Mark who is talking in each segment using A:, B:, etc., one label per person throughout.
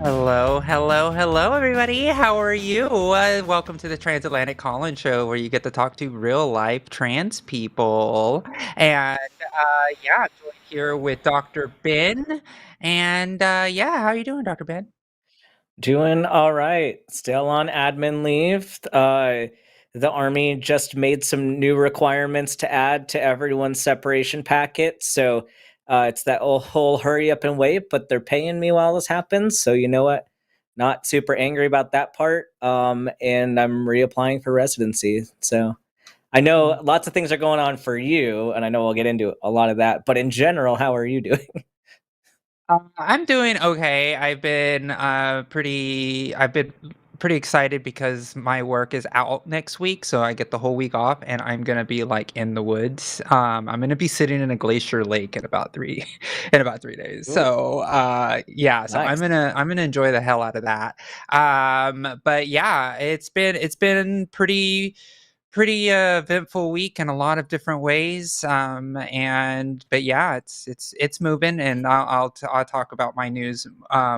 A: Hello, hello, hello, everybody. How are you? Welcome to the Transatlantic Call-In Show, where you get to talk to real-life trans people. And yeah, I'm joined here with Dr. Ben. And yeah, how are you doing, Dr. Ben?
B: Doing all right. Still on admin leave. The Army just made some new requirements to add to everyone's separation packet. So it's that whole hurry up and wait, but they're paying me while this happens. So you know what? Not super angry about that part. And I'm reapplying for residency. So I know lots of things are going on for you, and I know we'll get into a lot of that. But in general, how are you doing?
A: I'm doing okay. I've been pretty excited because my work is out next week, so I get the whole week off, and I'm gonna be like in the woods. I'm gonna be sitting in a glacier lake in about three, in about 3 days.
B: Ooh,
A: So yeah, so
B: nice.
A: I'm gonna enjoy the hell out of that. But yeah, it's been pretty eventful week in a lot of different ways, and but yeah, it's moving, and I'll talk about my news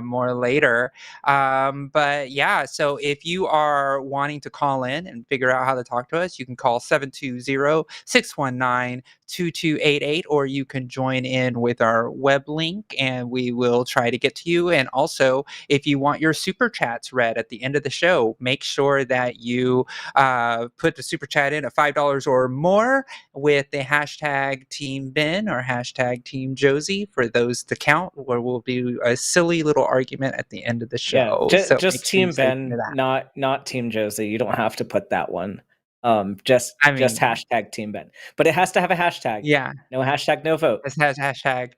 A: more later. But yeah, so if you are wanting to call in and figure out how to talk to us, you can call 720-619-2288, or you can join in with our web link and we will try to get to you. And also, if you want your super chats read at the end of the show, make sure that you put the super chat in at $5 or more with the hashtag Team Ben or hashtag Team Josie for those to count, where we'll do a silly little argument at the end of the
B: Yeah,
A: show. So make
B: just
A: sure you
B: Team
A: stay tuned to
B: Ben,
A: that.
B: not Team Josie. You don't have to put that one.
A: I
B: Just
A: mean,
B: hashtag Team Ben, but it has to have a hashtag.
A: yeah,
B: No hashtag, no vote.
A: this has hashtag.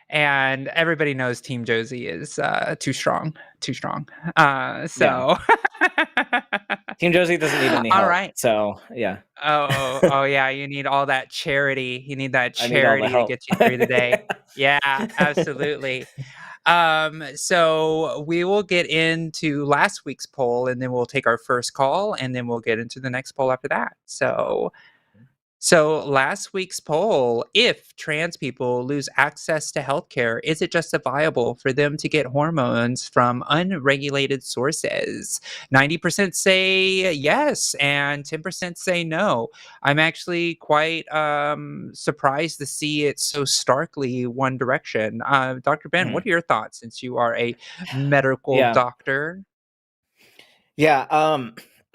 A: And everybody knows Team Josie is too strong, too strong.
B: Yeah,
A: So,
B: Team Josie doesn't need any
A: all
B: help.
A: right.
B: So yeah,
A: Oh, yeah, you need all that charity. You need that
B: I need all the
A: charity to
B: help.
A: get you through the day. Yeah, absolutely. So we will get into last week's poll, and then we'll take our first call, and then we'll get into the next poll after that. So last week's poll, if trans people lose access to healthcare, is it justifiable for them to get hormones from unregulated sources? 90% say yes and 10% say no. I'm actually quite surprised to see it so starkly one direction. Dr. Ben,
B: Hmm.
A: what are your thoughts since you are a medical
B: Yeah,
A: doctor?
B: yeah.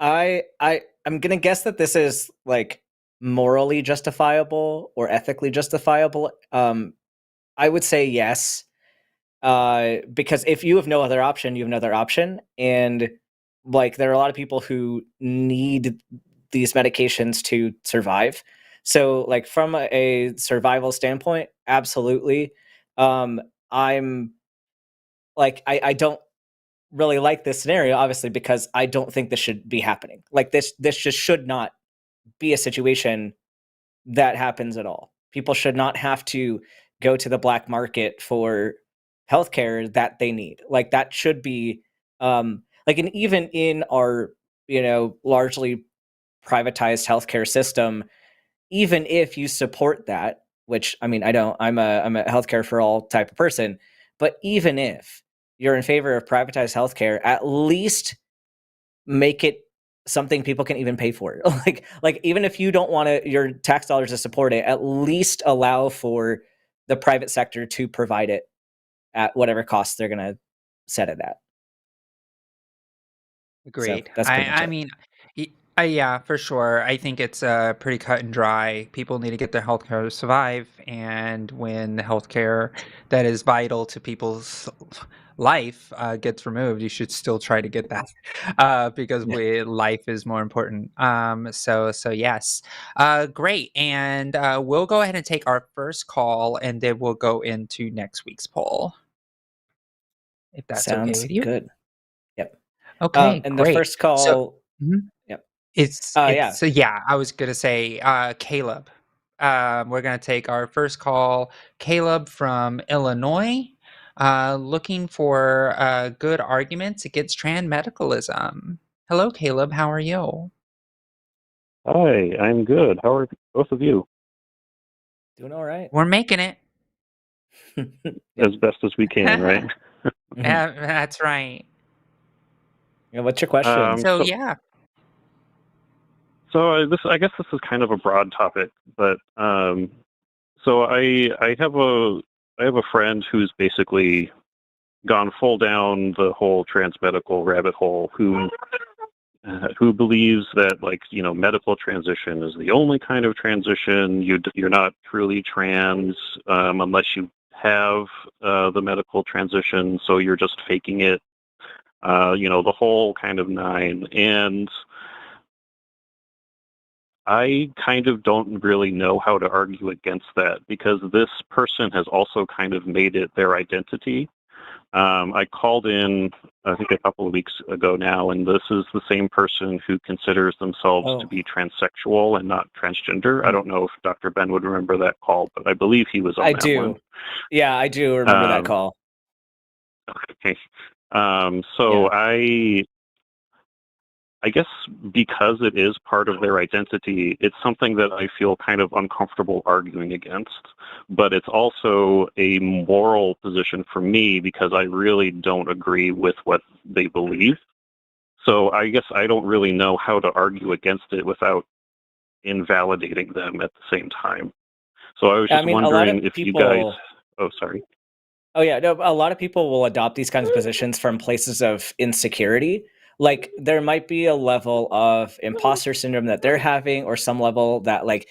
B: I'm gonna guess that this is like morally justifiable or ethically justifiable. I would say yes. Because if you have no other option, you have another option. And like there are a lot of people who need these medications to survive. So like from a survival standpoint, absolutely. I'm like I don't really like this scenario, obviously, because I don't think this should be happening. Like this just should not be a situation that happens at all. People should not have to go to the black market for healthcare that they need. Like that should be like, and even in our, largely privatized healthcare system, even if you support that, which I mean, I don't, I'm a healthcare for all type of person, but even if you're in favor of privatized healthcare, at least make it something people can even pay for. Like even if you don't want your tax dollars to support it, at least allow for the private sector to provide it at whatever cost they're going to set it at. So
A: Agreed.
B: that's pretty much
A: I
B: it.
A: mean, yeah, for sure. I think it's pretty cut and dry. People need to get their healthcare to survive, and when the healthcare that is vital to people's life gets removed, you should still try to get that because
B: Yeah.
A: life is more important. So yes, great. And we'll go ahead and take our first call, and then we'll go into next week's poll, if that's okay
B: Sounds
A: with you.
B: good. Yep.
A: Okay,
B: And the
A: great.
B: first
A: So.
B: call,
A: Mhm.
B: yep.
A: It's
B: Yeah.
A: so yeah, I was gonna say, Caleb. We're gonna take our first call. Caleb from Illinois, looking for good arguments against transmedicalism. Hello, Caleb. How are you?
C: Hi, I'm good. How are both of you?
B: Doing all right.
A: We're making it.
C: as best as we can, right?
A: That's right.
B: Yeah, what's your question?
A: So yeah.
C: So I guess this is kind of a broad topic, but so I have a friend who's basically gone full down the whole transmedical rabbit hole, who believes that, like, medical transition is the only kind of transition. You're not truly trans unless you have the medical transition, so you're just faking it. The whole kind of nine. And I kind of don't really know how to argue against that, because this person has also kind of made it their identity. I called in, I think, a couple of weeks ago now, and this is the same person who considers themselves to be transsexual and not transgender. I don't know if Dr. Ben would remember that call, but I believe he was on
B: I
C: that
B: do.
C: one.
B: Yeah, I do remember that call.
C: Okay. So I guess because it is part of their identity, it's something that I feel kind of uncomfortable arguing against. But it's also a moral position for me, because I really don't agree with what they believe. So I guess I don't really know how to argue against it without invalidating them at the same time. So I was just wondering if you guys... Oh, sorry.
B: Oh, yeah. No, a lot of people will adopt these kinds of positions from places of insecurity. Like, there might be a level of imposter syndrome that they're having, or some level that, like,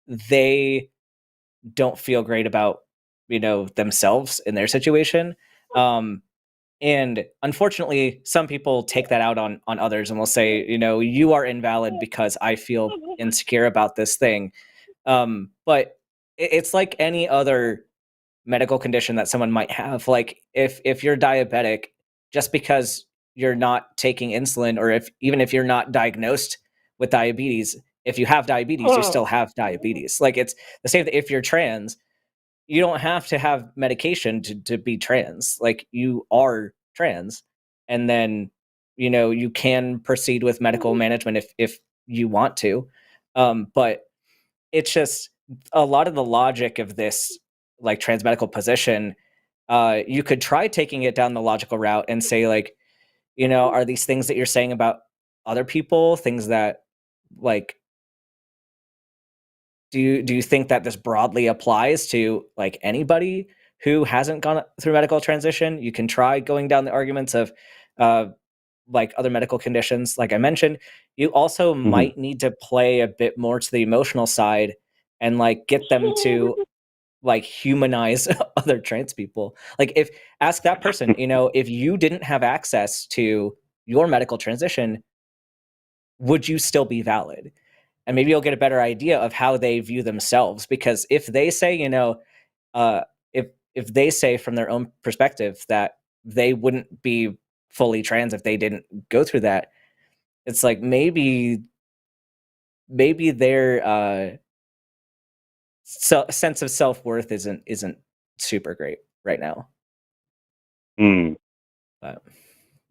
B: they don't feel great about, themselves in their situation. And unfortunately, some people take that out on others and will say, you are invalid because I feel insecure about this thing. But it's like any other medical condition that someone might have. Like, if you're diabetic, just because you're not taking insulin, or even if you're not diagnosed with diabetes, if you have diabetes, you still have diabetes. Like, it's the same thing. If you're trans, you don't have to have medication to be trans. Like, you are trans, and then you can proceed with medical management if you want to. But it's just a lot of the logic of this, like, transmedical position. You could try taking it down the logical route and say, like, are these things that you're saying about other people things that, like, do you think that this broadly applies to, like, anybody who hasn't gone through medical transition? You can try going down the arguments of like, other medical conditions, like I mentioned. You also might need to play a bit more to the emotional side and, like, get them to, like, humanize other trans people. Like, ask that person, if you didn't have access to your medical transition, would you still be valid? And maybe you'll get a better idea of how they view themselves. Because if they say, if they say from their own perspective that they wouldn't be fully trans if they didn't go through that, it's like, maybe their sense of self-worth isn't super great right now. But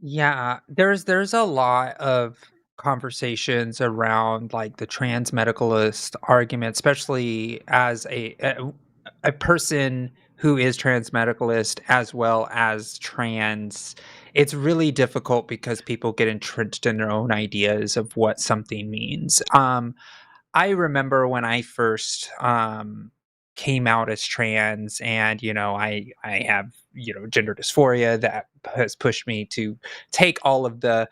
A: Yeah, there's a lot of conversations around, like, the transmedicalist argument, especially as a person who is transmedicalist as well as trans. It's really difficult because people get entrenched in their own ideas of what something means. I remember when I first came out as trans, and I have gender dysphoria that has pushed me to take all of the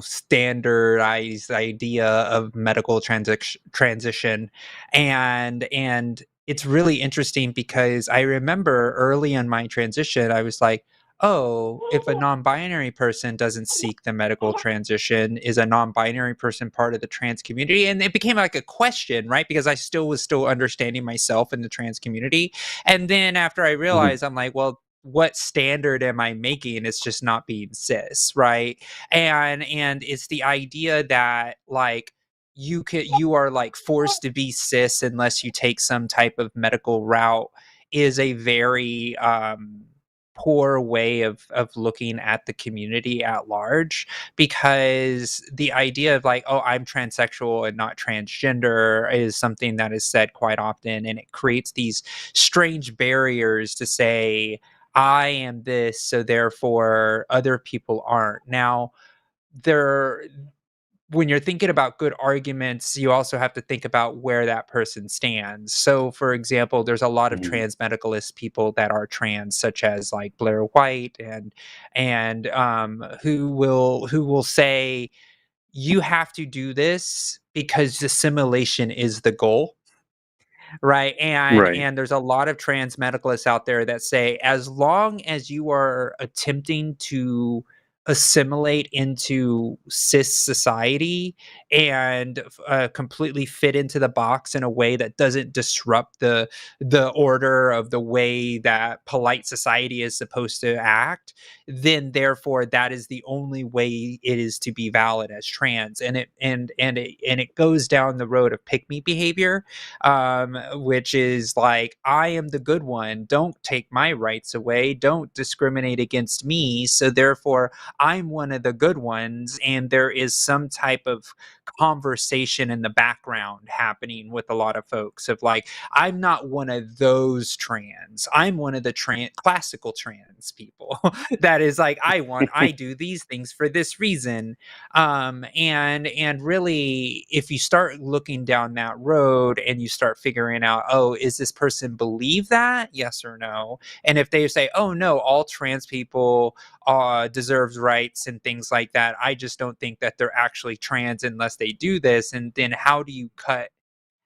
A: standardized idea of medical transition. And it's really interesting because I remember early in my transition I was like, oh, if a non-binary person doesn't seek the medical transition, is a non-binary person part of the trans community? And it became like a question, right? Because I was still understanding myself in the trans community. And then after I realized, I'm like, well, what standard am I making? It's just not being cis, right? And it's the idea that, like, you are, like, forced to be cis unless you take some type of medical route, is a very poor way of looking at the community at large, because the idea of like, oh, I'm transsexual and not transgender is something that is said quite often, and it creates these strange barriers to say I am this, so therefore other people aren't. Now, there when you're thinking about good arguments, you also have to think about where that person stands. So, for example, there's a lot of
C: Mm.
A: transmedicalist people that are trans, such as like Blair White, and who will say you have to do this because assimilation is the goal, right? and
C: Right.
A: and there's a lot of trans medicalists out there that say as long as you are attempting to assimilate into cis society and completely fit into the box in a way that doesn't disrupt the order of the way that polite society is supposed to act, then therefore that is the only way it is to be valid as trans. And it goes down the road of pick me behavior, which is like, I am the good one. Don't take my rights away. Don't discriminate against me. So therefore, I'm one of the good ones. And there is some type of conversation in the background happening with a lot of folks of like, I'm not one of those trans. I'm one of the classical trans people that is like, I do these things for this reason. And really, if you start looking down that road and you start figuring out, oh, is this person believe that, yes or no? And if they say, oh no, all trans people deserves rights and things like that, I just don't think that they're actually trans unless they do this. And then how do you cut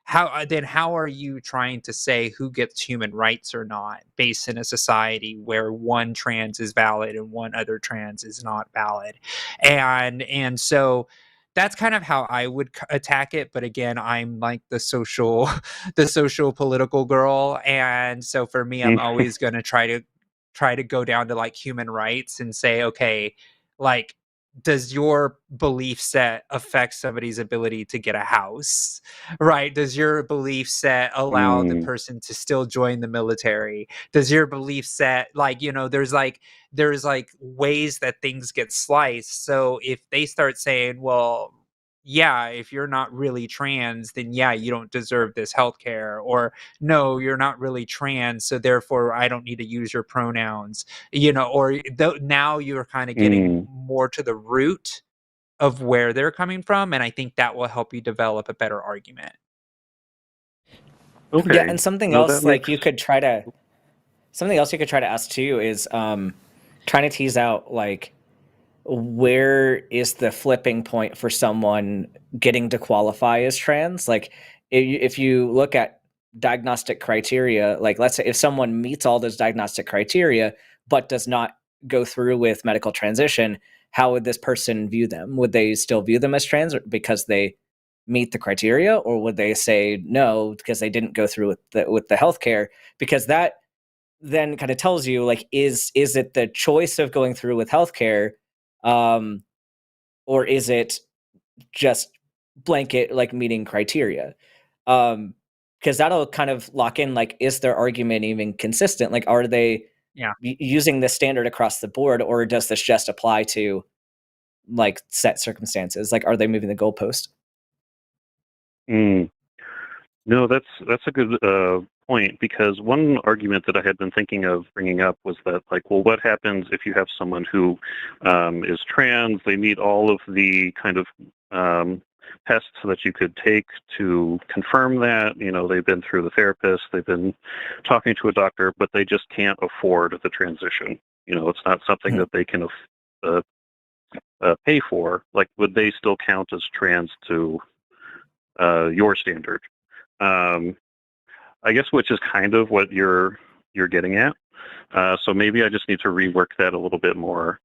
A: how are you trying to say who gets human rights or not based in a society where one trans is valid and one other trans is not valid? And so that's kind of how I would attack it. But again, I'm like the social the social political girl, and so for me, I'm always going to try to go down to like human rights and say, okay, like, does your belief set affect somebody's ability to get a house? Right? Does your belief set allow the
C: Mm.
A: person to still join the military? Does your belief set, like, there's like ways that things get sliced. So if they start saying, well, yeah, if you're not really trans, then yeah, you don't deserve this healthcare, or no, you're not really trans, so therefore I don't need to use your pronouns, or now you're kind of getting
C: Mm.
A: more to the root of where they're coming from, and I think that will help you develop a better argument.
B: Yeah,
C: Okay.
B: and something
C: No, that
B: else like
C: makes.
B: you could try to something else you could try to ask too is trying to tease out like where is the flipping point for someone getting to qualify as trans? Like if you look at diagnostic criteria, like let's say if someone meets all those diagnostic criteria but does not go through with medical transition, how would this person view them? Would they still view them as trans because they meet the criteria, or would they say no because they didn't go through with the healthcare? Because that then kind of tells you like is it the choice of going through with healthcare, um, or is it just blanket like meeting criteria? Because that'll kind of lock in like is their argument even consistent? Like are they
A: Yeah.
B: using this standard across the board, or does this just apply to like set circumstances? Like are they moving the goalpost?
C: Mm. No, that's a good point, because one argument that I had been thinking of bringing up was that, like, well, what happens if you have someone who is trans? They meet all of the kind of tests that you could take to confirm that. They've been through the therapist, they've been talking to a doctor, but they just can't afford the transition. It's not something that they can uh, pay for. Like, would they still count as trans to your standard? Um, I guess, which is kind of what you're getting at. So maybe I just need to rework that a little bit more.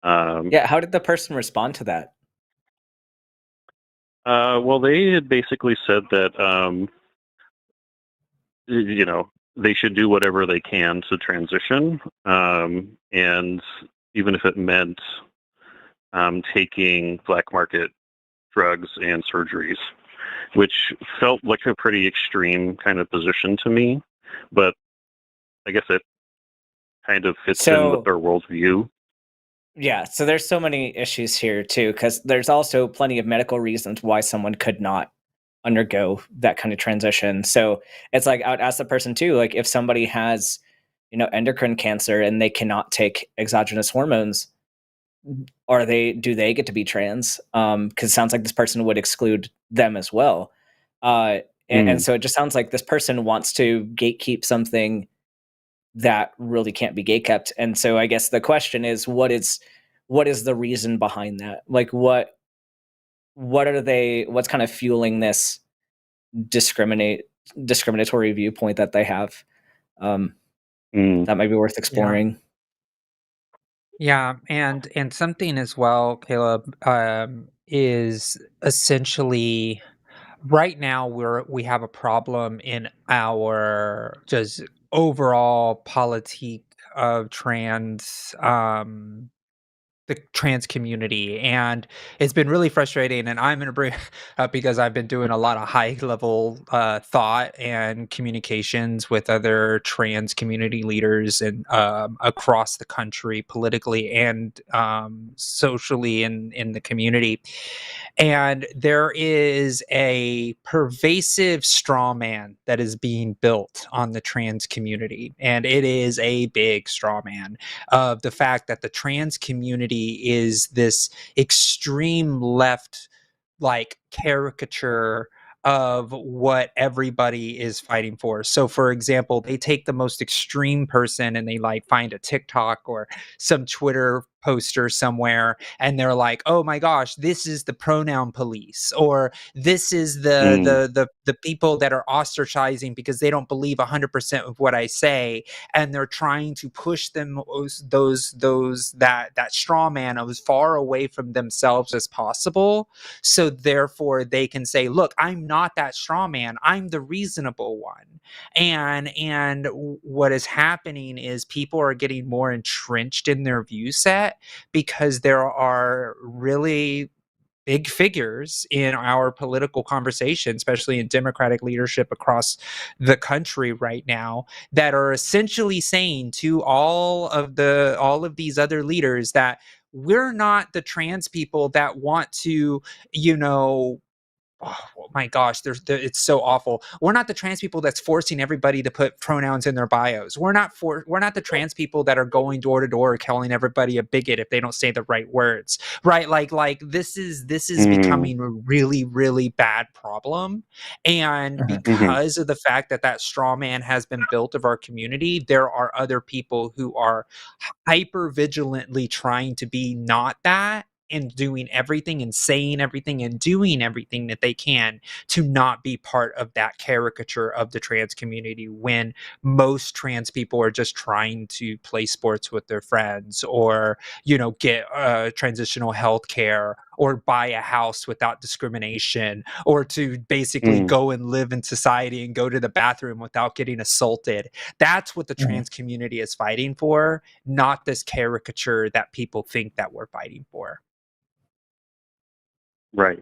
B: Yeah, how did the person respond to that?
C: Well, they had basically said that they should do whatever they can to transition, and even if it meant taking black market drugs and surgeries, which felt like a pretty extreme kind of position to me. But I guess it kind of fits in with their worldview.
B: Yeah, so there's so many issues here too, because there's also plenty of medical reasons why someone could not undergo that kind of transition. So it's like I would ask the person too, like if somebody has, endocrine cancer and they cannot take exogenous hormones, do they get to be trans? Because it sounds like this person would exclude them as well. And so it just sounds like this person wants to gatekeep something that really can't be gatekept. And so I guess the question is, what is the reason behind that? Like what's kind of fueling this discriminatory viewpoint that they have? That might be worth exploring.
A: Yeah, and something as well, Caleb, is essentially right now we have a problem in our just overall politique of the trans community, and it's been really frustrating, and I'm gonna bring up because I've been doing a lot of high level thought and communications with other trans community leaders and across the country politically and socially in the community. And there is a pervasive straw man that is being built on the trans community, and it is a big straw man of the fact that the trans community is this extreme left like caricature of what everybody is fighting for. So for example, they take the most extreme person and they like find a TikTok or some Twitter poster somewhere and they're like, "Oh my gosh, this is the pronoun police," or this is the people that are ostracizing because they don't believe 100% of what I say, and they're trying to push them that straw man as far away from themselves as possible, so therefore they can say, "Look, I'm not that straw man, I'm the reasonable one." And what is happening is people are getting more entrenched in their view set because there are really big figures in our political conversation, especially in Democratic leadership across the country right now, that are essentially saying to all of these other leaders that we're not the trans people that want to, you know, oh my gosh, it's so awful. We're not the trans people that's forcing everybody to put pronouns in their bios. We're not the trans people that are going door to door calling everybody a bigot if they don't say the right words. Right? Like this is becoming a really, really bad problem. And because of the fact that that straw man has been built of our community, there are other people who are hyper vigilantly trying to be not that and doing everything and saying everything and doing everything that they can to not be part of that caricature of the trans community, when most trans people are just trying to play sports with their friends or, you know, get transitional health care or buy a house without discrimination or to basically go and live in society and go to the bathroom without getting assaulted. That's what the trans community is fighting for, not this caricature that people think that we're fighting for.
C: Right.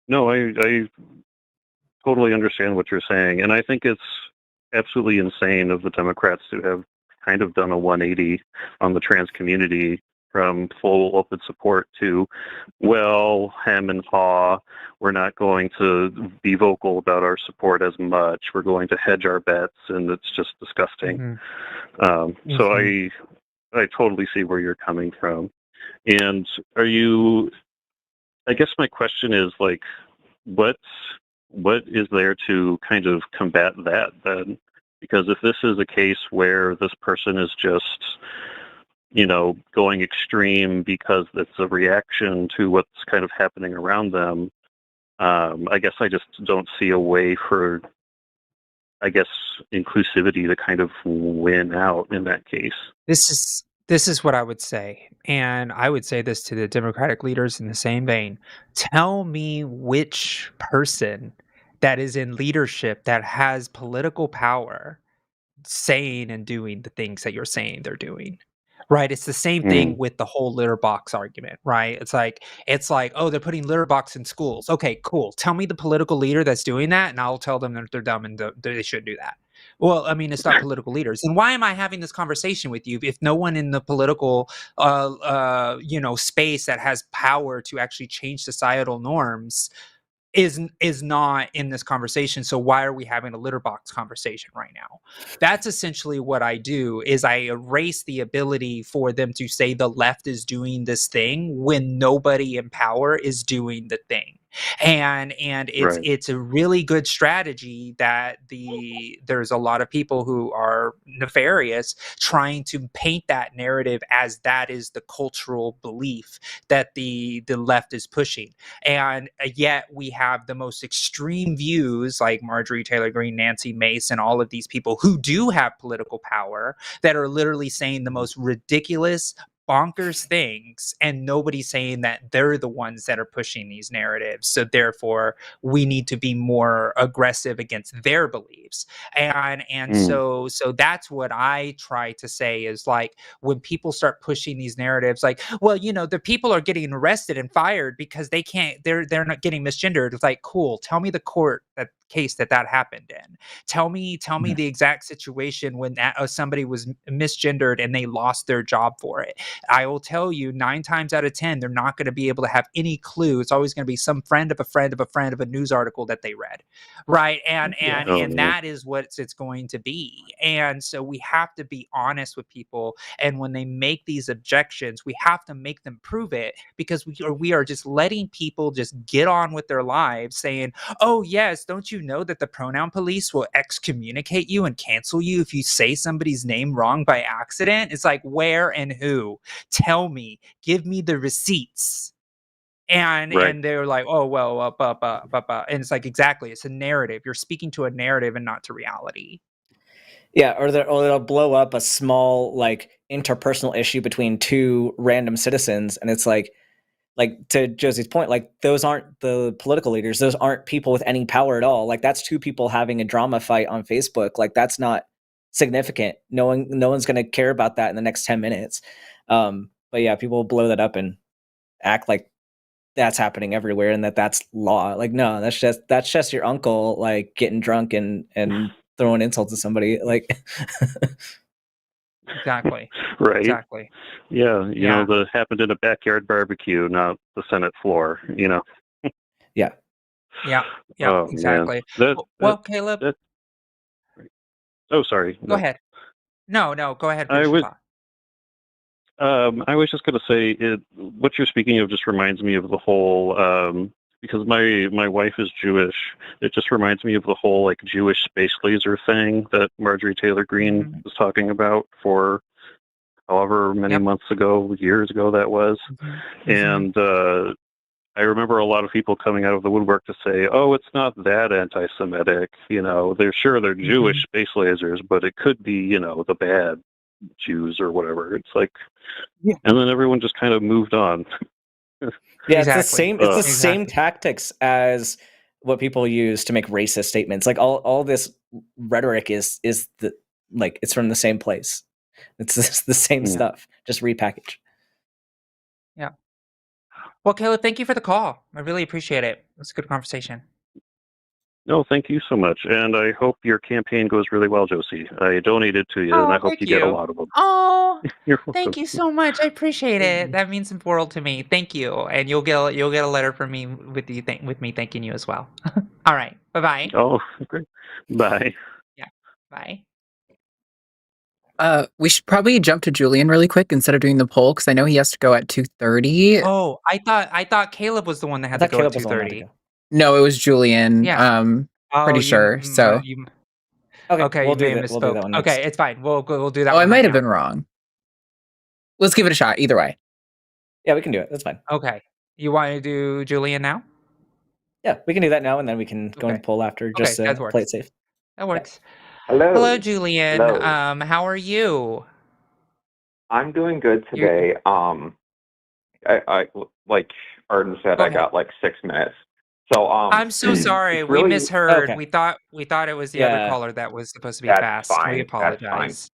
C: No, I totally understand what you're saying. And I think it's absolutely insane of the Democrats to have kind of done a 180 on the trans community from full open support to, well, hem and haw, we're not going to be vocal about our support as much. We're going to hedge our bets, and it's just disgusting. So I totally see where you're coming from. And I guess my question is, like, what is there to kind of combat that then? Because if this is a case where this person is just, you know, going extreme because it's a reaction to what's kind of happening around them, I guess I just don't see a way for, I guess, inclusivity to kind of win out in that case.
A: This is what I would say, and I would say this to the Democratic leaders in the same vein. Tell me which person that is in leadership that has political power saying and doing the things that you're saying they're doing. Right? It's the same thing with the whole litter box argument, right? It's like, oh, they're putting litter box in schools. Okay, cool. Tell me the political leader that's doing that, and I'll tell them that they're dumb and they shouldn't do that. Well, I mean, it's not political leaders. And why am I having this conversation with you if no one in the political, space that has power to actually change societal norms is not in this conversation? So why are we having a litter box conversation right now? That's essentially what I do, is I erase the ability for them to say the left is doing this thing when nobody in power is doing the thing. And it's
C: Right.
A: it's a really good strategy that there's a lot of people who are nefarious trying to paint that narrative as that is the cultural belief that the left is pushing. And yet we have the most extreme views like Marjorie Taylor Greene, Nancy Mace, and all of these people who do have political power that are literally saying the most ridiculous, bonkers things, and nobody's saying that they're the ones that are pushing these narratives. So therefore, we need to be more aggressive against their beliefs. And
C: Mm.
A: so that's what I try to say is, like, when people start pushing these narratives, like, well, the people are getting arrested and fired because they're not getting misgendered. It's like, cool, tell me the court that case that happened in. Tell me the exact situation when somebody was misgendered and they lost their job for it. I will tell you 9 times out of 10 they're not going to be able to have any clue. It's always going to be some friend of a friend of a friend of a news article that they read, right? and
B: Yeah.
A: and
C: Oh,
A: and
C: yeah.
A: that is what it's going to be. And so we have to be honest with people, and when they make these objections, we have to make them prove it, because we are just letting people just get on with their lives saying, oh yes, don't you know that the pronoun police will excommunicate you and cancel you if you say somebody's name wrong by accident? It's like, where and who? Tell me, give me the receipts. And
C: Right.
A: they're like, oh well, and it's like, exactly, it's a narrative. You're speaking to a narrative and not to reality.
B: Yeah, or they'll blow up a small like interpersonal issue between two random citizens, and it's like to Josie's point, like those aren't the political leaders; those aren't people with any power at all. Like that's two people having a drama fight on Facebook. Like that's not significant. No one's going to care about that in the next 10 minutes. But yeah, people will blow that up and act like that's happening everywhere and that's law. Like no, that's just your uncle like getting drunk and throwing insults at somebody. Like
A: Exactly.
C: Right.
A: Exactly.
C: Yeah.
A: Yeah.
C: That happened in a backyard barbecue, not the Senate floor.
B: yeah.
A: Yeah.
C: Oh man.
A: Exactly.
C: That
A: Well,
C: that
A: Caleb,
C: that. Oh, sorry.
A: go
C: No.
A: ahead. No, go ahead,
C: I
A: finish your
C: was.
A: thought.
C: I was just going to say what you're speaking of just reminds me of the whole because my wife is Jewish. It just reminds me of the whole like Jewish space laser thing that Marjorie Taylor Greene
A: Mhm.
C: was talking about for however many
A: Yep.
C: months ago, years ago that was.
A: Mhm.
C: And I remember a lot of people coming out of the woodwork to say, "Oh, it's not that anti-Semitic. They're Jewish space lasers, but it could be, the bad Jews or whatever." It's like,
A: Yeah.
C: and then everyone just kind of moved on.
B: Yeah, it's the
A: Exactly.
B: same. It's the same
A: Exactly.
B: tactics as what people use to make racist statements. Like all this rhetoric is the like it's from the same place. It's the same
C: Yeah.
B: stuff, just repackaged.
A: Yeah. Well, Caleb, thank you for the call. I really appreciate it. It's a good conversation.
C: No, thank you so much, and I hope your campaign goes really well, Josie. I donated to you, and I
A: Oh,
C: hope
A: thank
C: you get a
A: you.
C: lot of them.
A: Oh,
C: You're welcome.
A: thank you so much. I appreciate it. That means the world to me. Thank you. And you'll get a letter from me with me thanking you as well. All right. Bye-bye.
C: Oh, great. Bye.
A: Yeah. Bye.
D: We should probably jump to Julian really quick instead of doing the poll because I know he has to go at 2:30.
A: Oh, I thought Caleb was the one that
B: I
A: had to
B: thought
A: go at
B: Caleb was the one that had to
A: 2:30.
B: go.
D: No, it was Julian.
A: Yeah. Oh,
D: Pretty sure. So,
A: okay,
B: we'll
A: you may
B: do
A: have
B: that. We'll do that
A: misspoke.
B: one
A: Okay,
B: next.
A: it's fine. We'll do that
D: I
A: one
D: might
A: right
D: have
A: now.
D: been wrong. Let's give it a shot. Either way.
B: Yeah, we can do it. That's fine.
A: Okay. You want to do Julian now?
B: Yeah, we can do that now, and then we can go into
A: Okay.
B: the poll after,
A: Okay,
B: just
A: that
B: to play
A: works.
B: it safe.
A: That works.
E: Hello.
A: Hello, Julian.
E: Hello.
A: How are you?
E: I'm doing good
A: You're-
E: today. I like Arden said,
A: Go
E: I
A: ahead.
E: got like 6 minutes. So
A: I'm so sorry.
E: it's
A: We
E: really
A: misheard.
B: Okay.
A: We thought it was the other caller that was supposed to be
E: That's
A: fast.
E: fine.
A: We
E: That's fine.
A: apologize.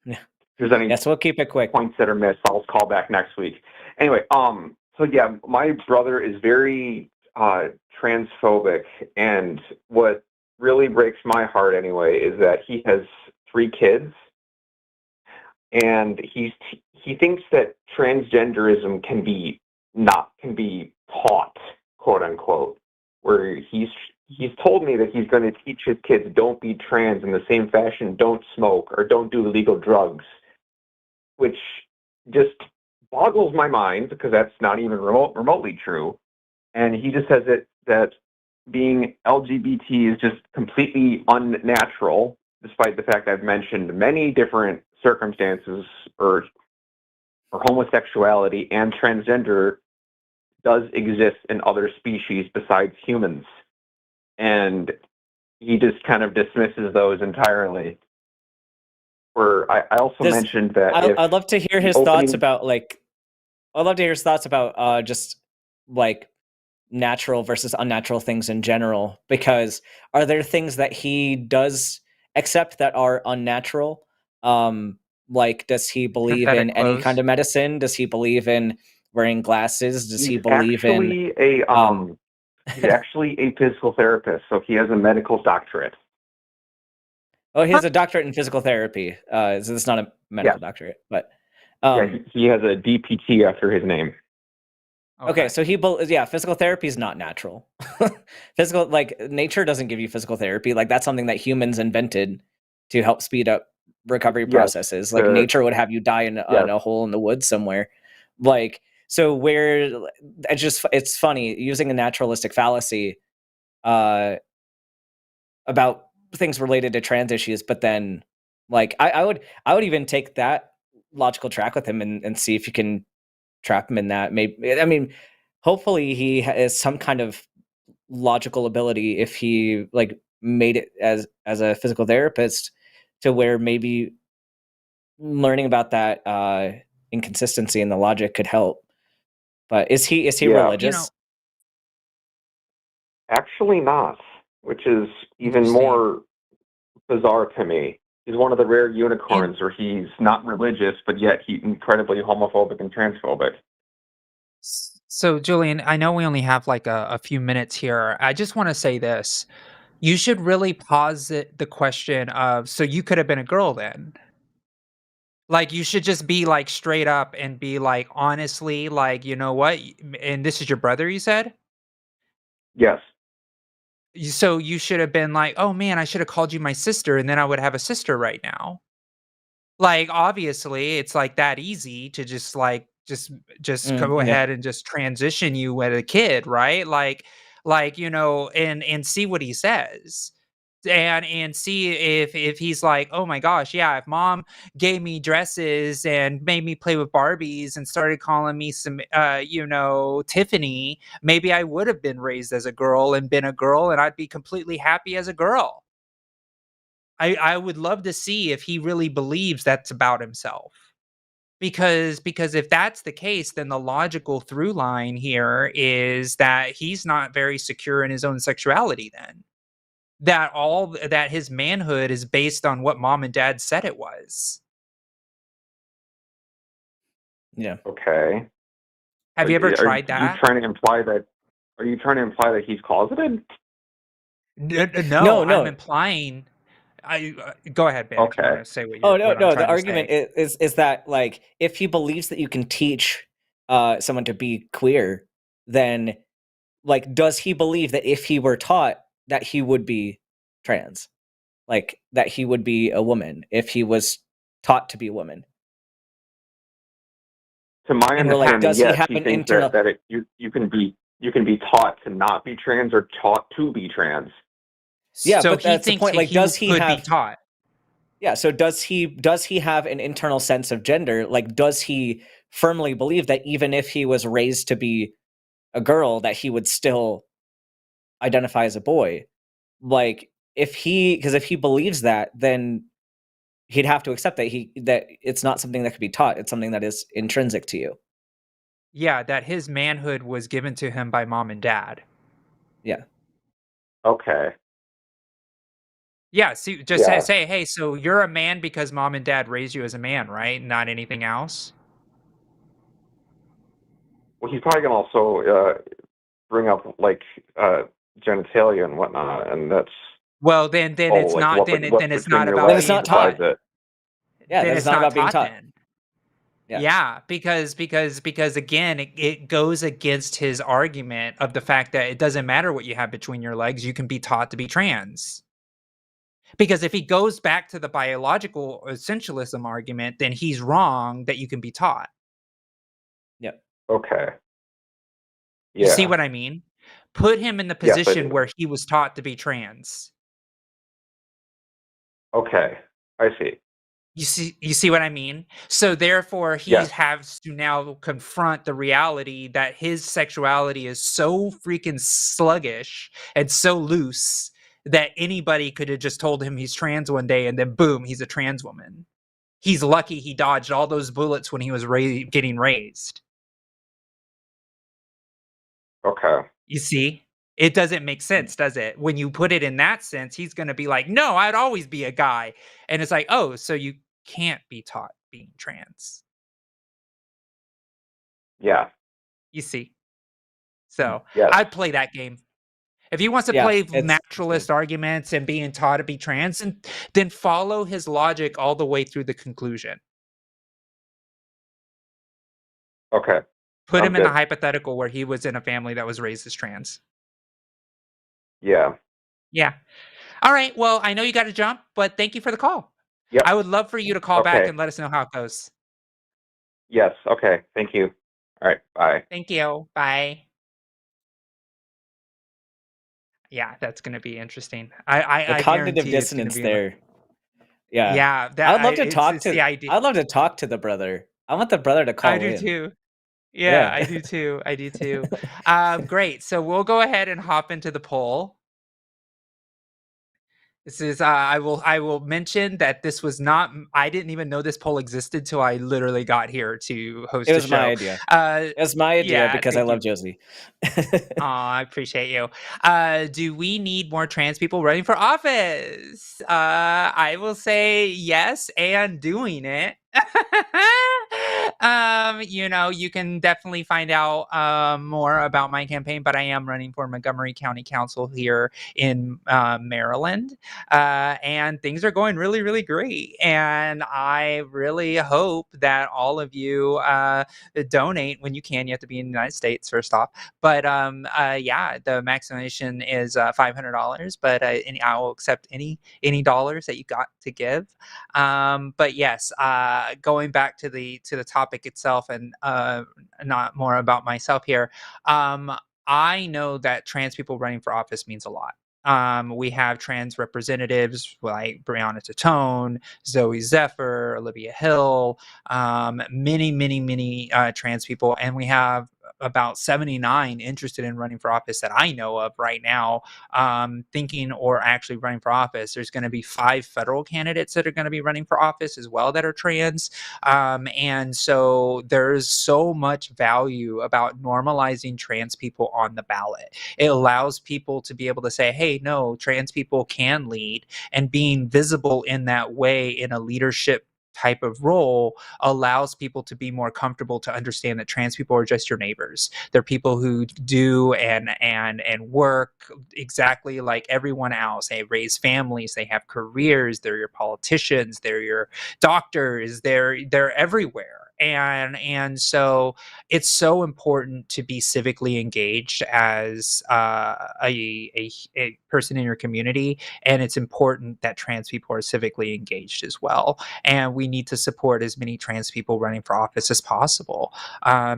E: If there's any
B: Yes, we'll keep it quick.
E: points that are missed, I'll call back next week. Anyway, so yeah, my brother is very transphobic, and what really breaks my heart anyway is that he has 3 kids, and he thinks that transgenderism can be taught, quote unquote. Where he's told me that he's going to teach his kids don't be trans in the same fashion, don't smoke or don't do illegal drugs, which just boggles my mind because that's not even remotely true. And he just says that being LGBT is just completely unnatural, despite the fact I've mentioned many different circumstances or homosexuality and transgender does exist in other species besides humans. And he just kind of dismisses those entirely. Where I also mentioned that
B: I'd love to hear his thoughts about just like natural versus unnatural things in general, because are there things that he does accept that are unnatural? Like, does he believe in any kind of medicine? Does he believe in wearing glasses? Does he believe in
E: he's actually a physical therapist, so he has a medical doctorate.
B: Oh, he has a doctorate in physical therapy. So it's not a medical doctorate, but
E: he has a DPT after his name.
B: Okay, so physical therapy is not natural. Nature doesn't give you physical therapy. Like, that's something that humans invented to help speed up recovery processes. Like, nature would have you die in a hole in the woods somewhere. Like, so it's funny using a naturalistic fallacy about things related to trans issues, but then like I would even take that logical track with him and see if you can trap him in that. Maybe, I mean, hopefully he has some kind of logical ability if he like made it as a physical therapist, to where maybe learning about that inconsistency in the logic could help. But is he religious?
E: Actually not, which is even more bizarre to me. He's one of the rare unicorns where he's not religious, but yet he's incredibly homophobic and transphobic.
A: So, Julian, I know we only have like a few minutes here. I just want to say this. You should really posit the question of, so you could have been a girl then. Like, you should just be like straight up and be like, honestly, like, you know what? And this is your brother, you said?
E: Yes.
A: So you should have been like, oh man, I should have called you my sister, and then I would have a sister right now. Like, obviously, it's like that easy to just like just go ahead and just transition you as a kid, right? Like, you know, and see what he says. And see if he's like, oh my gosh, yeah, if mom gave me dresses and made me play with Barbies and started calling me some you know, Tiffany, maybe I would have been raised as a girl and been a girl, and I'd be completely happy as a girl. I would love to see if he really believes that's about himself. Because if that's the case, then the logical through line here is that he's not very secure in his own sexuality then. That his manhood is based on what mom and dad said it was.
B: Yeah.
E: Okay.
A: Have you ever tried that?
E: Are you trying to imply that he's closeted?
A: No, I'm implying. Go ahead, Ben.
E: Okay.
A: If you want to say what you're.
B: No. The argument is that, like, if he believes that you can teach someone to be queer, then like, does he believe that if he were taught that he would be trans, like that he would be a woman if he was taught to be a woman?
E: To my understanding,
B: does
E: yes,
B: he have
E: he
B: an
E: thinks
B: internal?
E: that you can be taught to not be trans or taught to be trans.
B: Yeah,
A: so
B: but that's the point. Like, does he have?
A: Be taught?
B: Yeah. So does he have an internal sense of gender? Like, does he firmly believe that even if he was raised to be a girl, that he would still identify as a boy? Like, if he believes that, then he'd have to accept that it's not something that could be taught. It's something that is intrinsic to you.
A: Yeah, that his manhood was given to him by mom and dad.
B: Yeah.
E: Okay.
A: Yeah, see, just say, hey, so you're a man because mom and dad raised you as a man, right? Not anything else?
E: Well, he's probably going to also bring up, like, genitalia and whatnot, and that's
A: Well, then
E: Oh,
A: it's
E: like
A: not
E: what's
A: then it's
E: between
A: not
E: your
A: about
B: Then it's
E: legs
A: being
B: not
A: taught.
E: besides it?
B: Yeah,
A: Then
B: then
A: it's
B: it's not
A: not
B: about being
A: taught
B: taught.
A: then.
B: Yeah.
A: Yeah, because again, it goes against his argument of the fact that it doesn't matter what you have between your legs, you can be taught to be trans. Because if he goes back to the biological essentialism argument, then he's wrong that you can be taught.
B: Yeah.
E: Okay.
A: You see
E: Yeah.
A: what I mean? Put him in the
E: Yes, I
A: position
E: do.
A: where he was taught to be trans.
E: Okay. I see.
A: You see what I mean? So therefore he
E: Yes.
A: has to now confront the reality that his sexuality is so freaking sluggish and so loose that anybody could have just told him he's trans one day and then boom, he's a trans woman. He's lucky he dodged all those bullets when he was getting raised.
E: Okay.
A: You see? It doesn't make sense, does it? When you put it in that sense, he's gonna be like, "No, I'd always be a guy." And it's like, "Oh, so you can't be taught being trans."
E: Yeah.
A: You see?
B: Hmm.
A: So,
E: Yes.
A: I'd play that game. If he wants to
B: Yeah,
A: play
B: it's
A: naturalist
B: good.
A: arguments and being taught to be trans, and then follow his logic all the way through the conclusion.
E: Okay.
A: Put
E: Sounds
A: him in the
E: good.
A: hypothetical where he was in a family that was raised as trans.
E: Yeah.
A: Yeah. All right, well, I know you gotta jump, but thank you for the call.
E: Yep.
A: I would love for you to call back
E: Okay.
A: and let us know how it goes.
E: Yes. Okay. Thank you. All right. Bye.
A: Thank you. Bye. Yeah, that's gonna be interesting.
B: The
A: I
B: cognitive
A: guarantee it's gonna
B: dissonance
A: be
B: there. Yeah.
A: yeah,
B: I
A: that
B: would love to talk
A: it's the
B: to
A: idea.
B: I'd love to talk to the brother. I want the brother to
A: I
B: call
A: do
B: in.
A: too. Yeah,
B: Yeah.
A: I do too. I do too. Great. So we'll go ahead and hop into the poll. This is I will mention that this was not I didn't even know this poll existed till I literally got here to
B: It
A: host a
B: was my
A: show.
B: idea.
A: Uh
B: It was my idea
A: yeah,
B: because I
A: thank
B: love
A: you.
B: Josie.
A: Aw, I appreciate you. Do we need more trans people running for office? I will say yes and doing it. You know, you can definitely find out more about my campaign, but I am running for Montgomery County Council here in Maryland. And things are going really, really great. And I really hope that all of you donate when you can. You have to be in the United States, first off. But yeah, the maximization is $500. But I will accept any dollars that you got to give. But yes, going back to the topic itself, and not more about myself here. I know that trans people running for office means a lot. We have trans representatives like Brianna Tatone, Zoe Zephyr, Olivia Hill, many trans people, and we have about 79 interested in running for office that I know of right now, thinking or actually running for office. There's going to be 5 federal candidates that are going to be running for office as well that are trans. And so there's so much value about normalizing trans people on the ballot. It allows people to be able to say, hey, no, trans people can lead, and being visible in that way in a leadership type of role allows people to be more comfortable to understand that trans people are just your neighbors. They're people who do and work exactly like everyone else. They raise families, they have careers, they're your politicians, they're your doctors, they're everywhere. And so it's so important to be civically engaged as a person in your community, and it's important that trans people are civically engaged as well, and we need to support as many trans people running for office as possible,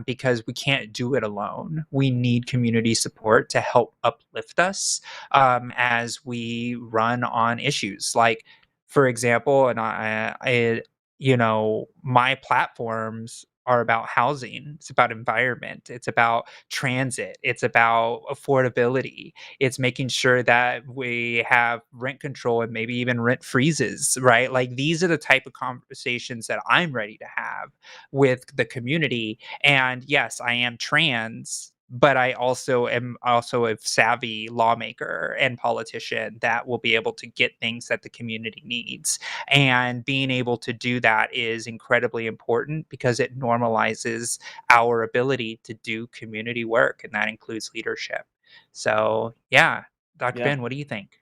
A: because we can't do it alone. We need community support to help uplift us as we run on issues like, for example, and you know, my platforms are about housing, it's about environment, it's about transit, it's about affordability, it's making sure that we have rent control and maybe even rent freezes, right? Like these are the type of conversations that I'm ready to have with the community. And yes, I am trans, but I also am also a savvy lawmaker and politician that will be able to get things that the community needs. And being able to do that is incredibly important because it normalizes our ability to do community work, and that includes leadership. So, yeah, Dr.
B: Yeah.
A: Ben, what do you think?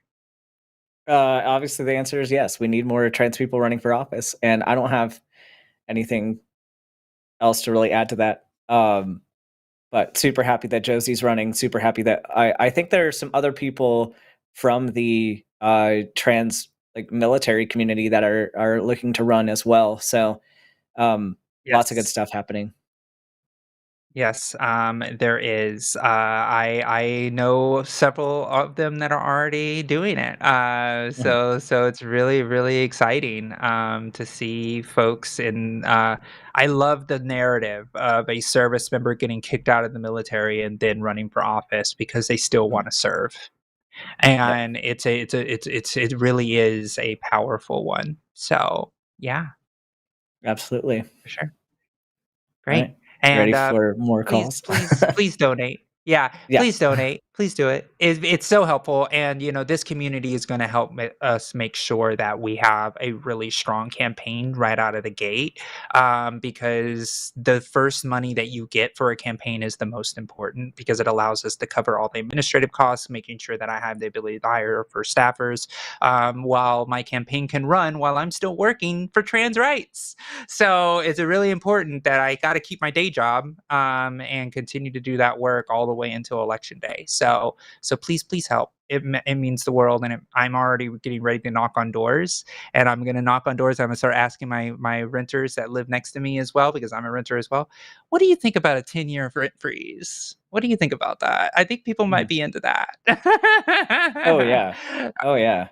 B: Obviously, the answer is yes. We need more trans people running for office, and I don't have anything else to really add to that. But super happy that Josie's running. Super happy that I think there are some other people from the trans military community that are looking to run as well. So lots of good stuff happening.
A: Yes, there is. I know several of them that are already doing it. So it's really exciting to see folks in. I love the narrative of a service member getting kicked out of the military and then running for office because they still want to serve, and it really is a powerful one. So yeah,
B: Absolutely.
A: for sure.
B: All
A: Great.
B: right.
A: And
B: Ready for more calls?
A: please donate. Yeah,
B: Yeah.
A: please donate. Please do it. It's so helpful. And, this community is going to help us make sure that we have a really strong campaign right out of the gate. Because the first money that you get for a campaign is the most important because it allows us to cover all the administrative costs, making sure that I have the ability to hire for staffers while my campaign can run while I'm still working for trans rights. So it's really important that I got to keep my day job and continue to do that work all the way until election day. So please help. It means the world, and I'm already getting ready to knock on doors, and I'm going to knock on doors. I'm going to start asking my renters that live next to me as well, because I'm a renter as well. What do you think about a 10-year rent freeze? What do you think about that? I think people might be into that.
B: Oh yeah. Oh yeah.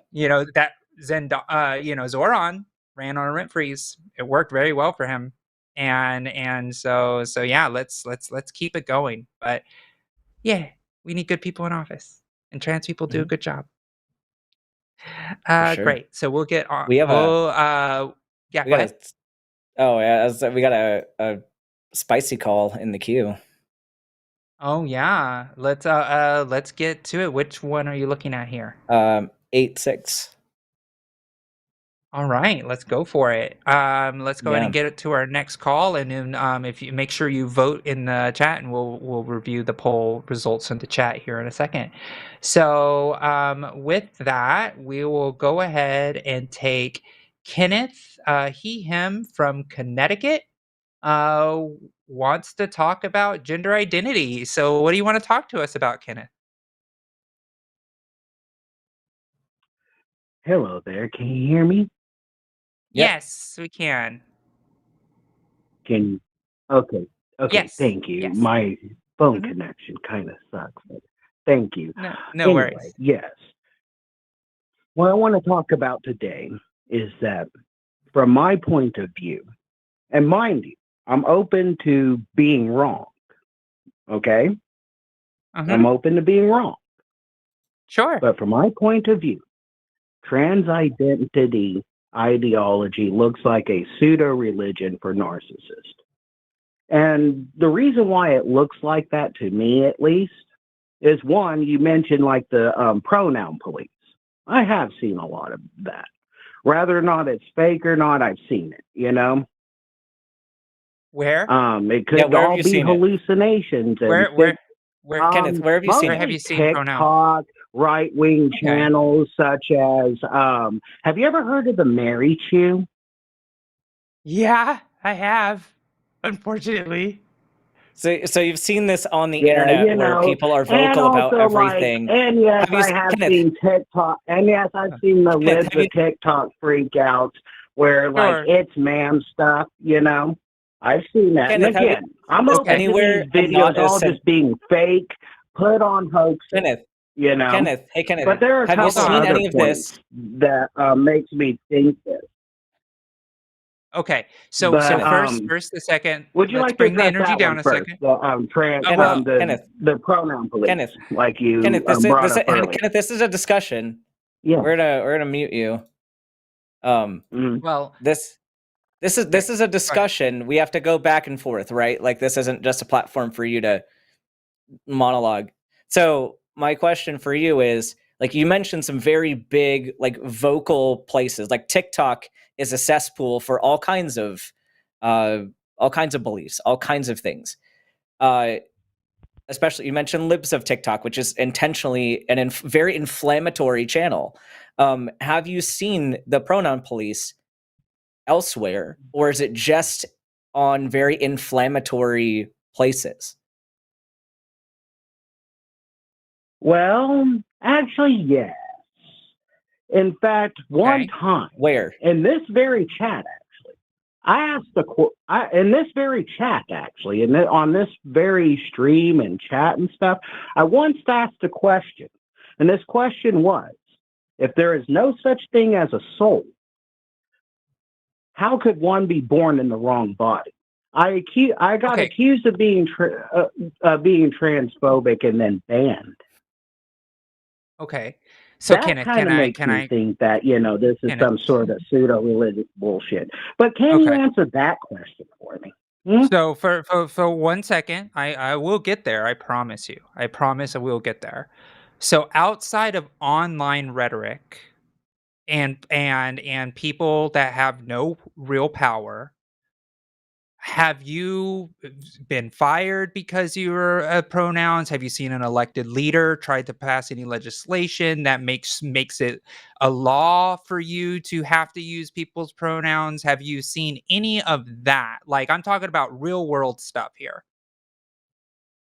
A: That Zoran ran on a rent freeze. It worked very well for him. And so yeah, let's keep it going. But yeah, we need good people in office, and trans people do a good job.
B: For sure.
A: Great. So we'll get on.
B: We have
A: yeah,
B: we
A: go
B: got
A: ahead.
B: we got a spicy call in the queue.
A: Oh yeah. Let's get to it. Which one are you looking at here?
B: 8-6.
A: All right, let's go for it. Let's go ahead and
B: Yeah.
A: get it to our next call, and then if you make sure you vote in the chat, and we'll review the poll results in the chat here in a second. So with that, we will go ahead and take Kenneth, him from Connecticut, wants to talk about gender identity. So what do you want to talk to us about, Kenneth?
F: Hello there. Can you hear me?
B: Yep.
A: Yes, we can.
F: Okay. Okay.
A: Yes.
F: Thank you.
A: Yes.
F: My phone
A: Mhm.
F: connection kind of sucks, but thank you.
A: No
F: Anyway,
A: worries.
F: yes. What I want to talk about today is that from my point of view, and mind you, I'm open to being wrong. Okay? I'm open to being wrong.
A: Sure.
F: But from my point of view, trans identity ideology looks like a pseudo-religion for narcissists. And the reason why it looks like that, to me at least, is one, you mentioned like the pronoun police. I have seen a lot of that. Whether or not it's fake or not, I've seen it,
A: Where?
F: It could
B: where have
F: all
B: you
F: be
B: seen it?
F: hallucinations.
A: Where
B: Kenneth, where have you seen it?
A: Where have you seen pronoun?
F: TikTok, right-wing channels such as, have you ever heard of the Mary Chew?
A: Yeah, I have. Unfortunately.
B: So you've seen this on the internet where people are vocal about everything.
F: And yes, I have seen TikTok, and yes, I've seen the lids of TikTok freakouts where it's ma'am stuff, I've seen that.
B: Kenneth,
F: and again, I'm open to these videos all just being fake, put on hoaxes.
B: Kenneth, hey Kenneth,
F: but there are a
B: have you
F: couple
B: seen
F: other
B: any of
F: points
B: this
F: that makes me think this.
A: Okay, so first a second.
F: Would you
A: let's
F: like
A: bring
F: to
A: the
F: address
A: energy
F: that
A: down
F: one
A: a
F: first?
A: second.
F: The pronoun police,
B: Kenneth,
F: like you
B: Kenneth,
F: brought up earlier.
B: Kenneth, this is a discussion.
F: Yeah,
B: we're gonna mute you.
A: Well,
B: this is a discussion. We have to go back and forth, right? Like this isn't just a platform for you to monologue. So my question for you is, like, you mentioned some very big, like, vocal places. Like TikTok is a cesspool for all kinds of beliefs, all kinds of things. Especially, you mentioned libs of TikTok, which is intentionally very inflammatory channel. Have you seen the pronoun police elsewhere, or is it just on very inflammatory places?
F: Well, actually, yes. In fact, one
A: Okay.
F: time
B: Where?
F: in this very chat, actually, I asked in this very chat, actually, and on this very stream and chat and stuff, I once asked a question, and this question was, if there is no such thing as a soul, how could one be born in the wrong body? I got
A: Okay.
F: accused of being transphobic and then banned.
A: Okay. So
F: That
A: Kenneth,
F: kind of makes me think that, this is
A: Kenneth.
F: some sort of pseudo-religious bullshit. But can you
A: Okay.
F: answer that question for me? Hmm?
A: So for 1 second, I will get there. I promise you. I promise I will get there. So outside of online rhetoric and people that have no real power, have you been fired because you were pronouns? Have you seen an elected leader try to pass any legislation that makes it a law for you to have to use people's pronouns? Have you seen any of that? Like, I'm talking about real world stuff here.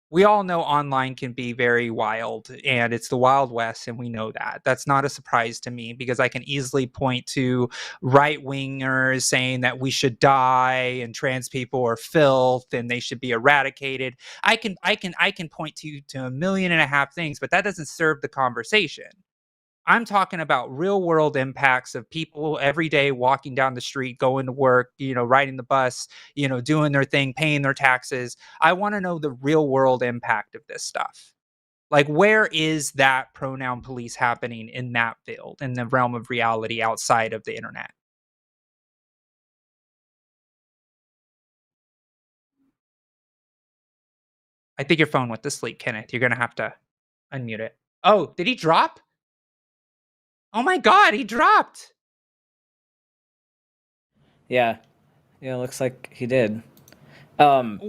A: We all know online can be very wild and it's the Wild West, and we know that. That's not a surprise to me because I can easily point to right wingers saying that we should die and trans people are filth and they should be eradicated. I can point to a 1.5 million things, but that doesn't serve the conversation. I'm talking about real world impacts of people every day walking down the street, going to work, riding the bus, doing their thing, paying their taxes. I want to know the real world impact of this stuff. Like, where is that pronoun police happening in that field, in the realm of reality outside of the internet? I think your phone went to sleep, Kenneth. You're going to have to unmute it. Oh, did he drop? Oh my God, he dropped.
B: Yeah, looks like he did.
A: Wow.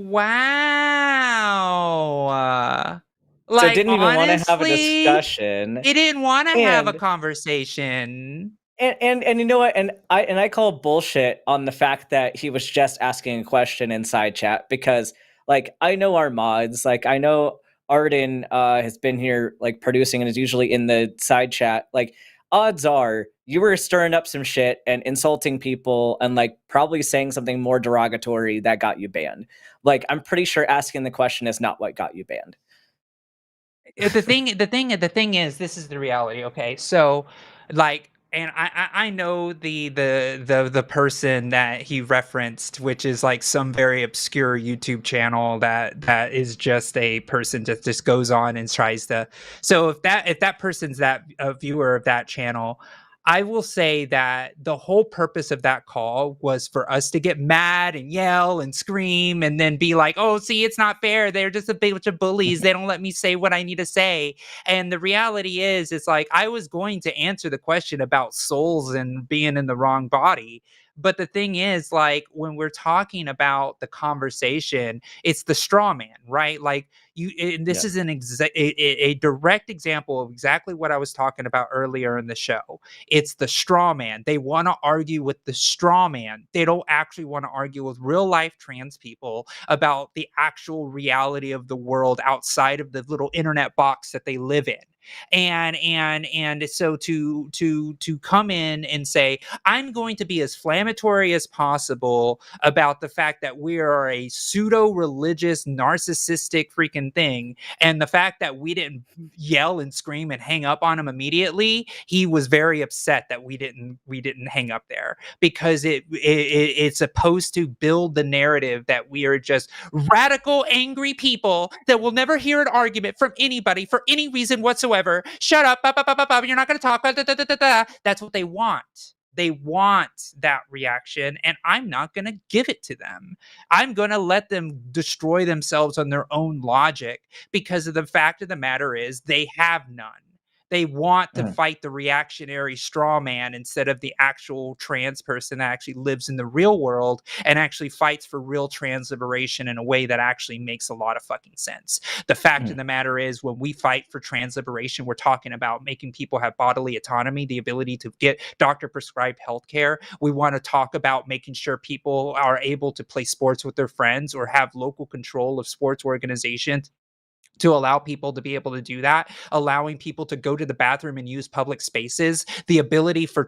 B: So
A: Like,
B: didn't even want to have a
A: honestly,
B: discussion,
A: he didn't wanna have a
B: and
A: conversation.
B: and you know what? And I call bullshit on the fact that he was just asking a question in side chat, because like I know our mods, like I know Arden has been here like producing and is usually in the side chat. Like, odds are you were stirring up some shit and insulting people and like probably saying something more derogatory that got you banned. Like, I'm pretty sure asking the question is not what got you banned.
A: The thing is, this is the reality, okay? So, like, and I know the person that he referenced, which is like some very obscure YouTube channel that is just a person that just goes on and tries to. So if that person's that a viewer of that channel, I will say that the whole purpose of that call was for us to get mad and yell and scream and then be like, oh, see, it's not fair. They're just a big bunch of bullies. They don't let me say what I need to say. And the reality is, it's like I was going to answer the question about souls and being in the wrong body. But the thing is, like, when we're talking about the conversation, it's the straw man, right? Like, and this
B: Yeah.
A: is a direct example of exactly what I was talking about earlier in the show. It's the straw man. They want to argue with the straw man. They don't actually want to argue with real life trans people about the actual reality of the world outside of the little internet box that they live in. And so to come in and say, I'm going to be as inflammatory as possible about the fact that we are a pseudo religious narcissistic freaking thing, and the fact that we didn't yell and scream and hang up on him immediately, he was very upset that we didn't hang up there, because it's supposed to build the narrative that we are just radical angry people that will never hear an argument from anybody for any reason whatsoever. Shut up, you're not going to talk. That's what they want. They want that reaction, and I'm not going to give it to them. I'm going to let them destroy themselves on their own logic, because of the fact of the matter is they have none. They want to
B: Mhm.
A: fight the reactionary straw man instead of the actual trans person that actually lives in the real world and actually fights for real trans liberation in a way that actually makes a lot of fucking sense. The fact of the matter is, when we fight for trans liberation, we're talking about making people have bodily autonomy, the ability to get doctor prescribed healthcare. We want to talk about making sure people are able to play sports with their friends or have local control of sports organizations to allow people to be able to do that, allowing people to go to the bathroom and use public spaces, the ability for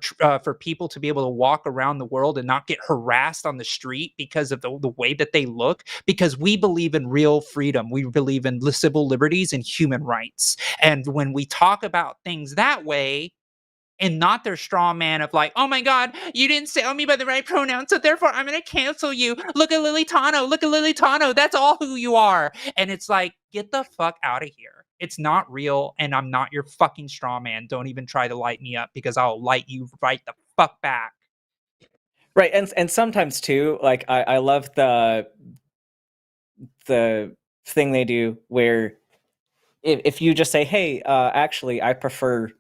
A: people to be able to walk around the world and not get harassed on the street because of the way that they look, because we believe in real freedom. We believe in civil liberties and human rights. And when we talk about things that way, and not their straw man of like, oh my God, you didn't say me by the right pronoun, so therefore I'm going to cancel you. Look at Lily Tano. Look at Lily Tano. That's all who you are. And it's like, get the fuck out of here. It's not real, and I'm not your fucking straw man. Don't even try to light me up, because I'll light you right the fuck back.
B: Right, and sometimes too, like I love the thing they do where if you just say, hey, actually I prefer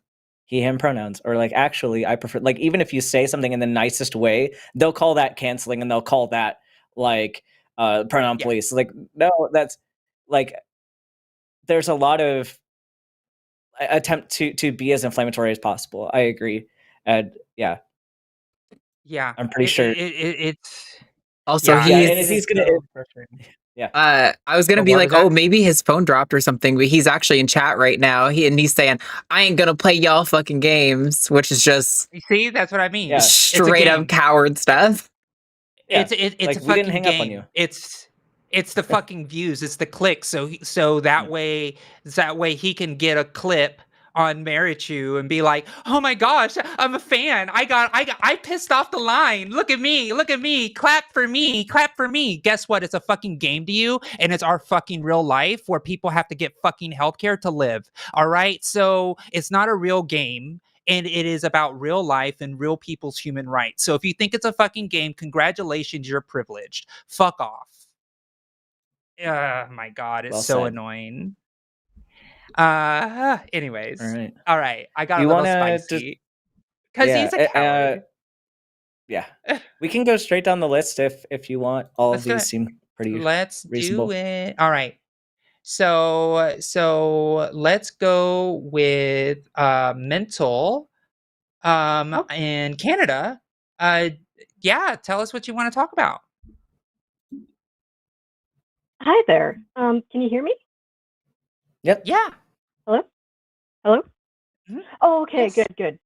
B: he him pronouns, or like actually I prefer, like, even if you say something in the nicest way, they'll call that canceling, and they'll call that like pronoun police. Like, no, that's like, there's a lot of attempt to be as inflammatory as possible. I agree. And yeah, I'm pretty sure.
A: It's
D: Also,
A: yeah,
B: Yeah,
D: he's
B: and if he's gonna,
A: so frustrating.
B: yeah.
D: I was gonna
A: Oh,
D: be
A: what
D: like,
A: was
D: oh,
A: that?
D: maybe his phone dropped or something, but he's actually in chat right now. He's saying, I ain't gonna play y'all fucking games, which is just
A: You see, that's what I mean.
B: Yeah.
A: It's a
D: straight up
A: game.
D: coward stuff.
B: Yeah,
A: It's
B: like,
A: a
B: we didn't
A: fucking
B: hang up on you.
A: game. It's the fucking views. It's the clicks. So that way he can get a clip on Marichu and be like, oh my gosh, I'm a fan. I pissed off the line. Look at me. Clap for me. Guess what? It's a fucking game to you, and it's our fucking real life where people have to get fucking healthcare to live. All right. So it's not a real game. And it is about real life and real people's human rights. So if you think it's a fucking game, congratulations, you're privileged. Fuck off. My God, it's
B: Well
A: so
B: said.
A: annoying. Anyways.
B: All right.
A: All right. I got
B: You
A: a little
B: wanna
A: spicy. Because
B: yeah,
A: he's a coward.
B: yeah. We can go straight down the list if you want. All
A: Let's
B: of
A: do
B: these
A: it.
B: seem pretty
A: Let's
B: reasonable.
A: do it. All right. So let's go with mental in Canada. Yeah, tell us what you want to talk about.
G: Hi there. Can you hear me?
B: Yep.
A: Yeah.
G: Hello? Hello?
A: Mhm.
G: Oh, okay,
A: Yes.
G: good.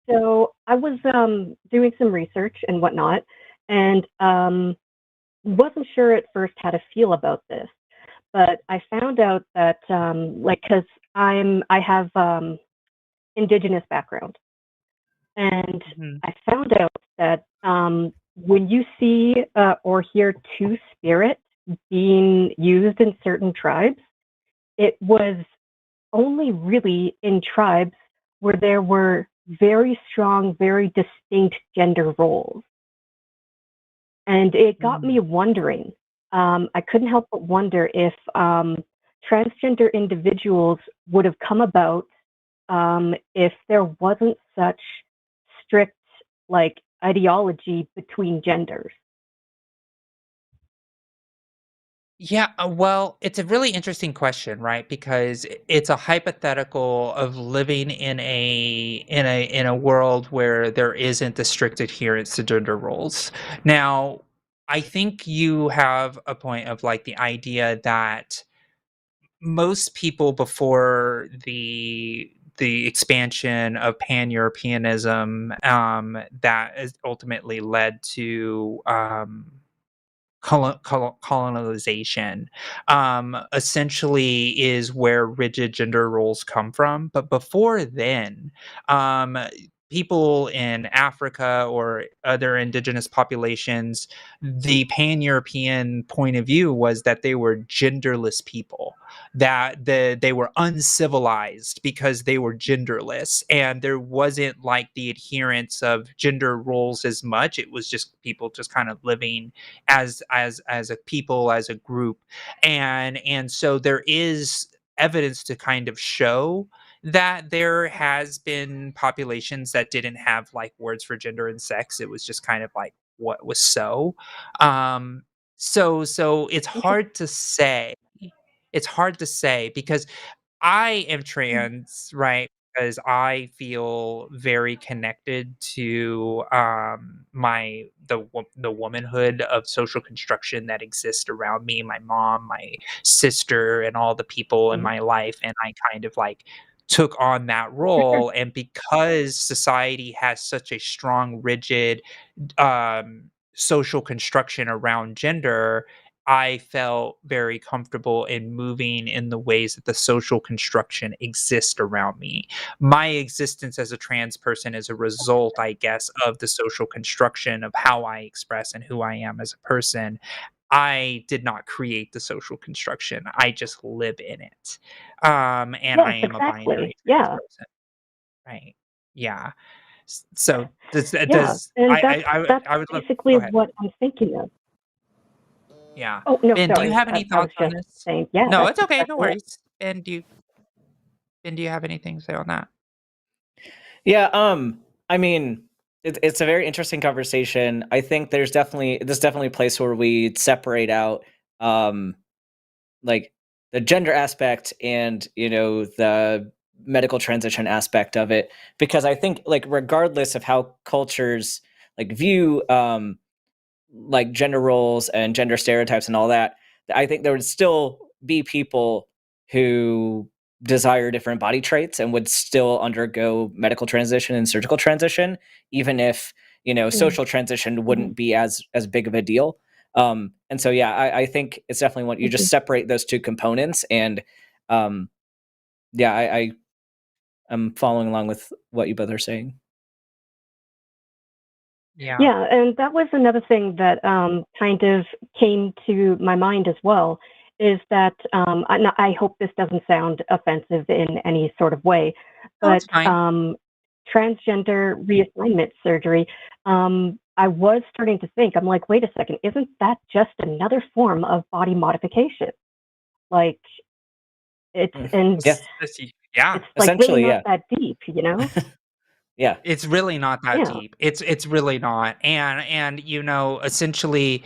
G: So I was doing some research and whatnot, and wasn't sure at first how to feel about this, but I found out that like, because I have indigenous background, and
A: Mhm.
G: I found out that when you see or hear two spirit being used in certain tribes, it was only really in tribes where there were very strong, very distinct gender roles. And it got me wondering. I couldn't help but wonder if transgender individuals would have come about if there wasn't such strict, like, ideology between genders.
A: Yeah, well, it's a really interesting question, right? Because it's a hypothetical of living in a world where there isn't a strict adherence to gender roles. Now, I think you have a point of like the idea that most people before the expansion of pan-Europeanism that has ultimately led to colonization essentially is where rigid gender roles come from. But before then, um, people in Africa or other indigenous populations, the pan-European point of view was that they were genderless people, that they were uncivilized because they were genderless, and there wasn't like the adherence of gender roles as much. It was just people just kind of living as a people, as a group. And so there is evidence to kind of show that there has been populations that didn't have like words for gender and sex. It was just kind of like what was so. Um, so it's hard to say. It's hard to say because I am trans, right? Because I feel very connected to the womanhood of social construction that exists around me, my mom, my sister, and all the people in
G: Mhm.
A: my life, and I kind of like took on that role. And because society has such a strong, rigid social construction around gender, I felt very comfortable in moving in the ways that the social construction exists around me. My existence as a trans person is a result, I guess, of the social construction of how I express and who I am as a person. I did not create the social construction. I just live in it. And I
G: Yes,
A: am a
G: exactly.
A: binary trans
G: Yeah.
A: person. Right. Yeah. So
G: Yeah. And that's
A: I would love.
G: basically
A: Go ahead.
G: what I'm thinking of.
A: Yeah.
G: Oh, no,
A: Ben, do you
G: sorry.
A: have any
G: I was
A: thoughts on
G: just
A: this?
G: saying, yeah,
A: No,
G: that's
A: it's okay. No
G: exactly it.
A: worries. Ben, do you have anything to say on that?
B: Yeah, I mean, it's a very interesting conversation. I think there's definitely a place where we separate out like the gender aspect and, the medical transition aspect of it, because I think, like, regardless of how cultures like view like gender roles and gender stereotypes and all that, I think there would still be people who desire different body traits and would still undergo medical transition and surgical transition, even if,
G: Mm,
B: social transition
G: mhm,
B: wouldn't be as big of a deal. And so, yeah, I think it's definitely what you
G: mhm.
B: just separate those two components. And um, yeah, I'm following along with what you both are saying.
A: Yeah.
G: Yeah, and that was another thing that kind of came to my mind as well, is that I hope this doesn't sound offensive in any sort of way,
A: No,
G: but
A: it's fine.
G: transgender reassignment surgery, I was starting to think, I'm like, wait a second, isn't that just another form of body modification? Like,
B: Mm.
G: and
B: Yeah,
A: Yeah.
G: it's like really
B: essentially,
G: not
B: yeah.
G: that deep, you know?
B: Yeah.
A: It's really not that
G: Yeah.
A: deep. It's really not. And essentially,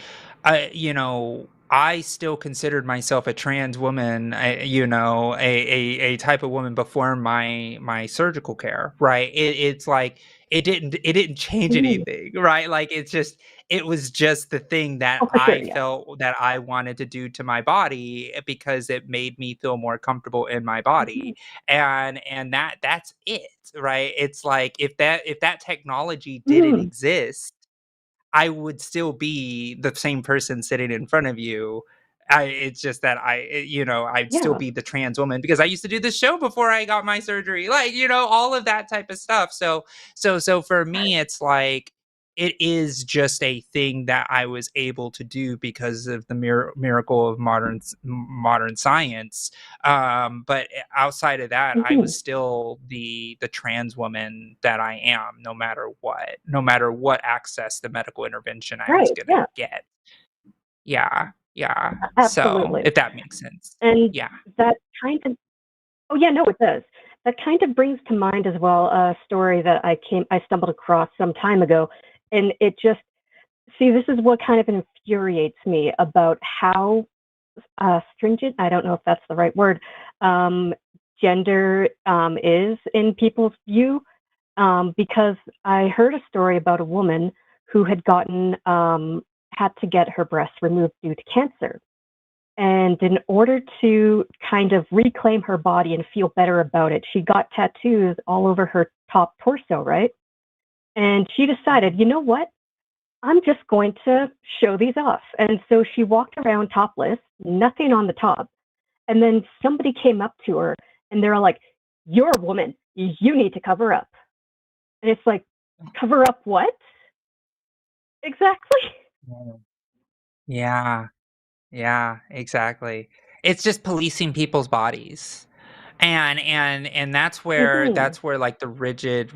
A: I still considered myself a trans woman, a type of woman before my surgical care, right? It's like it didn't change
G: Mhm.
A: anything, right? Like it was just the thing that
G: Oh, for sure.
A: I
G: Yeah.
A: felt that I wanted to do to my body because it made me feel more comfortable in my body,
G: Mhm.
A: and that's it, right? It's like if that technology didn't
G: Mhm.
A: exist, I would still be the same person sitting in front of you. It's just that I'd still
G: Yeah.
A: be the trans woman because I used to do this show before I got my surgery, like, all of that type of stuff. So for me, it's like it is just a thing that I was able to do because of the miracle of modern science. But outside of that, I was
G: Mhm.
A: still the trans woman that I am, no matter what access to medical intervention I was
G: Right.
A: gonna
G: Yeah.
A: get. Yeah, yeah. So
G: Absolutely.
A: if that makes sense.
G: And
A: Yeah.
G: that kind of oh yeah, no, it does. That kind of brings to mind as well a story that I stumbled across some time ago, and it just see this is what kind of infuriates me about how stringent, I don't know if that's the right word, um, gender is in people's view. Because I heard a story about a woman who had to get her breasts removed due to cancer. And in order to kind of reclaim her body and feel better about it, she got tattoos all over her top torso, right? And she decided, you know what? I'm just going to show these off. And so she walked around topless, nothing on the top. And then somebody came up to her and they're like, you're a woman. You need to cover up. And it's like, cover up what? Exactly.
A: Mm. Yeah. Yeah, exactly. It's just policing people's bodies. And
G: Hmm.
A: that's where like the rigid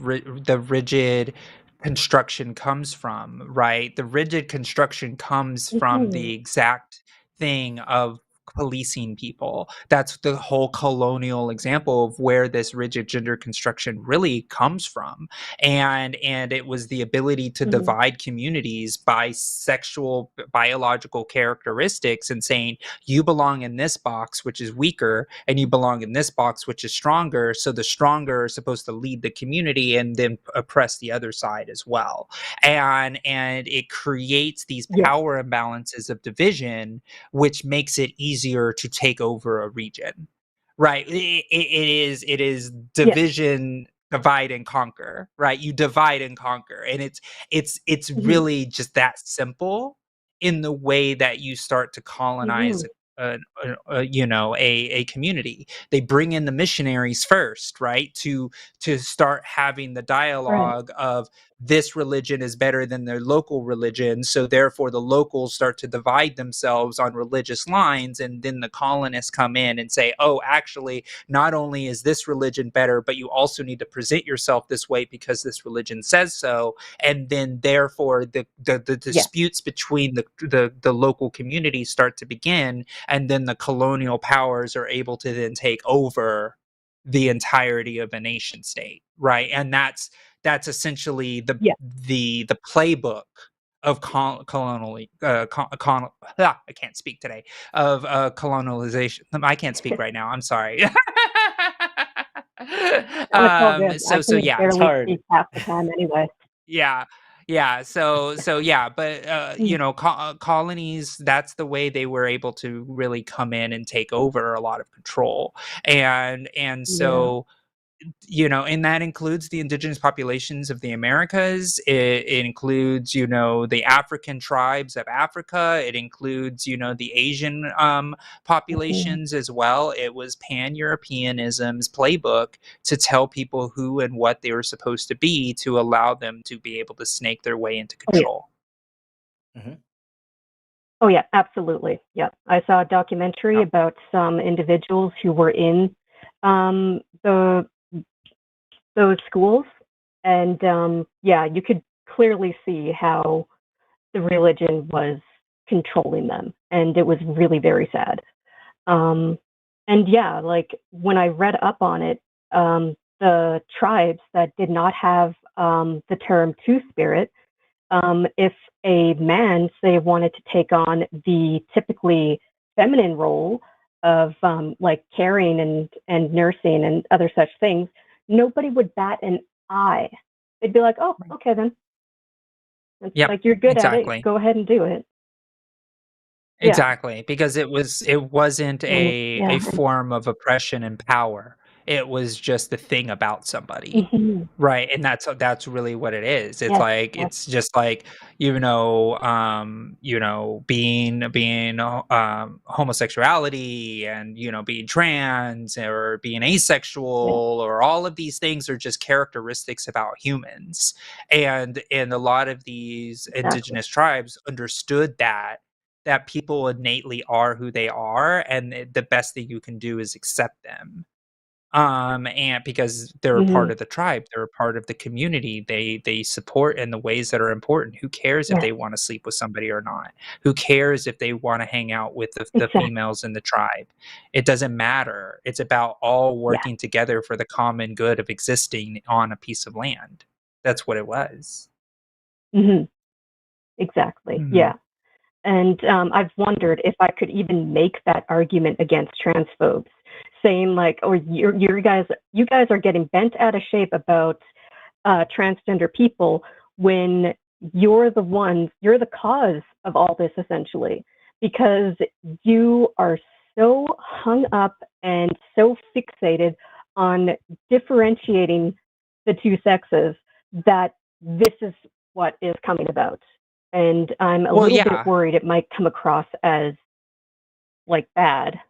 A: construction comes from, right? The rigid construction comes from
G: Hmm.
A: the exact thing of policing people. That's the whole colonial example of where this rigid gender construction really comes from. And it was the ability to divide communities by sexual biological characteristics and saying you belong in this box, which is weaker, and you belong in this box, which is stronger. So the stronger are supposed to lead the community and then oppress the other side as well. And it creates these power imbalances of division, which makes it easier to take over a region. Right. It is division, divide and conquer, right? You divide and conquer. And it's really just that simple in the way that you start to colonize a community. They bring in the missionaries first, right? To start having the dialogue of this religion is better than their local religion, so therefore the locals start to divide themselves on religious lines, and then the colonists come in and say, oh, actually, not only is this religion better, but you also need to present yourself this way because this religion says so. And then therefore the disputes between the local communities start to begin, and then the colonial powers are able to then take over the entirety of a nation state, right? And that's essentially the playbook of I can't speak today, of colonialization. I can't speak right now. I'm sorry. So yeah,
B: it's hard.
G: Speak half the time anyway.
A: Yeah. So yeah, but colonies, that's the way they were able to really come in and take over a lot of control. And so and that includes the indigenous populations of the Americas. It includes, the African tribes of Africa. It includes, the Asian populations as well. It was Pan-Europeanism's playbook to tell people who and what they were supposed to be to allow them to be able to snake their way into control.
G: Oh yeah, absolutely. Yeah, I saw a documentary about some individuals who were in those schools, and you could clearly see how the religion was controlling them, and it was really very sad. And yeah, like when I read up on it, the tribes that did not have the term two-spirit, if a man, say, wanted to take on the typically feminine role of like caring and nursing and other such things, nobody would bat an eye. They'd be like, oh, okay then. It's like, you're good at it, go ahead and do it.
A: Exactly, because it wasn't a form of oppression and power. It was just a thing about somebody. Right, and that's really what it is. It's like it's just like, being homosexuality and being trans or being asexual or all of these things are just characteristics about humans. And a lot of these indigenous tribes understood that people innately are who they are, and the best thing you can do is accept them. And because they're a part of the tribe, they're a part of the community, they support in the ways that are important. Who cares if they want to sleep with somebody or not? Who cares if they want to hang out with the females in the tribe? It doesn't matter. It's about all working together for the common good of existing on a piece of land. That's what it was.
G: Exactly. Yeah. And I've wondered if I could even make that argument against transphobes, saying like, "Oh, you guys are getting bent out of shape about transgender people when you're the cause of all this, essentially, because you are so hung up and so fixated on differentiating the two sexes that this is what is coming about." And I'm a little bit worried it might come across as like bad.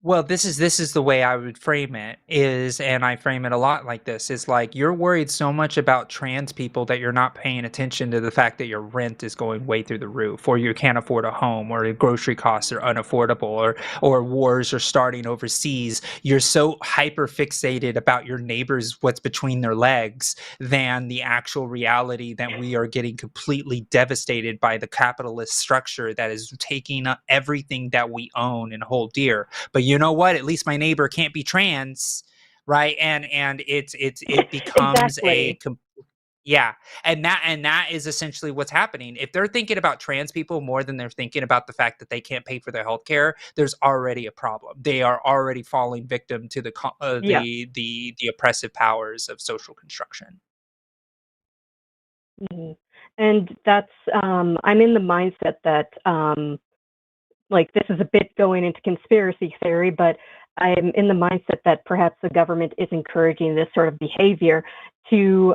A: Well, this is the way I would frame it is, and I frame it a lot like this, is like you're worried so much about trans people that you're not paying attention to the fact that your rent is going way through the roof, or you can't afford a home, or your grocery costs are unaffordable, or wars are starting overseas. You're so hyper fixated about your neighbors, what's between their legs, than the actual reality that we are getting completely devastated by the capitalist structure that is taking up everything that we own and hold dear. But you know what? At least my neighbor can't be trans, right? And it becomes
G: Exactly.
A: yeah, and that is essentially what's happening. If they're thinking about trans people more than they're thinking about the fact that they can't pay for their health care, there's already a problem. They are already falling victim to
G: Yeah.
A: the oppressive powers of social construction.
G: Mhm. And that's I'm in the mindset that like this is a bit going into conspiracy theory, but I'm in the mindset that perhaps the government is encouraging this sort of behavior to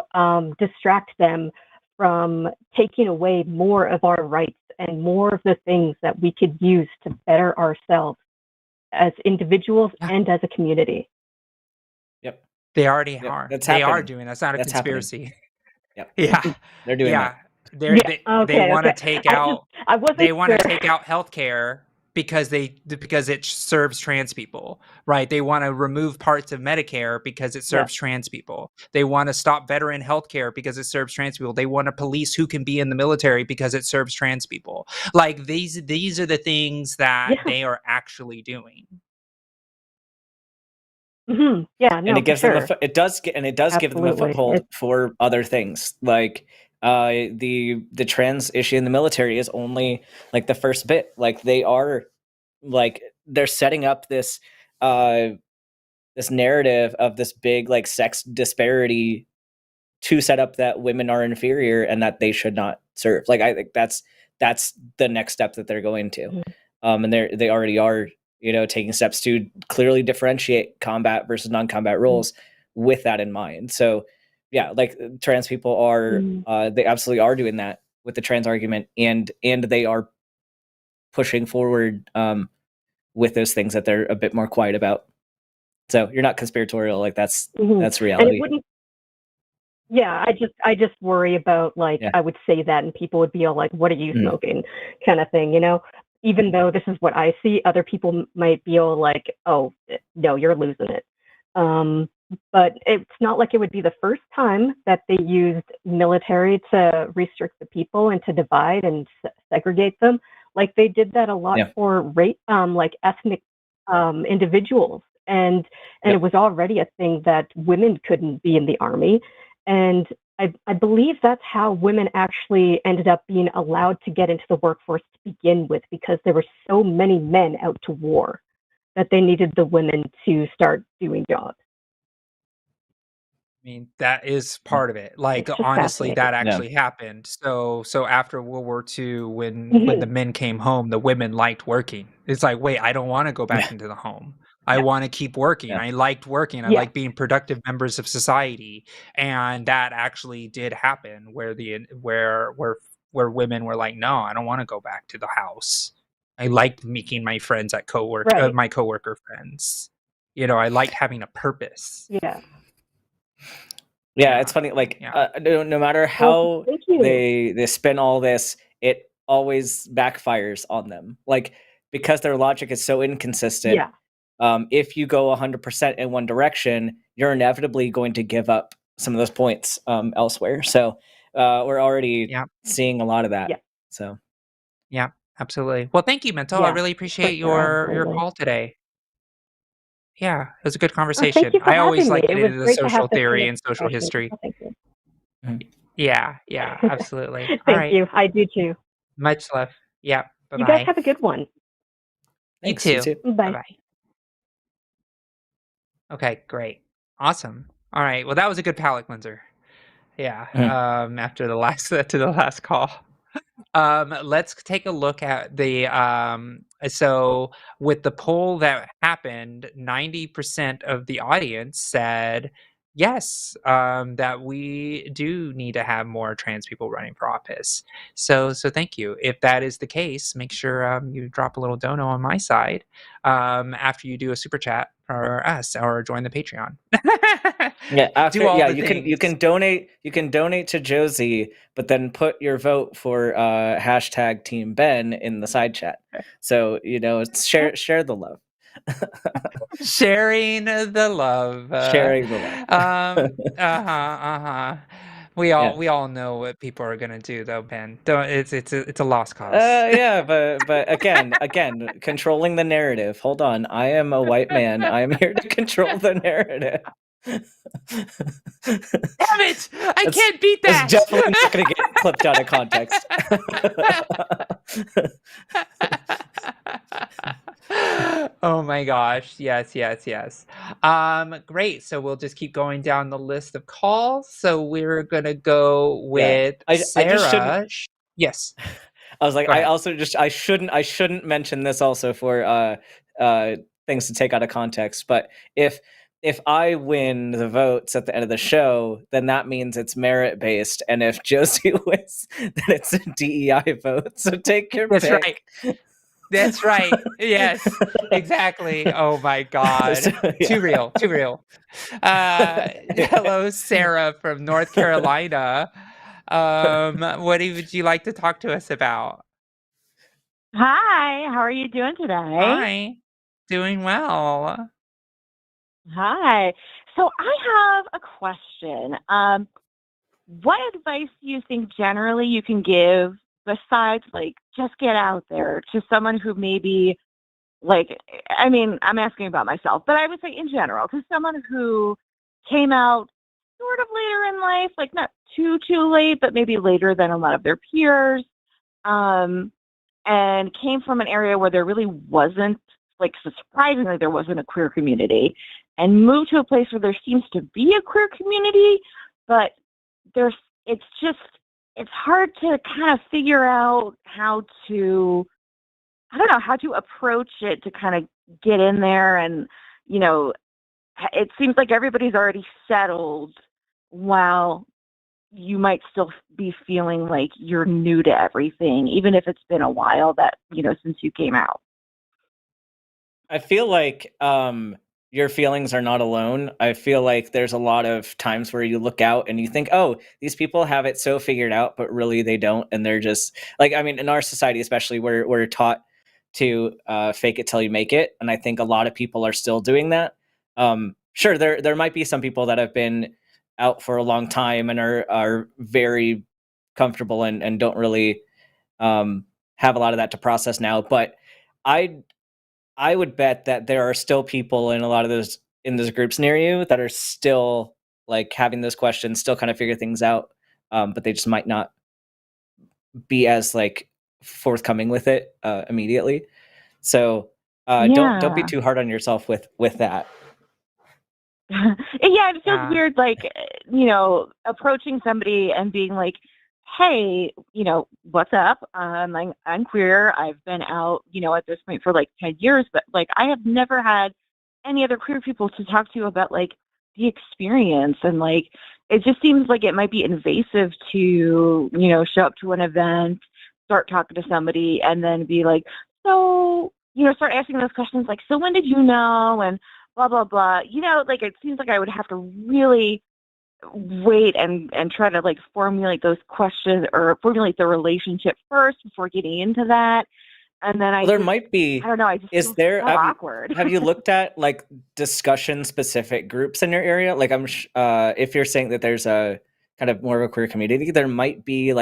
G: distract them from taking away more of our rights and more of the things that we could use to better ourselves as individuals
A: Yeah.
G: and as a community.
B: Yep.
A: They already
B: Yep.
A: are.
B: That's
A: They are
B: happening.
A: doing. That's not a
B: That's happening.
A: conspiracy.
B: Yep.
A: Yeah.
B: They're doing
A: Yeah.
B: that.
A: They
G: Okay,
A: want to
G: okay.
A: take
G: I
A: out
G: wasn't sure.
A: healthcare because it serves trans people, right? They want to remove parts of Medicare because it serves trans people. They want to stop veteran healthcare because it serves trans people. They want to police who can be in the military because it serves trans people. Like these are the things that
G: Yeah.
A: they are actually doing.
G: Yeah,
B: And
G: no,
B: it
G: for
B: gives them
G: sure.
B: it does give them a
G: Absolutely.
B: foothold for other things. Like the trans issue in the military is only like the first bit. Like they are like they're setting up this this narrative of this big like sex disparity to set up that women are inferior and that they should not serve. Like I think that's the next step that they're going to.
G: Mhm.
B: And they already are, you know, taking steps to clearly differentiate combat versus non-combat roles with that in mind. So yeah, like trans people are they absolutely are doing that with the trans argument, and they are pushing forward with those things that they're a bit more quiet about. So you're not conspiratorial, like that's
G: And it
B: reality.
G: wouldn't. Yeah, I just worry about like
B: Yeah.
G: I would say that and people would be all like, "What are you
B: Mm.
G: smoking?" kind of thing, you know. Even though this is what I see, other people might be all like, "Oh, no, you're losing it." But it's not like it would be the first time that they used military to restrict the people and to divide and segregate them. Like they did that a lot
B: Yeah.
G: for like ethnic individuals, and
B: Yep.
G: it was already a thing that women couldn't be in the army. And I believe that's how women actually ended up being allowed to get into the workforce to begin with, because there were so many men out to war that they needed the women to start doing jobs.
A: I mean, that is part of it. Like,
G: It's just
A: honestly, that
G: fascinating.
B: Yeah.
A: actually happened. So after World War II, when
G: Mhm.
A: the men came home, the women liked working. It's like, wait, I don't want to go back
B: Yeah.
A: into the home. I
G: Yeah.
A: want to keep working.
B: Yeah.
A: I liked working. I
G: Yeah.
A: like being productive members of society. And that actually did happen where where women were like, no, I don't want to go back to the house. I liked making my friends at
G: Right.
A: my coworker friends. You know, I liked having a purpose.
G: Yeah.
B: Yeah,
A: Yeah.
B: it's funny. Like,
A: Yeah.
B: no matter
G: Well,
B: how
G: thank you.
B: they spin all this, it always backfires on them. Like because their logic is so inconsistent.
G: Yeah.
B: If you go 100% in one direction, you're inevitably going to give up some of those points elsewhere. So we're already
A: Yeah.
B: seeing a lot of that.
G: Yeah.
B: So
A: Yeah, absolutely. Well, thank you, Mental. I
G: Yeah.
A: really
G: For
A: appreciate
G: sure.
A: your
G: Absolutely.
A: call today. Yeah, it was a good
G: Oh, thank
A: conversation.
G: you for
A: I always
G: having me.
A: like
G: It
A: getting
G: was
A: into the
G: great to have
A: social
G: this kind
A: theory
G: of
A: and social
G: discussion.
A: history.
G: Oh, thank you.
A: Yeah, absolutely. All
G: Thank
A: right.
G: you. I do too.
A: Much love. Yeah.
G: You guys
A: Bye-bye.
G: have a good one.
A: You
B: thanks, you
A: too.
B: too.
G: Bye.
A: Bye-bye. Okay, great. Awesome. All right. Well, that was a good palate cleanser. Yeah. After the last to the last call. Let's take a look at the so with the poll that happened, 90% of the audience said, yes, that we do need to have more trans people running for office. So thank you. If that is the case, make sure you drop a little dono on my side after you do a super chat for us or join the Patreon.
B: Yeah,
A: Do all the
B: you
A: things.
B: can donate to Josie, but then put your vote for hashtag Team Ben in the side chat. So it's share the love.
A: Sharing the love.
B: Sharing the love.
A: We
B: Yeah.
A: all know what people are gonna do, though, Ben. It's a lost cause.
B: Yeah, but again, controlling the narrative. Hold on, I am a white man. I am here to control the narrative.
A: Damn it! I can't beat that.
B: It's definitely not going to get clipped out of context.
A: Oh my gosh. Yes. Great. So we'll just keep going down the list of calls. So we're gonna go with Sarah.
B: I just shouldn't.
A: Yes.
B: I was like,
A: Go ahead.
B: I shouldn't mention this also for things to take out of context. But if I win the votes at the end of the show, then that means it's merit based, and if Josie wins, then it's a DEI vote. So take your pick.
A: Right. That's right. Yes, exactly. Oh my God.
B: So, yeah.
A: Too real. Hello, Sarah from North Carolina. What would you like to talk to us about?
H: Hi, how are you doing today?
A: Hi. Doing well.
H: Hi. So I have a question. What advice do you think generally you can give besides just get out there to someone who maybe I'm asking about myself, but I would say in general, to someone who came out sort of later in life, not too late, but maybe later than a lot of their peers, and came from an area where there really wasn't, so surprisingly, there wasn't a queer community, and moved to a place where there seems to be a queer community, but it's hard to kind of figure out how to approach it to kind of get in there. And, it seems like everybody's already settled while you might still be feeling like you're new to everything, even if it's been a while since you came out.
B: I feel like your feelings are not alone. I feel like there's a lot of times where you look out and you think, oh, these people have it so figured out, but really they don't. And they're just in our society, especially, we're taught to fake it till you make it. And I think a lot of people are still doing that. Sure, there might be some people that have been out for a long time and are very comfortable and don't really have a lot of that to process now. But I would bet that there are still people in a lot of those groups near you that are still having those questions, still kind of figure things out, but they just might not be as forthcoming with it immediately. So don't be too hard on yourself with that.
H: Yeah, it feels weird, approaching somebody and being like, hey, what's up? I'm queer. I've been out, at this point for 10 years, but I have never had any other queer people to talk to about the experience. And it just seems like it might be invasive to, show up to an event, start talking to somebody, and then be like, so, start asking those questions so when did you know? And blah, blah, blah. It seems like I would have to really wait and try to formulate those questions or formulate the relationship first before getting into that. And then
B: might be,
H: I don't know, I just
B: is there
H: awkward.
B: Have you looked at discussion specific groups in your area? If you're saying that there's a kind of more of a queer community, there might be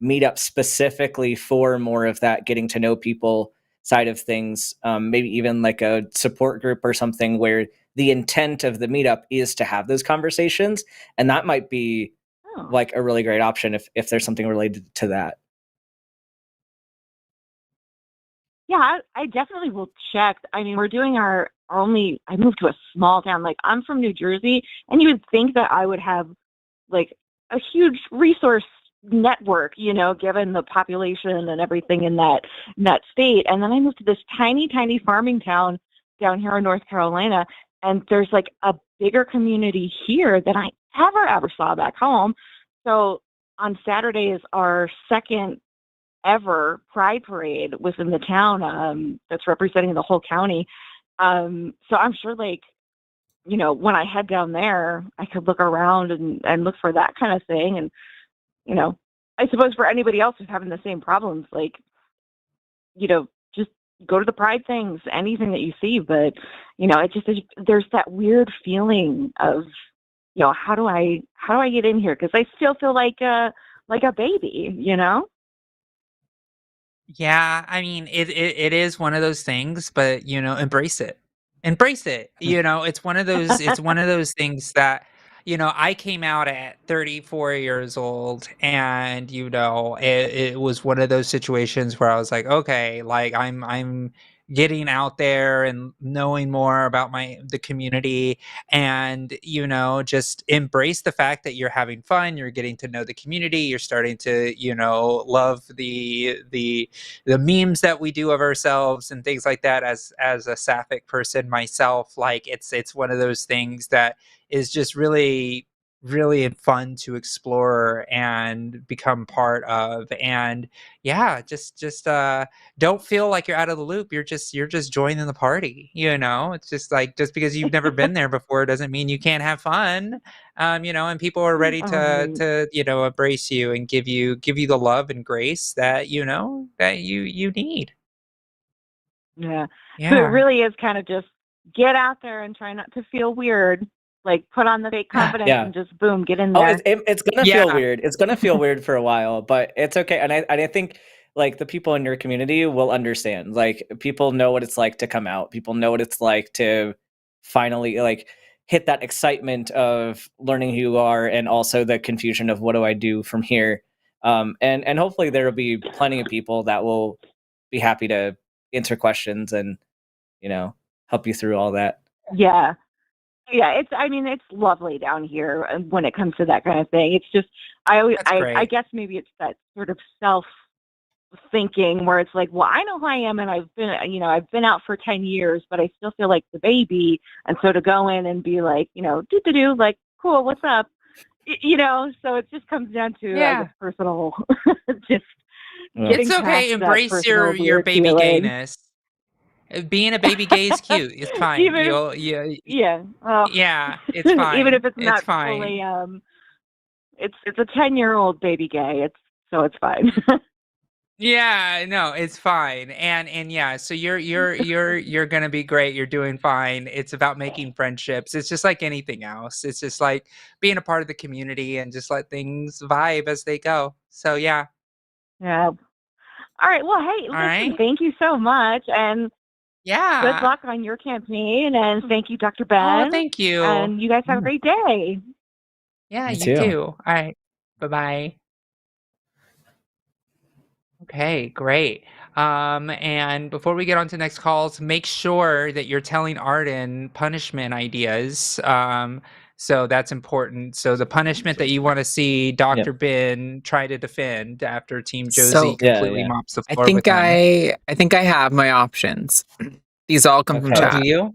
B: meetups specifically for more of that getting to know people side of things, maybe even a support group or something where the intent of the meetup is to have those conversations. And that might be a really great option if there's something related to that.
H: Yeah, I definitely will check. I mean, we're doing I moved to a small town. I'm from New Jersey, and you would think that I would have a huge resource network, given the population and everything in that state. And then I moved to this tiny farming town down here in North Carolina, and there's a bigger community here than I ever saw back home. So on Saturday is our second ever Pride Parade within the town that's representing the whole county. So I'm sure, like, you know, when I head down there, I could look around and look for that kind of thing. And, you know, I suppose for anybody else who's having the same problems, like, you know, just go to the Pride things, anything that you see. But, you know, it just, there's that weird feeling of, you know, how do I get in here? Because I still feel like a baby, you know?
A: Yeah, I mean, it is one of those things, but, you know, embrace it. Embrace it. You know, it's one of those things that, you know, I came out at 34 years old, and, you know, it was one of those situations where I was like, okay, like I'm getting out there and knowing more about the community, and, you know, just embrace the fact that you're having fun, you're getting to know the community, you're starting to, you know, love the memes that we do of ourselves and things like that. As a sapphic person myself, like, it's one of those things that is just really really fun to explore and become part of. And yeah, just don't feel like you're out of the loop. You're just joining the party, you know. It's just like, just because you've never been there before doesn't mean you can't have fun. You know, and people are ready to you know, embrace you and give you the love and grace that, you know, that you need.
H: Yeah. So it
A: Yeah.
H: really is kind of just get out there and try not to feel weird. Like, put on the fake confidence
B: Yeah.
H: and just boom, get in
B: Oh,
H: there.
B: it's gonna
A: Yeah.
B: feel weird. It's gonna feel weird for a while, but it's okay. And I think, like, the people in your community will understand. Like, people know what it's like to come out. People know what it's like to finally, like, hit that excitement of learning who you are, and also the confusion of what do I do from here. And hopefully there will be plenty of people that will be happy to answer questions and, you know, help you through all that.
H: Yeah. Yeah, it's lovely down here when it comes to that kind of thing. It's just,
A: That's
H: I
A: great.
H: guess maybe it's that sort of self thinking where it's like, well, I know who I am, and I've been out for 10 years, but I still feel like the baby. And so to go in and be like, you know, do like, cool, what's up? You know, so it just comes down to, I
A: Yeah.
H: guess, personal, just
B: Yeah.
H: getting
A: It's okay.
H: past that
A: Embrace
H: personal
A: your
H: weird
A: baby
H: feeling.
A: gayness. Being a baby gay is cute. It's fine.
H: Even if,
A: Yeah,
H: well,
A: yeah, it's
H: even
A: fine.
H: if it's
A: It's
H: not fully,
A: fine.
H: it's a 10-year-old baby gay. It's fine.
A: Yeah, no, it's fine. And yeah, so you're gonna be great. You're doing fine. It's about making friendships. It's just like anything else. It's just like being a part of the community and just let things vibe as they go. So yeah.
H: Yeah. All right. Well, hey,
A: All
H: listen,
A: right.
H: thank you so much, and good
A: Yeah.
H: luck on your campaign. And thank you, Dr.
A: Oh,
H: Ben.
A: thank you.
H: And you guys have a
B: Yeah.
H: great day.
A: Yeah,
B: Me
A: you
B: too.
A: too. All right. Bye-bye. Okay, great. And before we get on to next calls, make sure that you're telling Arden punishment ideas. So that's important. So the punishment that you want to see Dr. Ben try to defend after Team Josie
D: So
A: completely mops the
D: I
A: floor with
D: think
A: him.
D: I have my options. These all come from
B: Okay.
A: Oh, do
D: chat.
A: you?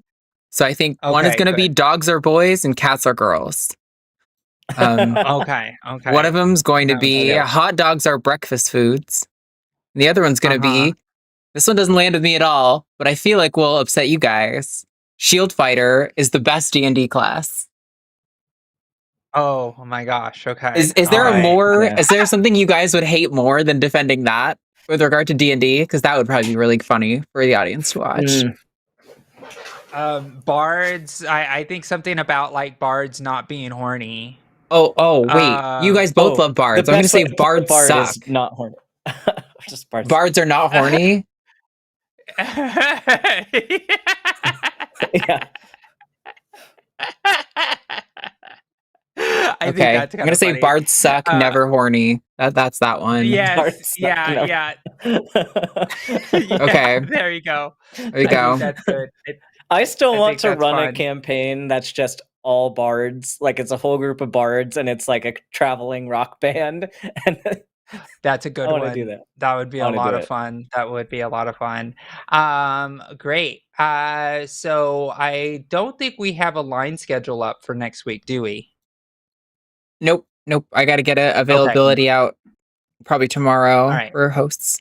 D: So I think one is
A: Okay,
D: going to be
A: good.
D: dogs are boys and cats are girls. Um,
A: Okay,
D: one of
A: okay.
D: them's going to
A: Sounds
D: be
A: good.
D: hot dogs are breakfast foods. And the other one's going to
A: Uh-huh.
D: be, this one doesn't land with me at all, but I feel like will upset you guys. Shield Fighter is the best D&D class.
A: Oh my gosh.
D: Is
A: Okay. All
D: there a
A: right.
D: more?
B: Yeah.
D: Is there something you guys would hate more than defending that with regard to D&D? Because that would probably be really funny for the audience to watch.
A: Bards. I think something about like bards not being horny.
D: Oh, wait. You guys both love
B: The
D: bards. I'm going to
B: best way
D: say
B: to play a
D: bards
B: bard
D: suck.
B: is not horny. Just bards.
D: Bards are not horny.
B: Yeah.
A: I think
D: Okay.
A: that's
D: I'm
A: kind
D: going to
A: of
D: say
A: funny.
D: bards suck, never horny. That's that one.
A: Yes.
B: Bards suck,
A: Yeah.
B: never.
A: Yeah. Yeah.
D: Okay.
A: There you go.
D: There you
A: I
D: go.
A: think that's good.
B: I still
A: I
B: want
A: think
B: to
A: that's
B: run a
A: fun.
B: campaign that's just all bards. Like, it's a whole group of bards and it's like a traveling rock band. And
A: That's a good
B: I want to do
A: one.
B: that.
A: That would be
B: I
A: a
B: want to
A: lot
B: do
A: of
B: it.
A: fun. That would be a lot of fun. Great. So I don't think we have a line schedule up for next week, do we?
D: Nope. I got to get a
A: Okay.
D: availability out probably
A: All
D: tomorrow
A: right.
D: for hosts.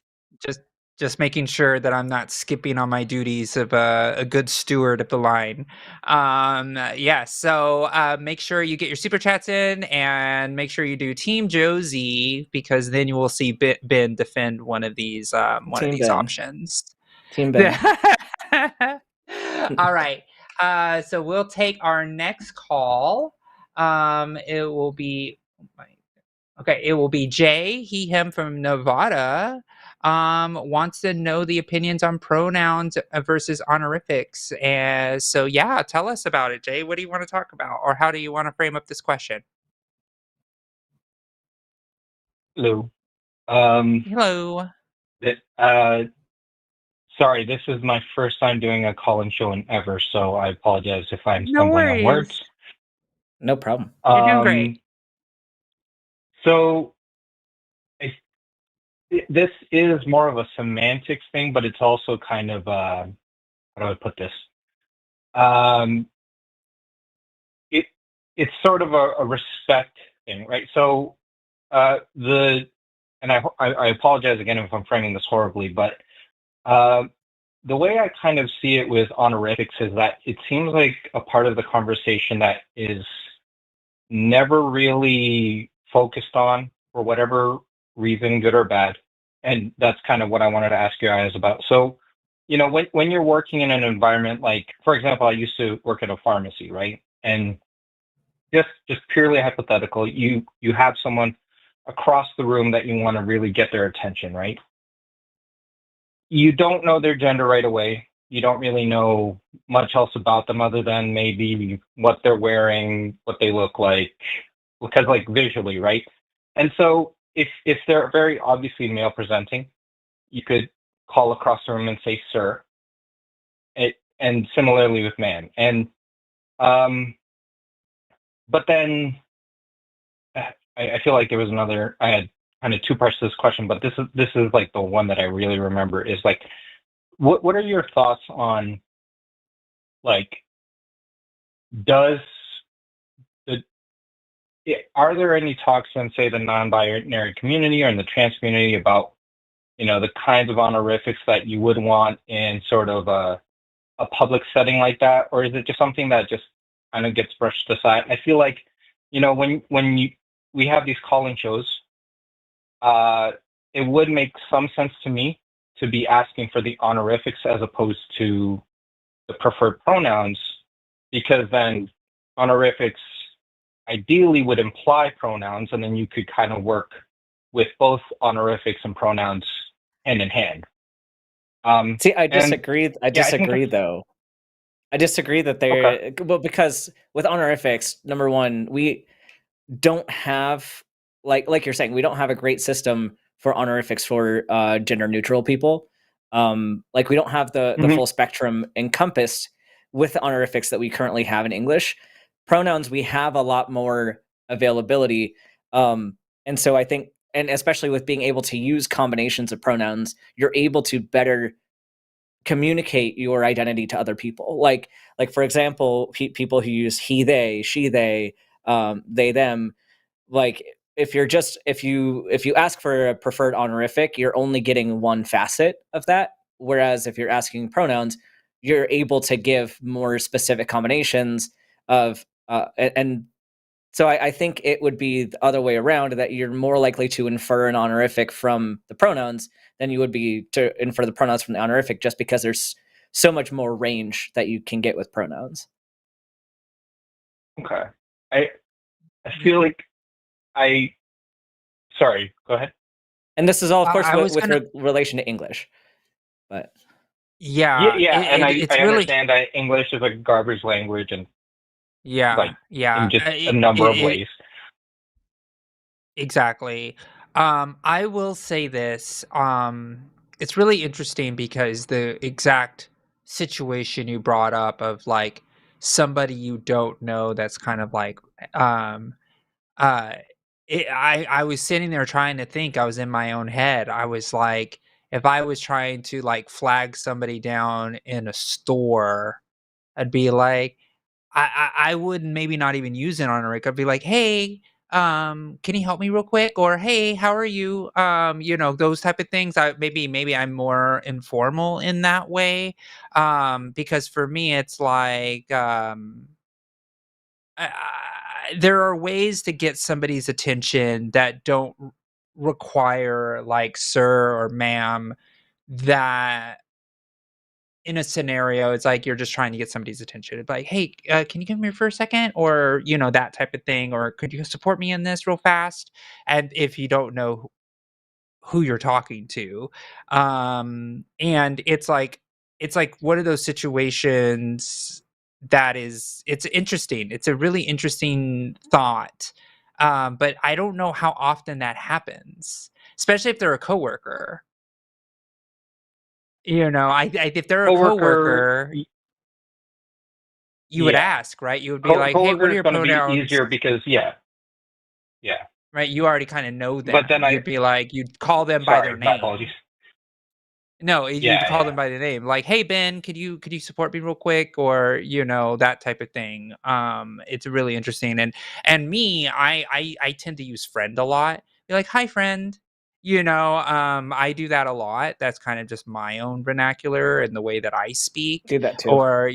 A: Just making sure that I'm not skipping on my duties of a good steward of the line. Yeah, so make sure you get your super chats in, and make sure you do Team Josie, because then you will see Ben defend one of these
B: Team Ben.
A: options.
B: Team Ben.
A: All right. So we'll take our next call. It will be it will be Jay, he, him from Nevada. Wants to know the opinions on pronouns versus honorifics. And so, yeah, tell us about it, Jay. What do you want to talk about, or how do you want to frame up this question?
I: Hello.
A: Hello.
I: Sorry, this is my first time doing a call-in show in ever, so I apologize if I'm
A: No
I: stumbling on words.
A: worries.
B: No problem.
A: You're doing great.
I: So this is more of a semantics thing, but it's also kind of how do I put this? It's sort of a respect thing, right? So and I apologize again if I'm framing this horribly, but the way I kind of see it with honorifics is that it seems like a part of the conversation that is never really focused on for whatever reason, good or bad. And that's kind of what I wanted to ask you guys about. So, you know, when you're working in an environment like, for example, I used to work at a pharmacy, right? And just purely hypothetical, you have someone across the room that you want to really get their attention, right? You don't know their gender right away. You don't really know much else about them other than maybe what they're wearing, what they look like, because like visually, right? And so if they're very obviously male presenting, you could call across the room and say sir. And similarly with man. And but then I feel like there was another, I had kind of two parts to this question, but this is like the one that I really remember is like, what are your thoughts on, like, are there any talks in, say, the non-binary community or in the trans community about, you know, the kinds of honorifics that you would want in sort of a public setting like that? Or is it just something that just kind of gets brushed aside? I feel like, you know, when we have these call-in shows, it would make some sense to me to be asking for the honorifics as opposed to the preferred pronouns, because then honorifics ideally would imply pronouns, and then you could kind of work with both honorifics and pronouns hand in hand.
B: See, I disagree. I disagree, though. I disagree that they're well, because with honorifics, number one, we don't have like you're saying, we don't have a great system for honorifics for gender neutral people. Like we don't have the full spectrum encompassed with the honorifics that we currently have in English. Pronouns, we have a lot more availability. And so I think, and especially with being able to use combinations of pronouns, you're able to better communicate your identity to other people. Like for example, people who use he, they, she, they, them. Like if you ask for a preferred honorific, you're only getting one facet of that. Whereas if you're asking pronouns, you're able to give more specific combinations of and so I think it would be the other way around, that you're more likely to infer an honorific from the pronouns than you would be to infer the pronouns from the honorific, just because there's so much more range that you can get with pronouns.
I: Okay. I feel like sorry, go ahead.
B: And this is all, of course, with relation to English. But
A: yeah,
I: and I
A: really...
I: understand that English is a garbage language, and in just a number of ways.
A: Exactly. I will say this. It's really interesting because the exact situation you brought up of like somebody you don't know that's kind of like I was sitting there trying to think. I was in my own head. I was like, if I was trying to like flag somebody down in a store, I'd be like, I would maybe not even use it on a Rick. I'd be like, hey, can you help me real quick? Or hey, how are you? Those type of things. Maybe I'm more informal in that way. Because for me, it's like there are ways to get somebody's attention that don't require like sir or ma'am, that in a scenario it's like you're just trying to get somebody's attention. It's like, hey, can you come here for a second, or that type of thing, or could you support me in this real fast? And if you don't know who you're talking to, and it's like one of those situations that it's interesting. It's a really interesting thought, but I don't know how often that happens, especially if they're a coworker. If they're a
I: Coworker,
A: coworker, you would
I: yeah.
A: ask, right? You would be like, hey, what
I: Coworker
A: are
I: is
A: your
I: going to be
A: pronouns?
I: easier because, yeah.
A: Right, you already kind of know them.
I: But then
A: You'd be like, you'd call them by their
I: sorry, my
A: name.
I: apologies.
A: No, you'd
I: Yeah,
A: call
I: yeah.
A: them by the name, like, "Hey, Ben, could you support me real quick?" Or, that type of thing. It's really interesting, and me, I tend to use friend a lot. Be like, "Hi, friend." I do that a lot. That's kind of just my own vernacular and the way that I speak.
B: Do that too.
A: Or,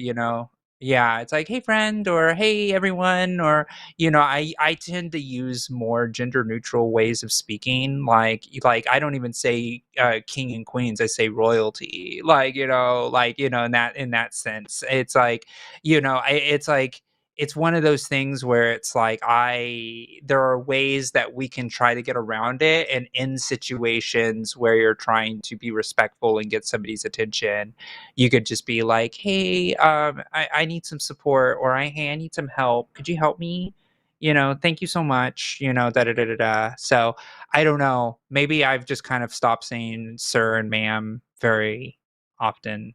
A: yeah, it's like, "Hey, friend," or "Hey, everyone," or, I tend to use more gender neutral ways of speaking. Like I don't even say king and queens. I say royalty. In that sense, it's like, it's like it's one of those things where it's like there are ways that we can try to get around it, and in situations where you're trying to be respectful and get somebody's attention, you could just be like, hey, I need some support, or hey, I need some help, could you help me? Thank you so much, da da da da da. So I don't know, maybe I've just kind of stopped saying sir and ma'am very often,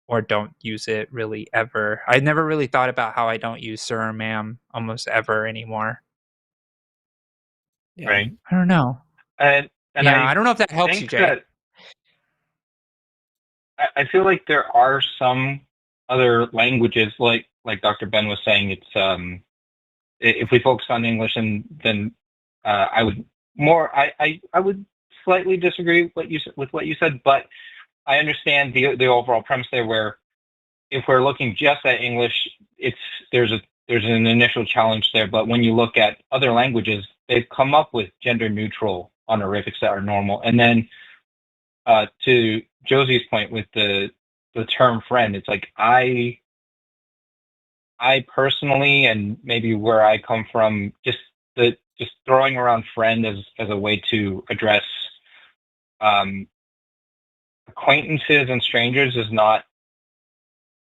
A: or don't use it really ever. I never really thought about how I don't use sir or ma'am almost ever anymore.
B: Yeah.
I: Right.
A: I don't know.
I: And
A: Yeah,
I: I
A: I don't know if that helps you,
I: think
A: Jay.
I: that I feel like there are some other languages, like Dr. Ben was saying. It's if we focus on English, and then I would I would slightly disagree with what you said, but I understand the overall premise there. Where if we're looking just at English, there's an initial challenge there. But when you look at other languages, they've come up with gender neutral honorifics that are normal. And then to Josie's point with the term friend, it's like I personally, and maybe where I come from, just throwing around friend as a way to address acquaintances and strangers is not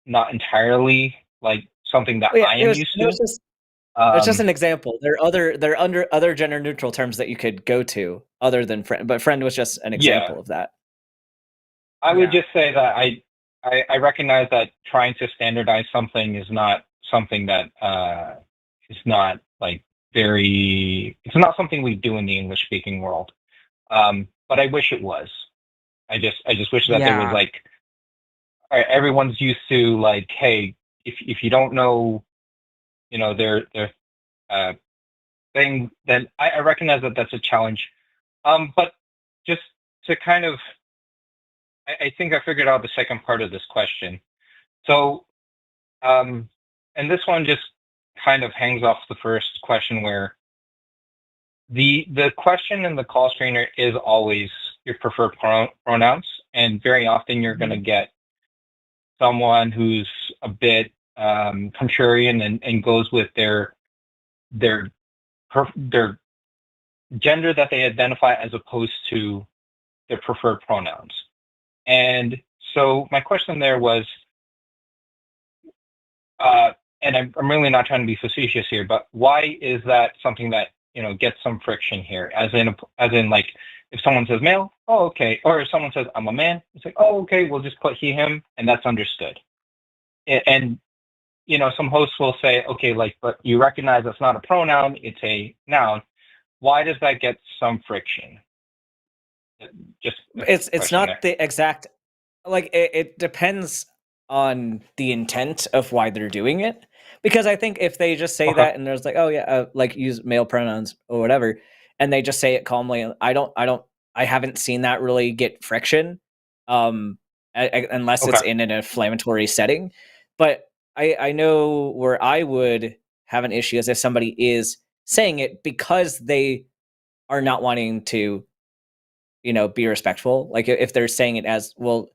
I: entirely like something that
B: Well, yeah,
I: I am used to.
B: It's just an example. There are under other gender neutral terms that you could go to other than friend, but friend was just an example of that.
I: I would just say that I recognize that trying to standardize something is not something that is not like it's not something we do in the English speaking world. But I wish it was. I just wish that there was like, all right, everyone's used to like, hey, if you don't know, their thing, then I recognize that that's a challenge. But just to kind of, I think I figured out the second part of this question. So, and this one just kind of hangs off the first question, where the question in the call screener is always your preferred pronouns, and very often you're going to get someone who's a bit contrarian and goes with their gender that they identify as opposed to their preferred pronouns. And so my question there was, and I'm really not trying to be facetious here, but why is that something that gets some friction here? As in like, if someone says male, oh okay, or if someone says I'm a man, it's like, oh okay, we'll just put he him, and that's understood. And some hosts will say, okay, like, but you recognize that's not a pronoun, it's a noun. why does that get some friction? Just
B: it's not the exact, like, it depends on the intent of why they're doing it. Because I think if they just say that and there's like, oh yeah, like use male pronouns or whatever, and they just say it calmly, I haven't seen that really get friction, unless it's in an inflammatory setting. But I know where I would have an issue is if somebody is saying it because they are not wanting to, be respectful. Like if they're saying it as, well,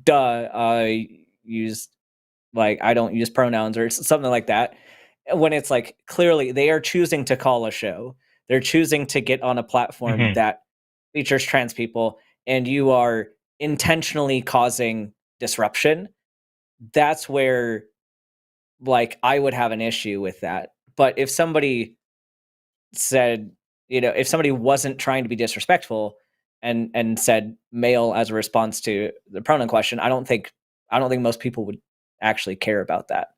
B: duh, I use, like, I don't use pronouns or something like that. When it's like, clearly they are choosing to call a show. They're choosing to get on a platform that features trans people, and you are intentionally causing disruption. That's where, like, I would have an issue with that. But if somebody said, if somebody wasn't trying to be disrespectful and said male as a response to the pronoun question, I don't think most people would actually care about that.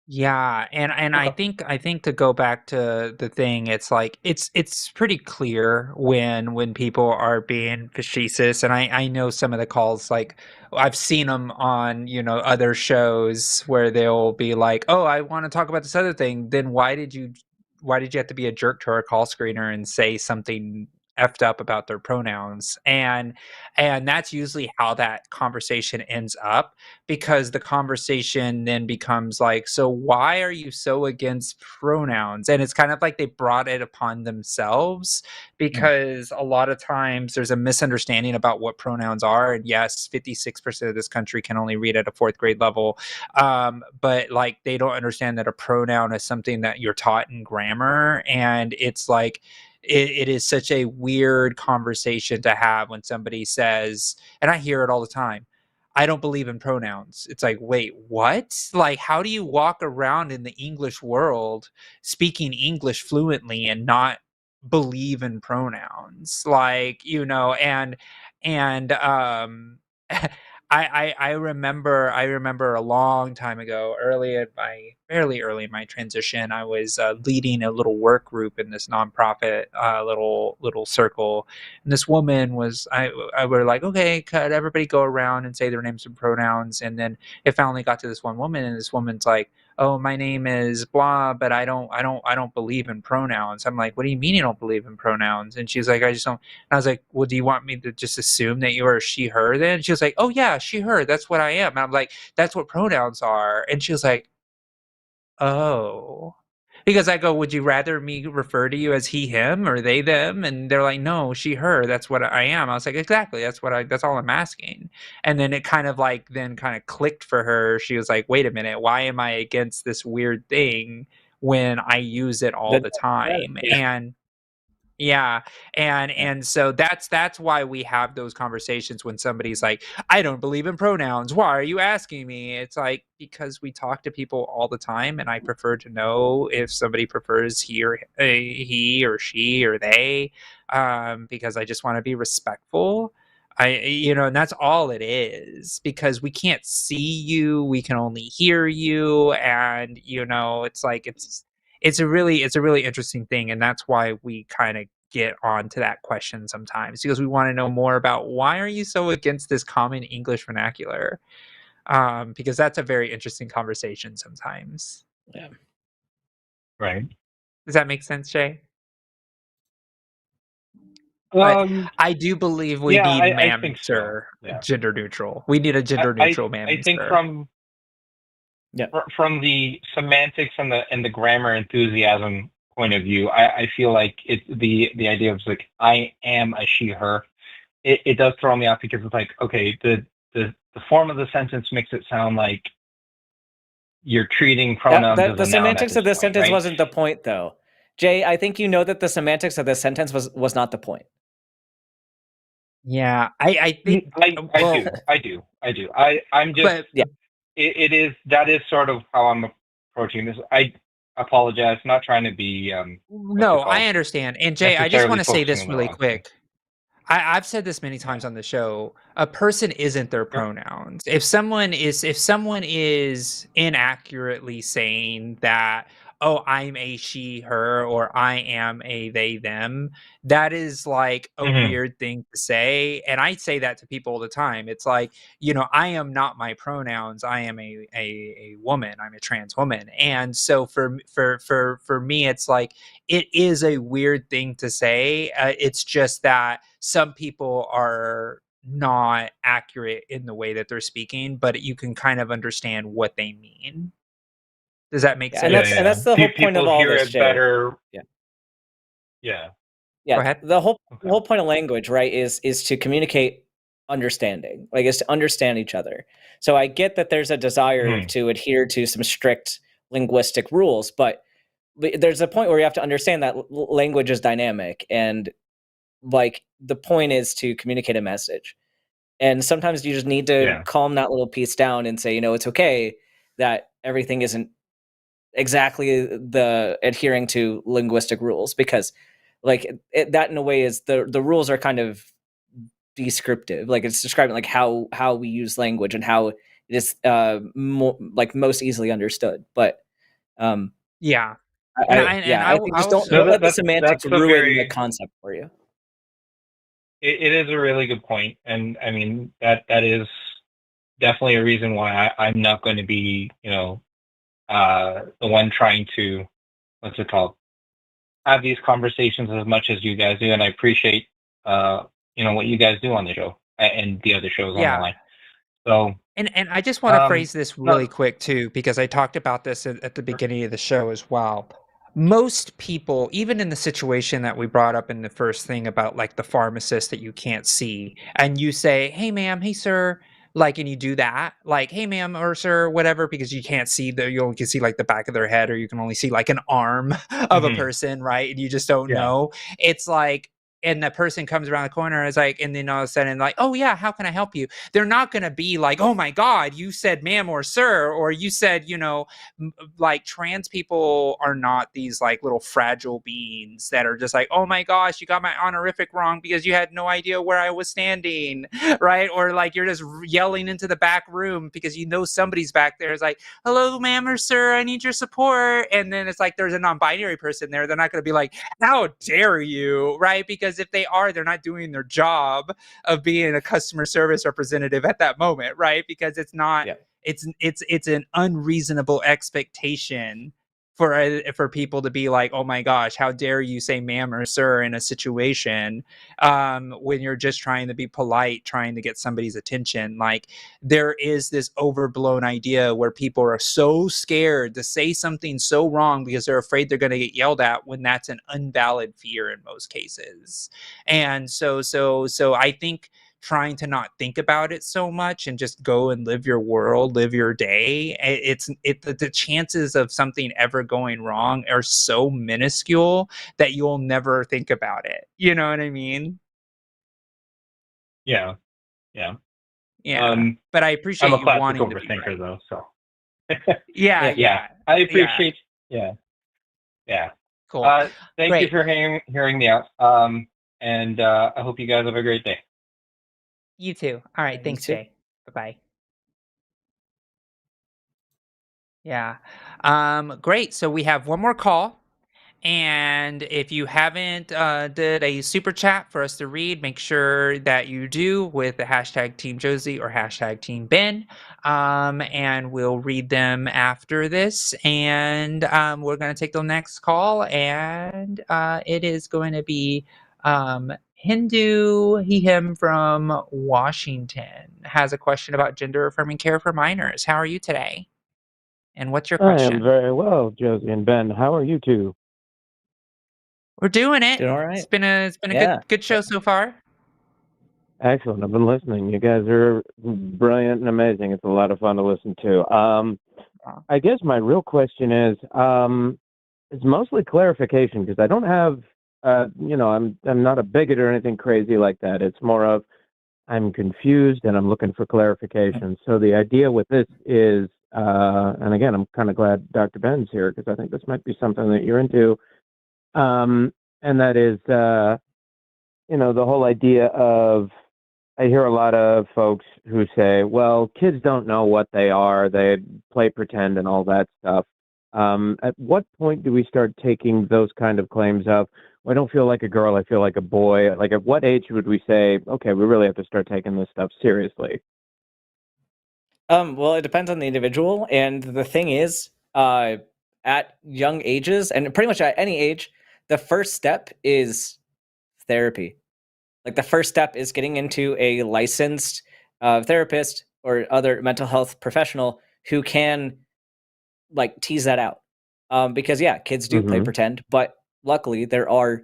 A: Yeah, and I think to go back to the thing, it's like it's pretty clear when people are being facetious, and I know some of the calls, like I've seen them on other shows where they'll be like, oh, I want to talk about this other thing. Then why did you have to be a jerk to our call screener and say something effed up about their pronouns? And that's usually how that conversation ends up, because the conversation then becomes like, so why are you so against pronouns? And it's kind of like they brought it upon themselves, because a lot of times there's a misunderstanding about what pronouns are. And yes, 56% of this country can only read at a 4th grade level, but like they don't understand that a pronoun is something that you're taught in grammar. And it's like, it is such a weird conversation to have when somebody says, and I hear it all the time, I don't believe in pronouns. It's like, wait, what? Like, how do you walk around in the English world speaking English fluently and not believe in pronouns? Like, and I remember a long time ago, fairly early in my transition, I was leading a little work group in this nonprofit little circle, and this woman I were like, okay, could everybody go around and say their names and pronouns? And then it finally got to this one woman, and this woman's like, oh, my name is blah, but I don't believe in pronouns. I'm like, what do you mean you don't believe in pronouns? And she's like, I just don't. And I was like, well, do you want me to just assume that you are she, her then? She was like, oh yeah, she, her. That's what I am. And I'm like, that's what pronouns are. And she was like, oh. Because I go, would you rather me refer to you as he, him, or they, them? And they're like, no, she, her. That's what I am. I was like, exactly. That's all I'm asking. And then it kind of clicked for her. She was like, wait a minute. Why am I against this weird thing when I use it all the time? And yeah, and so that's why we have those conversations when somebody's like, I don't believe in pronouns. Why are you asking me? It's like, because we talk to people all the time, and I prefer to know if somebody prefers he or she or they, because I just want to be respectful. And that's all it is, because we can't see you, we can only hear you, and it's like it's a really interesting thing, and that's why we kind of get onto that question sometimes, because we want to know more about, why are you so against this common English vernacular, because that's a very interesting conversation sometimes.
B: Yeah.
I: Right.
A: Does that make sense, Jay? But I do believe we need ma'am,
I: think
A: sir,
I: so. Yeah.
A: gender neutral. We need a gender neutral ma'am.
I: I think
A: sir.
I: from the semantics and the grammar enthusiasm point of view, I feel like the idea of like, I am a she, her, it does throw me off, because it's like, okay, the form of the sentence makes it sound like you're treating pronouns as a
B: the
I: noun
B: semantics of this
I: point,
B: sentence
I: right?
B: wasn't the point, though. Jay, I think you know that the semantics of this sentence was not the point.
A: Yeah, I think
I: I do. I'm just,
A: but, yeah.
I: That is sort of how I'm approaching this. I apologize, not trying to be
A: no, I understand. And Jay, I just want to say this really quick. I've said this many times on the show. A person isn't their pronouns. If someone is inaccurately saying that, oh, I'm a she, her, or I am a they, them. That is like a
I: Mhm.
A: weird thing to say. And I say that to people all the time. It's like, I am not my pronouns. I am a woman. I'm a trans woman. And so for me, it's like, it is a weird thing to say. It's just that some people are not accurate in the way that they're speaking, but you can kind of understand what they mean. Does that make
B: Yeah, and
I: Yeah,
A: sense?
B: that's
I: yeah.
B: the whole point of
I: People
B: all
I: hear
B: this
I: it
B: shit.
I: better.
B: Yeah.
I: Yeah.
A: Go
B: Yeah,
A: ahead.
B: the whole
I: Okay.
B: point of language, right, is to communicate understanding, like is to understand each other. So I get that there's a desire
I: Mhm.
B: to adhere to some strict linguistic rules, but there's a point where you have to understand that language is dynamic, and like the point is to communicate a message. And sometimes you just need to
I: Yeah.
B: calm that little piece down and say, it's okay that everything isn't exactly the adhering to linguistic rules, because like that in a way is the rules are kind of descriptive, like it's describing like how we use language and how it is like most easily understood. But um
A: Yeah. And I
B: I think just
A: was
B: don't
I: No,
B: let the
I: that's
B: semantics
I: a
B: ruin the
I: very.
B: concept for you.
I: It is a really good point, and I mean that is definitely a reason why I'm not going to be, the one trying to, what's it called, have these conversations as much as you guys do, and I appreciate, what you guys do on the show and the other shows on the
A: yeah.
I: line. So,
A: And I just want to phrase this
I: no,
A: really quick too, because I talked about this at the beginning of the show as well. Most people, even in the situation that we brought up in the first thing about like the pharmacist that you can't see, and you say, "Hey, ma'am, hey, sir," like, and you do that, like, "Hey, ma'am or sir," whatever, because you can't see you only can see like the back of their head, or you can only see like an arm of a
I: mhm,
A: person, right? And you just don't
I: yeah,
A: know. It's like, and the person comes around the corner and is like, and then all of a sudden, like, "Oh yeah, how can I help you?" They're not going to be like, "Oh my God, you said ma'am or sir," or you said, like trans people are not these like little fragile beings that are just like, "Oh my gosh, you got my honorific wrong because you had no idea where I was standing," right? Or like you're just yelling into the back room because somebody's back there is like, "Hello, ma'am or sir, I need your support." And then it's like there's a non-binary person there. They're not going to be like, "How dare you," right? Because if they are, they're not doing their job of being a customer service representative at that moment, right? Because it's not,
B: Yeah.
A: it's an unreasonable expectation for people to be like, "Oh my gosh, how dare you say ma'am or sir in a situation," when you're just trying to be polite, trying to get somebody's attention. Like, there is this overblown idea where people are so scared to say something so wrong because they're afraid they're going to get yelled at, when that's an invalid fear in most cases. And so I think trying to not think about it so much and just go and live your world, live your day, the chances of something ever going wrong are so minuscule that you'll never think about it. You know what I mean?
I: yeah, yeah.
A: Yeah. But I
I: I'm
A: appreciate
I: a
A: you
I: classic
A: wanting to be
I: overthinker
A: right.
I: though, so
A: Yeah,
B: Yeah.
I: yeah,
A: yeah.
I: I
A: Yeah.
I: appreciate. Yeah, yeah.
A: Cool.
I: Thank you
A: Great.
I: for hearing me out. And I hope you guys have a great day.
A: You too. All right.
B: You
A: Thanks,
B: too.
A: Jay. Bye-bye. Yeah. Great. So we have one more call. And if you haven't did a super chat for us to read, make sure that you do with the hashtag Team Josie or hashtag Team Ben. And we'll read them after this. And we're going to take the next call. And it is going to be Hindu, he, him from Washington has a question about gender affirming care for minors. How are you today? And what's your
J: I am
A: question?
J: very well, Josie and Ben. How are you two?
A: We're doing it.
B: Doing all
A: It's
B: right.
A: been a
B: Yeah.
A: good show so far.
J: Excellent. I've been listening. You guys are brilliant and amazing. It's a lot of fun to listen to.
A: Aw.
J: I guess my real question is, it's mostly clarification because I don't have, I'm not a bigot or anything crazy like that. It's more of I'm confused and I'm looking for clarification. So the idea with this is, and again, I'm kind of glad Dr. Ben's here because I think this might be something that you're into. And that is, the whole idea of, I hear a lot of folks who say, well, kids don't know what they are. They play pretend and all that stuff. At what point do we start taking those kind of claims of, well, I don't feel like a girl, I feel like a boy? Like, at what age would we say, okay, we really have to start taking this stuff seriously?
B: Well, it depends on the individual, and the thing is, at young ages, and pretty much at any age, the first step is therapy. Like, the first step is getting into a licensed therapist or other mental health professional who can like tease that out. Because yeah, kids do play
J: Mm-hmm.
B: pretend, but luckily there are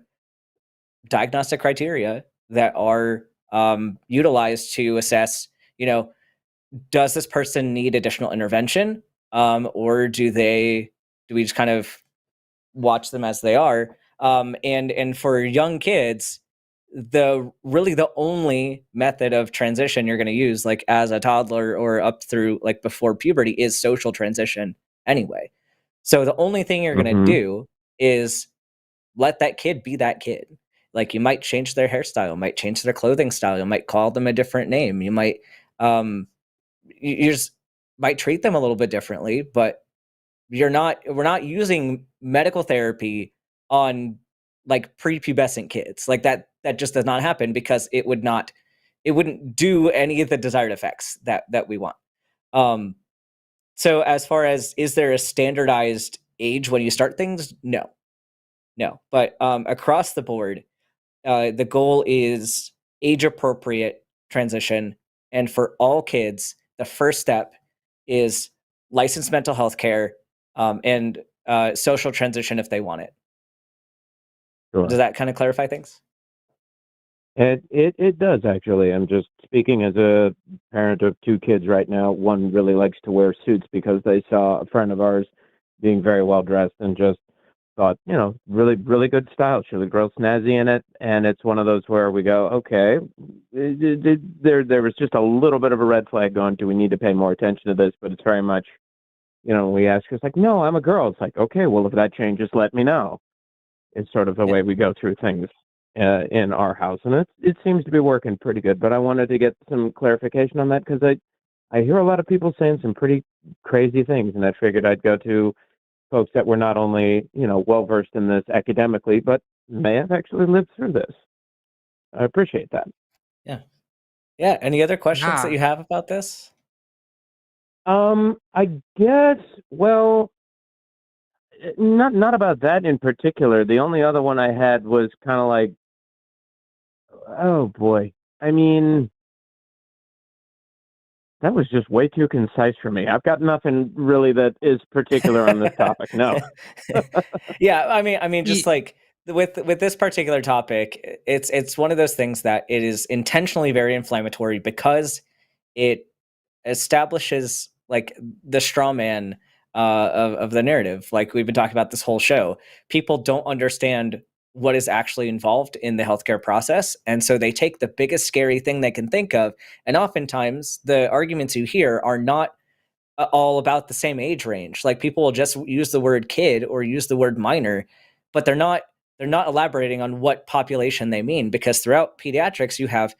B: diagnostic criteria that are utilized to assess, you know, does this person need additional intervention, or do we just kind of watch them as they are? And for young kids, the only method of transition you're going to use, like as a toddler or up through like before puberty, is social transition anyway. So the only thing you're going to
J: Mm-hmm.
B: do is let that kid be that kid. Like, you might change their hairstyle, might change their clothing style, you might call them a different name, you might you just might treat them a little bit differently, but we're not using medical therapy on like prepubescent kids. Like, that just does not happen, because it wouldn't do any of the desired effects that we want. So as far as, is there a standardized age when you start things? No. But across the board, the goal is age appropriate transition, and for all kids, the first step is licensed mental health care, and social transition if they want it.
J: Sure.
B: Does that kind of clarify things?
J: It does, actually. I'm just speaking as a parent of two kids right now. One really likes to wear suits because they saw a friend of ours being very well dressed and just thought, really, really good style. She looked real snazzy in it. And it's one of those where we go, okay, there was just a little bit of a red flag going, do we need to pay more attention to this? But it's very much, we ask, it's like, no, I'm a girl. It's like, okay, well, if that changes, let me know. It's sort of the way we go through things in our house, and it seems to be working pretty good. But I wanted to get some clarification on that, because I hear a lot of people saying some pretty crazy things, and I figured I'd go to folks that were not only well versed in this academically, but may have actually lived through this. I appreciate that.
B: Yeah. Any other questions that
A: Yeah.
B: you have about this?
J: I guess, well, not about that in particular. The only other one I had was kind of like, oh boy. I mean, that was just way too concise for me. I've got nothing really that is particular on this topic. No.
B: Yeah, I mean, just
A: Ye-
B: like with this particular topic, it's one of those things that it is intentionally very inflammatory, because it establishes like the straw man of the narrative. Like we've been talking about this whole show, people don't understand what is actually involved in the healthcare process, and so they take the biggest scary thing they can think of, and oftentimes the arguments you hear are not all about the same age range. Like, people will just use the word kid or use the word minor, but they're not elaborating on what population they mean, because throughout pediatrics you have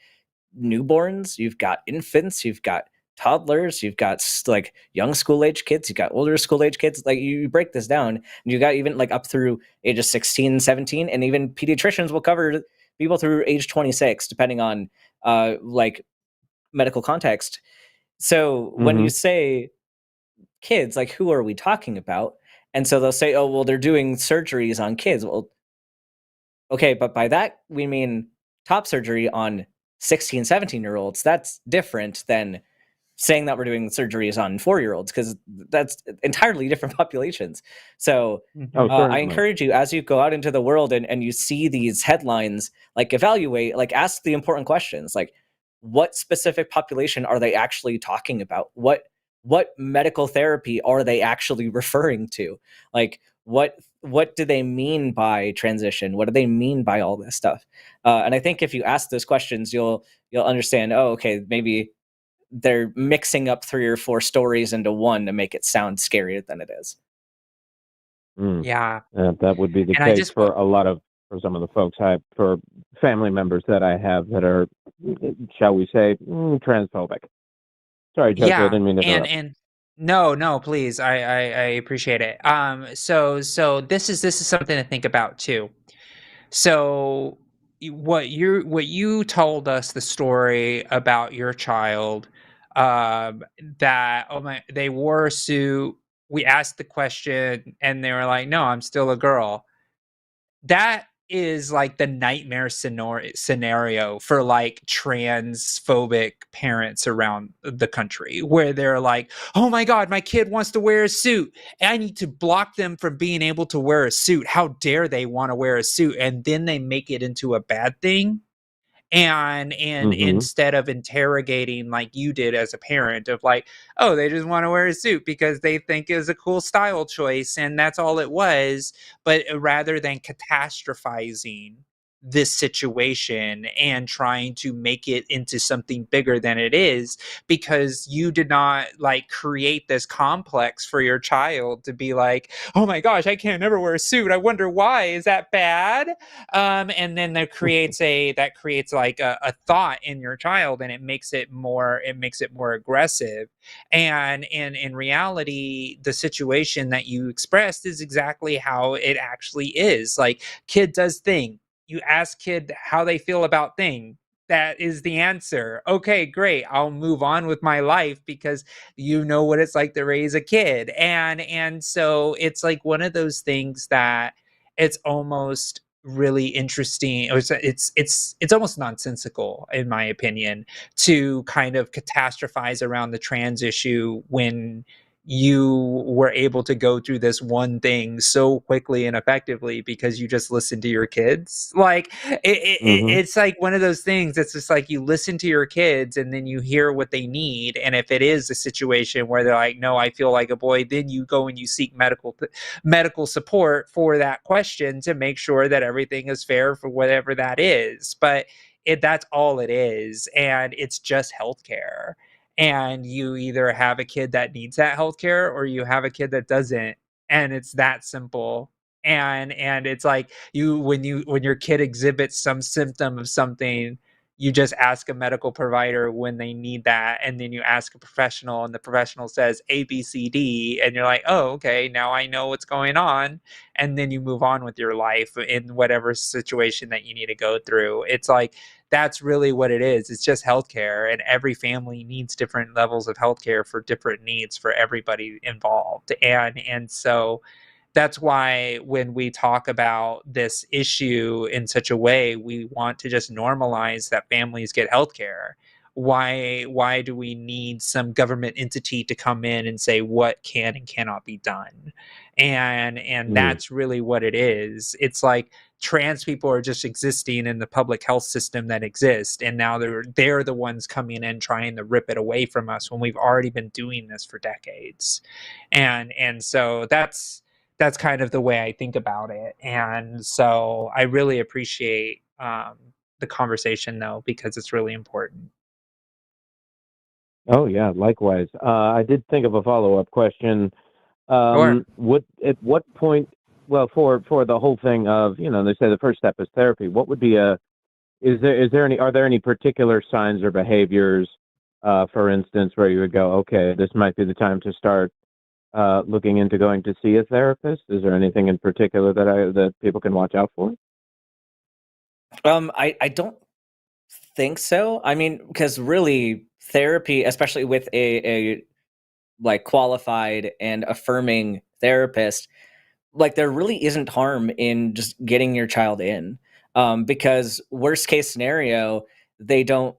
B: newborns, you've got infants, you've got toddlers, you've got like young school age kids, you've got older school age kids. Like, you break this down, and you got even like up through ages 16, 17, and even pediatricians will cover people through age 26, depending on like medical context. So when you say kids, like, who are we talking about? And so they'll say, oh, well, they're doing surgeries on kids. Well, okay, but by that we mean top surgery on 16, 17-year-olds. That's different than saying that we're doing surgeries on 4-year-olds, because that's entirely different populations. So I encourage you, as you go out into the world and you see these headlines, like, evaluate, like, ask the important questions, like, what specific population are they actually talking about? What medical therapy are they actually referring to? Like, what do they mean by transition? What do they mean by all this stuff? And I think if you ask those questions, you'll understand, oh, okay, maybe they're mixing up 3 or 4 stories into one to make it sound scarier than it is.
A: Yeah.
J: That would be the
A: And I
J: case
A: just
J: for for some of the folks for family members that I have that are, shall we say, transphobic. Sorry, Josie, I
A: Yeah,
J: didn't mean to interrupt.
A: and No, please. I appreciate it. So this is something to think about too. So what you told us the story about your child, that oh my they wore a suit. We asked the question and they were like, "No, I'm still a girl." That is like the nightmare scenario for like transphobic parents around the country, where they're like, "Oh my god, my kid wants to wear a suit. I need to block them from being able to wear a suit. How dare they want to wear a suit?" And then they make it into a bad thing. And
J: Mm-hmm.
A: instead of interrogating like you did as a parent of like, oh, they just want to wear a suit because they think is a cool style choice and that's all it was, but rather than catastrophizing this situation and trying to make it into something bigger than it is, because you did not like create this complex for your child to be like, oh my gosh, I can't never wear a suit, I wonder why, is that bad? And then that creates like a thought in your child, and it makes it more aggressive. And in reality, the situation that you expressed is exactly how it actually is. Like, kid does thing, you ask kid how they feel about thing, that is the answer. Okay, great, I'll move on with my life because you know what it's like to raise a kid. And so it's like one of those things that it's almost really interesting, or it's almost nonsensical in my opinion, to kind of catastrophize around the trans issue when you were able to go through this one thing so quickly and effectively because you just listened to your kids. Like
J: Mm-hmm.
A: it's like one of those things. It's just like you listen to your kids and then you hear what they need, and if it is a situation where they're like, no, I feel like a boy, then you go and you seek medical support for that question to make sure that everything is fair for whatever that is. But that's all it is, and it's just healthcare. And you either have a kid that needs that healthcare or you have a kid that doesn't, and it's that simple. And it's like, when your kid exhibits some symptom of something, you just ask a medical provider when they need that, and then you ask a professional and the professional says ABCD, and you're like, oh, okay, now I know what's going on. And then you move on with your life in whatever situation that you need to go through. It's like, that's really what it is. It's just healthcare, and every family needs different levels of healthcare for different needs for everybody involved. And so that's why when we talk about this issue in such a way, we want to just normalize that families get healthcare. Why do we need some government entity to come in and say what can and cannot be done? And
J: Mm.
A: that's really what it is. It's like trans people are just existing in the public health system that exists, and now they're the ones coming in trying to rip it away from us when we've already been doing this for decades. And so that's kind of the way I think about it. And so I really appreciate the conversation though, because it's really important.
J: Oh yeah, likewise. I did think of a follow-up question.
A: Sure.
J: At what point? Well, for the whole thing of, they say the first step is therapy. What would be a are there any particular signs or behaviors, for instance, where you would go, okay, this might be the time to start looking into going to see a therapist? Is there anything in particular that people can watch out for?
B: I don't think so. I mean, because really therapy, especially with a like qualified and affirming therapist, like there really isn't harm in just getting your child in. Because worst case scenario, they don't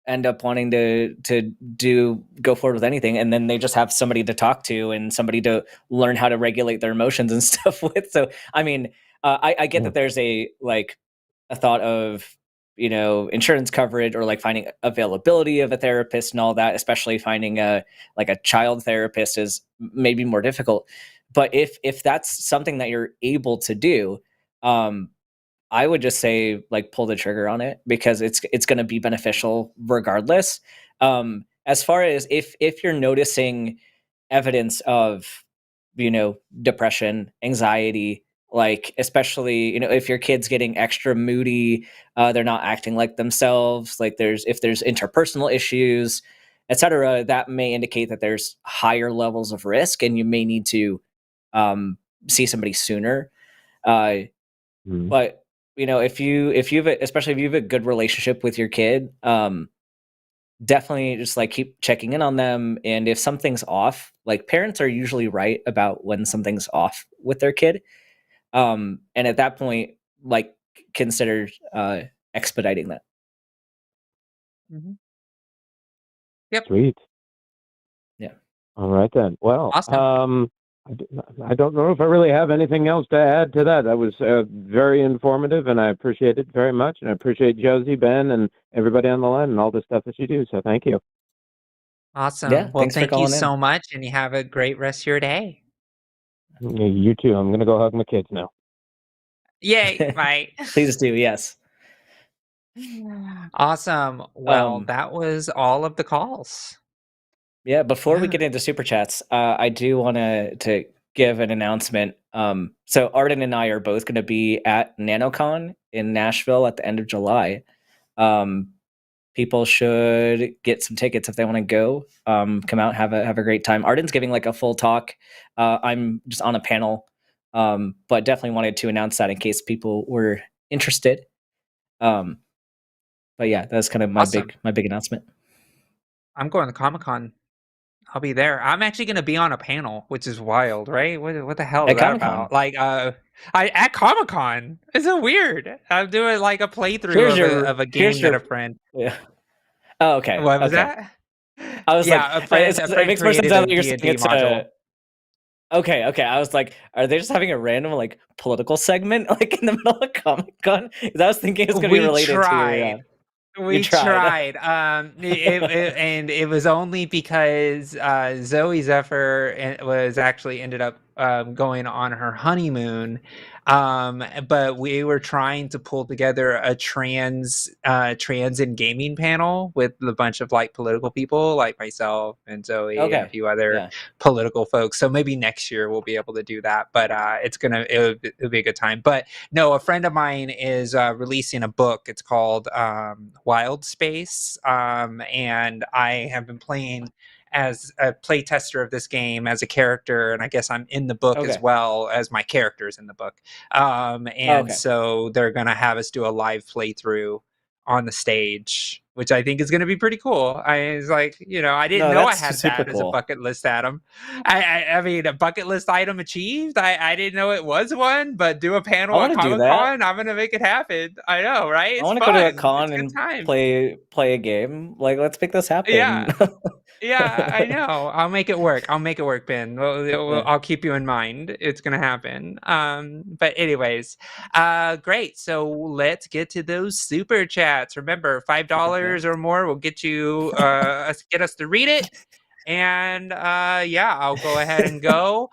B: end up wanting to go forward with anything, and then they just have somebody to talk to and somebody to learn how to regulate their emotions and stuff with. So I mean, I get
J: Yeah.
B: that there's a thought of, insurance coverage or like finding availability of a therapist and all that, especially finding a child therapist is maybe more difficult. But if that's something that you're able to do, I would just say like pull the trigger on it, because it's going to be beneficial regardless. As far as if you're noticing evidence of, depression, anxiety, like especially, if your kid's getting extra moody, they're not acting like themselves, like if there's interpersonal issues, etc., that may indicate that there's higher levels of risk, and you may need to see somebody sooner. But if especially if you have a good relationship with your kid, definitely just like keep checking in on them. And if something's off, like parents are usually right about when something's off with their kid. And at that point, like consider expediting that.
A: Yep.
J: Sweet.
B: Yeah.
J: All right then. Well,
A: Awesome.
J: I don't know if I really have anything else to add to that. That was very informative, and I appreciate it very much. And I appreciate Josie, Ben, and everybody on the line and all the stuff that you do. So thank you.
A: Awesome.
B: Yeah,
A: Well,
B: thanks for
A: thank you
B: calling
A: so
B: in.
A: much, and you have a great rest of your day.
J: You too. I'm going to go hug my kids now.
A: Yay, bye.
B: Please do, yes.
A: Awesome. Well, that was all of the calls.
B: Yeah, before we get into super chats, I do want to give an announcement. So Arden and I are both going to be at NanoCon in Nashville at the end of July. People should get some tickets if they want to go. Come out, have a great time. Arden's giving like a full talk. I'm just on a panel, but definitely wanted to announce that in case people were interested. But yeah, that's kind of my big announcement.
A: I'm going to Comic-Con. I'll be there. I'm actually going to be on a panel, which is wild, right? What the hell is that about? Like, at Comic-Con. It's so weird. I'm doing like a playthrough of a game that a friend.
B: Yeah. Oh, okay.
A: What was that?
B: I was like,
A: a friend
B: it makes more sense
A: created
B: now
A: a
B: that you're saying
A: D&D
B: it's
A: module.
B: Okay. I was like, are they just having a random like political segment like in the middle of Comic-Con? Because I was thinking it's going to be related to your.
A: We tried. And it was only because Zoe Zephyr was actually ended up going on her honeymoon. But we were trying to pull together a trans and gaming panel with a bunch of like political people like myself and Zoe and a few other political folks. So maybe next year we'll be able to do that. But it'll be a good time. But no, a friend of mine is releasing a book. It's called Wild Space. And I have been playing as a play tester of this game as a character, and I guess I'm in the book as well as my characters in the book. So they're gonna have us do a live playthrough on the stage, which I think is gonna be pretty cool. I was like, I didn't know I had that as a bucket list item. I mean, a bucket list item achieved. I didn't know it was one, but do a panel at Comic-Con. I'm gonna make it happen. I know, right? It's
B: I want to go to a con and play a game. Like, let's make this happen.
A: Yeah, I know. I'll make it work. Ben. I'll keep you in mind. It's gonna happen. But anyways, great. So let's get to those super chats. Remember, $5 or more will get you get us to read it. And I'll go ahead and go.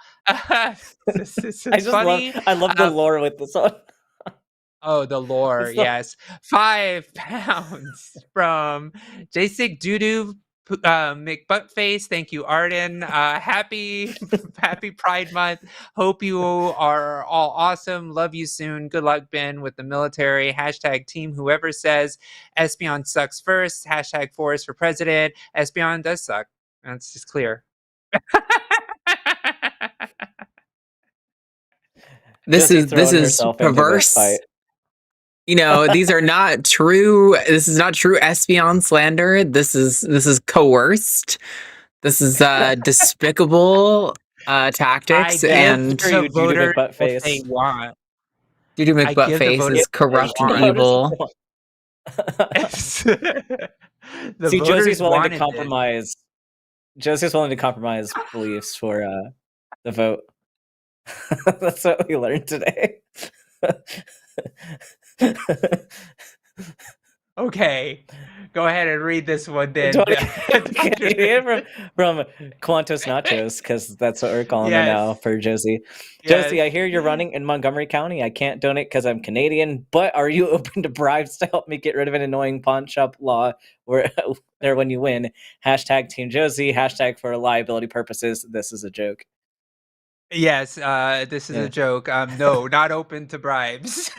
A: This is funny.
B: I love the lore with this one.
A: Oh, the lore, yes. 5 pounds from Jasic Doodoo McButtface. Thank you, Arden. Happy Pride Month. Hope you are all awesome. Love you soon. Good luck, Ben, with the military. # team whoever says Espeon sucks first. # Forrest for president. Espeon does suck. That's just clear.
D: This is perverse. These are not true. This is not true Espeon slander. This is coerced. This is despicable tactics. And
A: the voters what they want.
D: Doodoo McButtface is corrupt and evil.
B: See, Josie's willing to compromise. Josie's willing to compromise beliefs for the vote. That's what we learned today.
A: Okay, go ahead and read this one then.
B: From Quantos Nachos, because that's what we're calling her now for Josie. Yes. Josie, I hear you're running in Montgomery County. I can't donate because I'm Canadian, but are you open to bribes to help me get rid of an annoying pawn shop law there when you win? # Team Josie. # for liability purposes. This is a joke.
A: Yes, this is a joke. No, not open to bribes.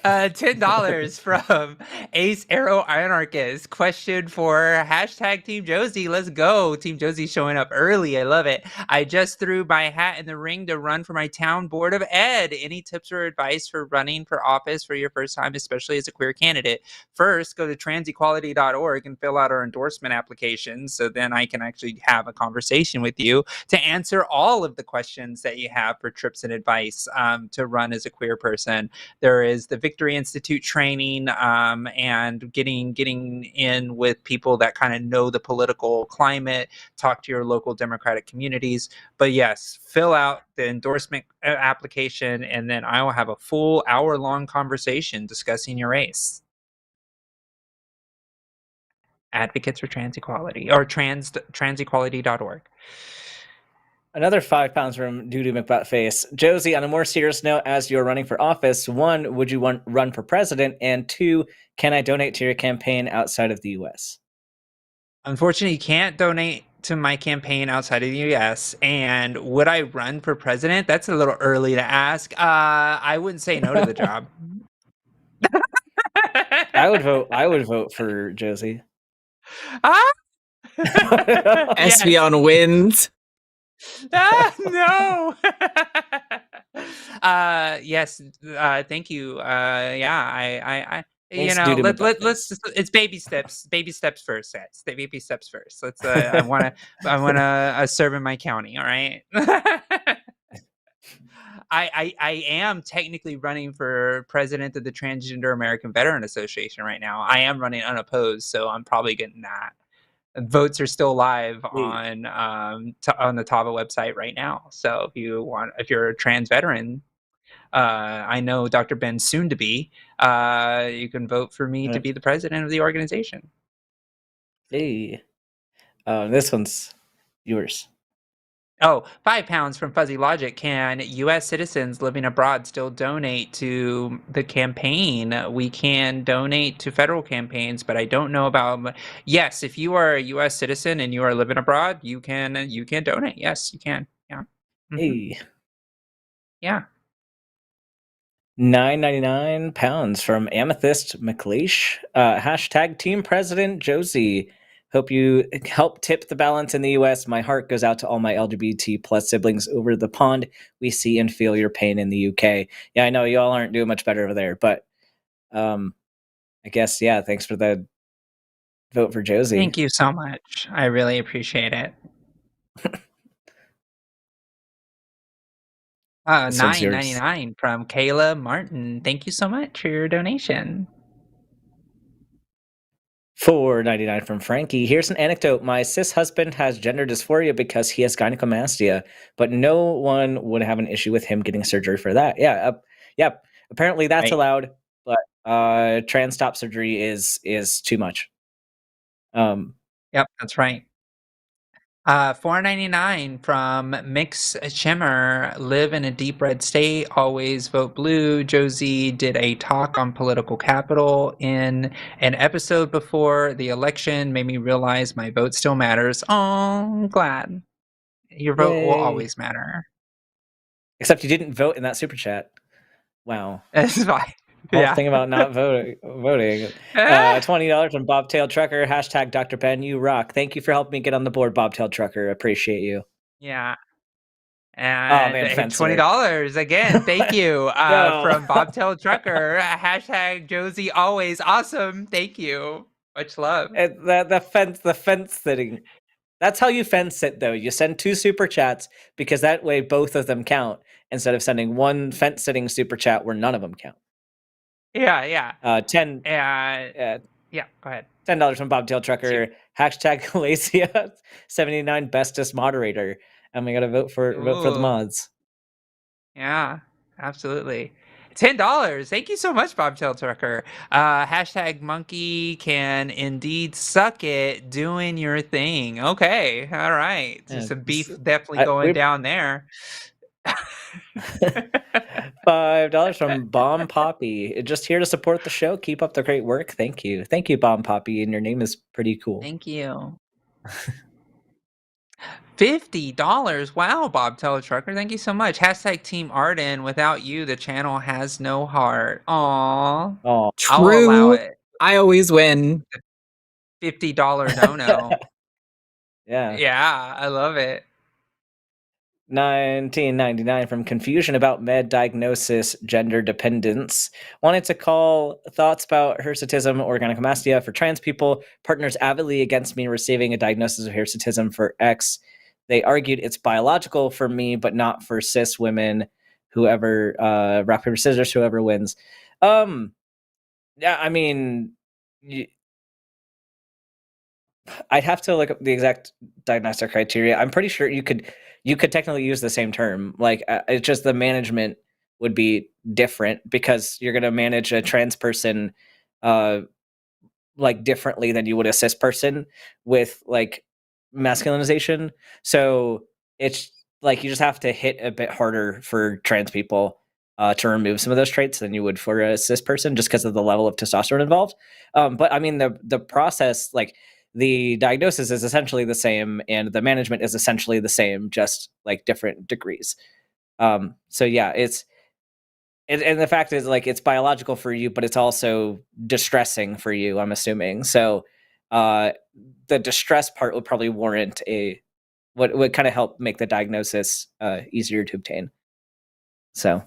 A: $10 from Ace Arrow Anarchist. Question for hashtag Team Josie. Let's go. Team Josie showing up early. I love it. I just threw my hat in the ring to run for my town board of ed. Any tips or advice for running for office for your first time, especially as a queer candidate? First, go to transequality.org and fill out our endorsement application so then I can actually have a conversation with you to answer all of the questions that you have for tips and advice to run as a queer person. There is the Victory Institute training and getting in with people that kind of know the political climate, talk to your local Democratic communities. But yes, fill out the endorsement application, and then I will have a full hour-long conversation discussing your race. Advocates for Trans Equality, or transequality.org.
B: Another £5 from Doodoo McButtface. Josie, on a more serious note, as you're running for office, 1, would you run for president? And 2, can I donate to your campaign outside of the U.S.?
A: Unfortunately, you can't donate to my campaign outside of the U.S. And would I run for president? That's a little early to ask. I wouldn't say no to the job.
B: I would vote for Josie.
D: Espeon wins.
A: No. Yes. Thank you. Yeah.
B: Thanks,
A: Let's. It's baby steps. Baby steps first. Yes, baby steps first. Let's. I wanna serve in my county. All right. I am technically running for president of the Transgender American Veteran Association right now. I am running unopposed, so I'm probably getting that. Votes are still live on the TAVA website right now. So if you're a trans veteran, I know Dr. Ben soon to be, you can vote for me to be the president of the organization.
B: Hey, this one's yours.
A: Oh, £5 from Fuzzy Logic. Can U.S. citizens living abroad still donate to the campaign? We can donate to federal campaigns, but I don't know about. Yes, if you are a U.S. citizen and you are living abroad, you can donate. Yes, you can. Yeah. Mm-hmm.
B: Hey.
A: Yeah.
B: £9.99 from Amethyst McLeish. Hashtag Team President Josie. Hope you help tip the balance in the U.S. My heart goes out to all my LGBT plus siblings over the pond. We see and feel your pain in the U.K. Yeah, I know you all aren't doing much better over there, but I guess, yeah, thanks for the vote for Josie.
A: Thank you so much. I really appreciate it. $9.99 from Kayla Martin. Thank you so much for your donation.
B: $4.99 from Frankie. Here's an anecdote. My cis husband has gender dysphoria because he has gynecomastia, but no one would have an issue with him getting surgery for that. Yeah. Apparently that's allowed, but trans top surgery is too much.
A: Yep, that's right. $4.99 from Mix Shimmer. Live in a deep red state. Always vote blue. Josie did a talk on political capital in an episode before the election. Made me realize my vote still matters. Oh, I'm glad. Your vote will always matter.
B: Except you didn't vote in that super chat. Wow.
A: That's fine.
B: Whole thing about not voting. $20 from Bobtail Trucker. Hashtag Dr. Ben, you rock. Thank you for helping me get on the board, Bobtail Trucker. Appreciate you.
A: Yeah. And $20 again. Thank you from Bobtail Trucker. Hashtag Josie always awesome. Thank you. Much love.
B: The fence sitting. That's how you fence sit, though. You send 2 super chats because that way both of them count instead of sending one fence sitting super chat where none of them count.
A: Yeah.
B: Yeah, go ahead. $10 from Bobtail Trucker. Hashtag Galacia 79 bestest moderator. And we gotta vote for the mods.
A: Yeah, absolutely. $10. Thank you so much, Bobtail Trucker. Hashtag monkey can indeed suck it doing your thing. Okay, all right. There's some beef definitely going down there.
B: $5 from Bomb Poppy. Just here to support the show. Keep up the great work. Thank you. Thank you, Bomb Poppy. And your name is pretty cool.
A: Thank you. $50. Wow, Bob Trucker, thank you so much. Hashtag Team Arden. Without you, the channel has no heart. Aww.
B: Oh,
A: I'll allow
D: True.
A: it.
D: I always win.
A: $50 dono.
B: yeah.
A: Yeah, I love it.
B: 1999 from confusion about med diagnosis, gender dependence. Wanted to call thoughts about hirsutism or gynecomastia for trans people. Partners avidly against me receiving a diagnosis of hirsutism for X. They argued it's biological for me, but not for cis women. Whoever rock paper scissors, whoever wins. Yeah, I mean, I'd have to look up the exact diagnostic criteria. I'm pretty sure you could technically use the same term. Like it's just the management would be different because you're going to manage a trans person like differently than you would a cis person with like masculinization. So it's like you just have to hit a bit harder for trans people to remove some of those traits than you would for a cis person, just because of the level of testosterone involved. But I mean, the process, like the diagnosis, is essentially the same, and the management is essentially the same, just like different degrees. So yeah, and the fact is, like, it's biological for you, but it's also distressing for you, I'm assuming. So the distress part would probably warrant what would kind of help make the diagnosis easier to obtain. So.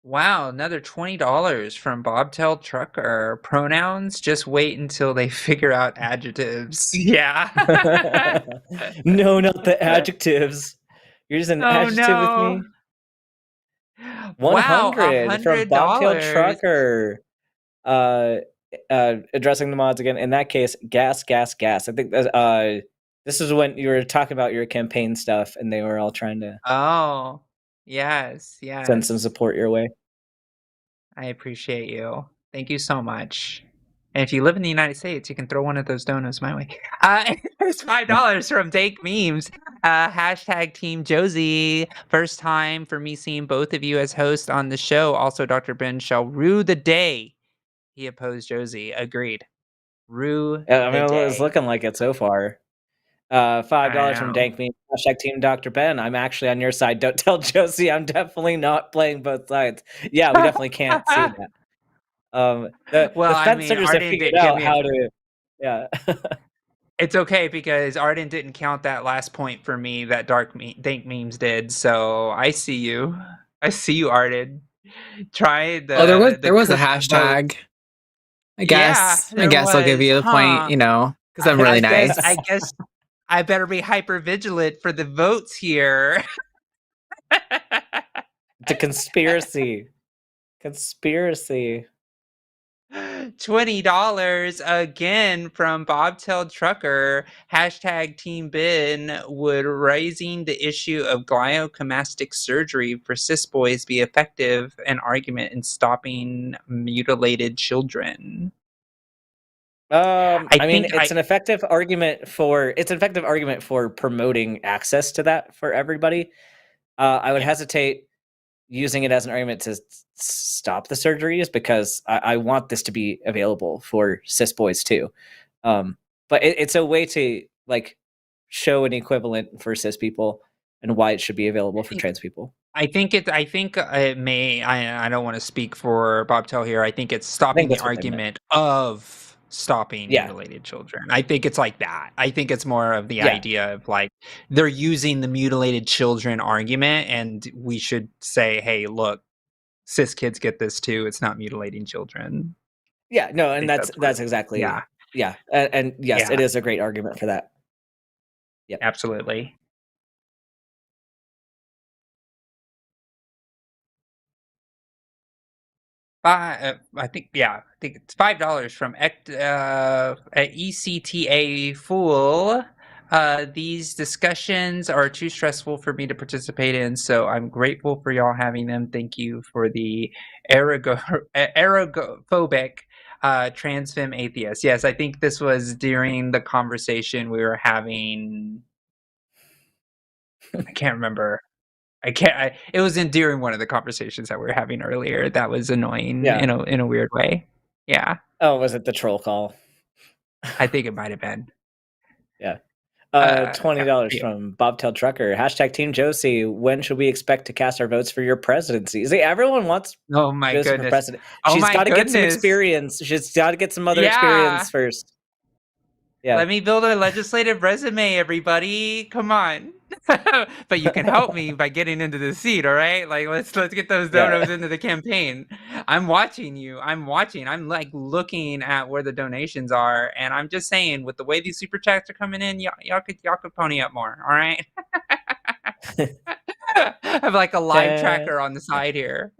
A: Wow, another $20 from Bobtail Trucker. Pronouns, just wait until they figure out adjectives. Yeah.
B: No, not the adjectives. You're just an adjective with me.
A: Wow,
B: 100 from Bobtail
A: $100.
B: Trucker. Addressing the mods again. In that case, gas. I think this is when you were talking about your campaign stuff, and they were all trying to
A: yes.
B: send some support your way.
A: I appreciate you. Thank you so much. And if you live in the United States, you can throw one of those donuts my way. It's $5 from Dank Memes. Hashtag Team Josie. First time for me seeing both of you as hosts on the show. Also, Dr. Ben shall rue the day he opposed Josie. Agreed. Rue
B: I mean,
A: the day.
B: it's looking like it so far. $5 from Dank Memes. Hashtag Team Dr. Ben. I'm actually on your side. Don't tell Josie I'm definitely not playing both sides. Yeah, we definitely can't see that. The fence sitters have figured out how to. Yeah.
A: It's okay because Arden didn't count that last point for me that Dank Memes did. So I see you. I see you, Arden. Try the.
D: There was a hashtag.
A: Vote.
D: I guess.
A: Yeah,
D: I guess I'll give you the point. You know, because I'm really nice.
A: I guess I better be hyper vigilant for the votes here.
B: The conspiracy.
A: $20 again from Bobtail Trucker. Hashtag Team Ben. Would raising the issue of gynecomastia surgery for cis boys be effective an argument in stopping mutilated children?
B: I mean, it's an effective argument for promoting access to that for everybody. I would hesitate using it as an argument to stop the surgeries because I want this to be available for cis boys too. But it's a way to like show an equivalent for cis people and why it should be available for trans people.
A: I think it may. I don't want to speak for Bobtail here. I think it's stopping the argument of stopping mutilated children. I think it's like that. I think it's more of the idea of like they're using the mutilated children argument, and we should say, hey, look, cis kids get this too. It's not mutilating children.
B: Yeah, no, and that's exactly and yes, it is a great argument for that.
A: Yeah, absolutely. I think it's $5 from ECTA Fool. These discussions are too stressful for me to participate in, so I'm grateful for y'all having them. Thank you for the ergophobic trans femme atheist. Yes, I think this was during the conversation we were having. I can't remember. It was during one of the conversations that we were having earlier. That was annoying in a weird way. Yeah.
B: Oh, was it the troll call?
A: I think it might have been.
B: Yeah.
A: Yeah,
B: $20 from Bobtail Trucker. Hashtag Team Josie. When should we expect to cast our votes for your presidency? See, everyone wants
A: Oh my
B: Josie for
A: goodness.
B: president.
A: Oh
B: She's
A: my
B: got to get some
A: goodness.
B: experience. She's got to get some other
A: Yeah.
B: experience first. Yeah.
A: Let me build a legislative resume, everybody. Come on. But you can help me by getting into the seat, all right? Like let's get those donos into the campaign. I'm watching you. I'm like looking at where the donations are, and I'm just saying, with the way these super chats are coming in, y'all could pony up more, all right? I have like a live tracker on the side here.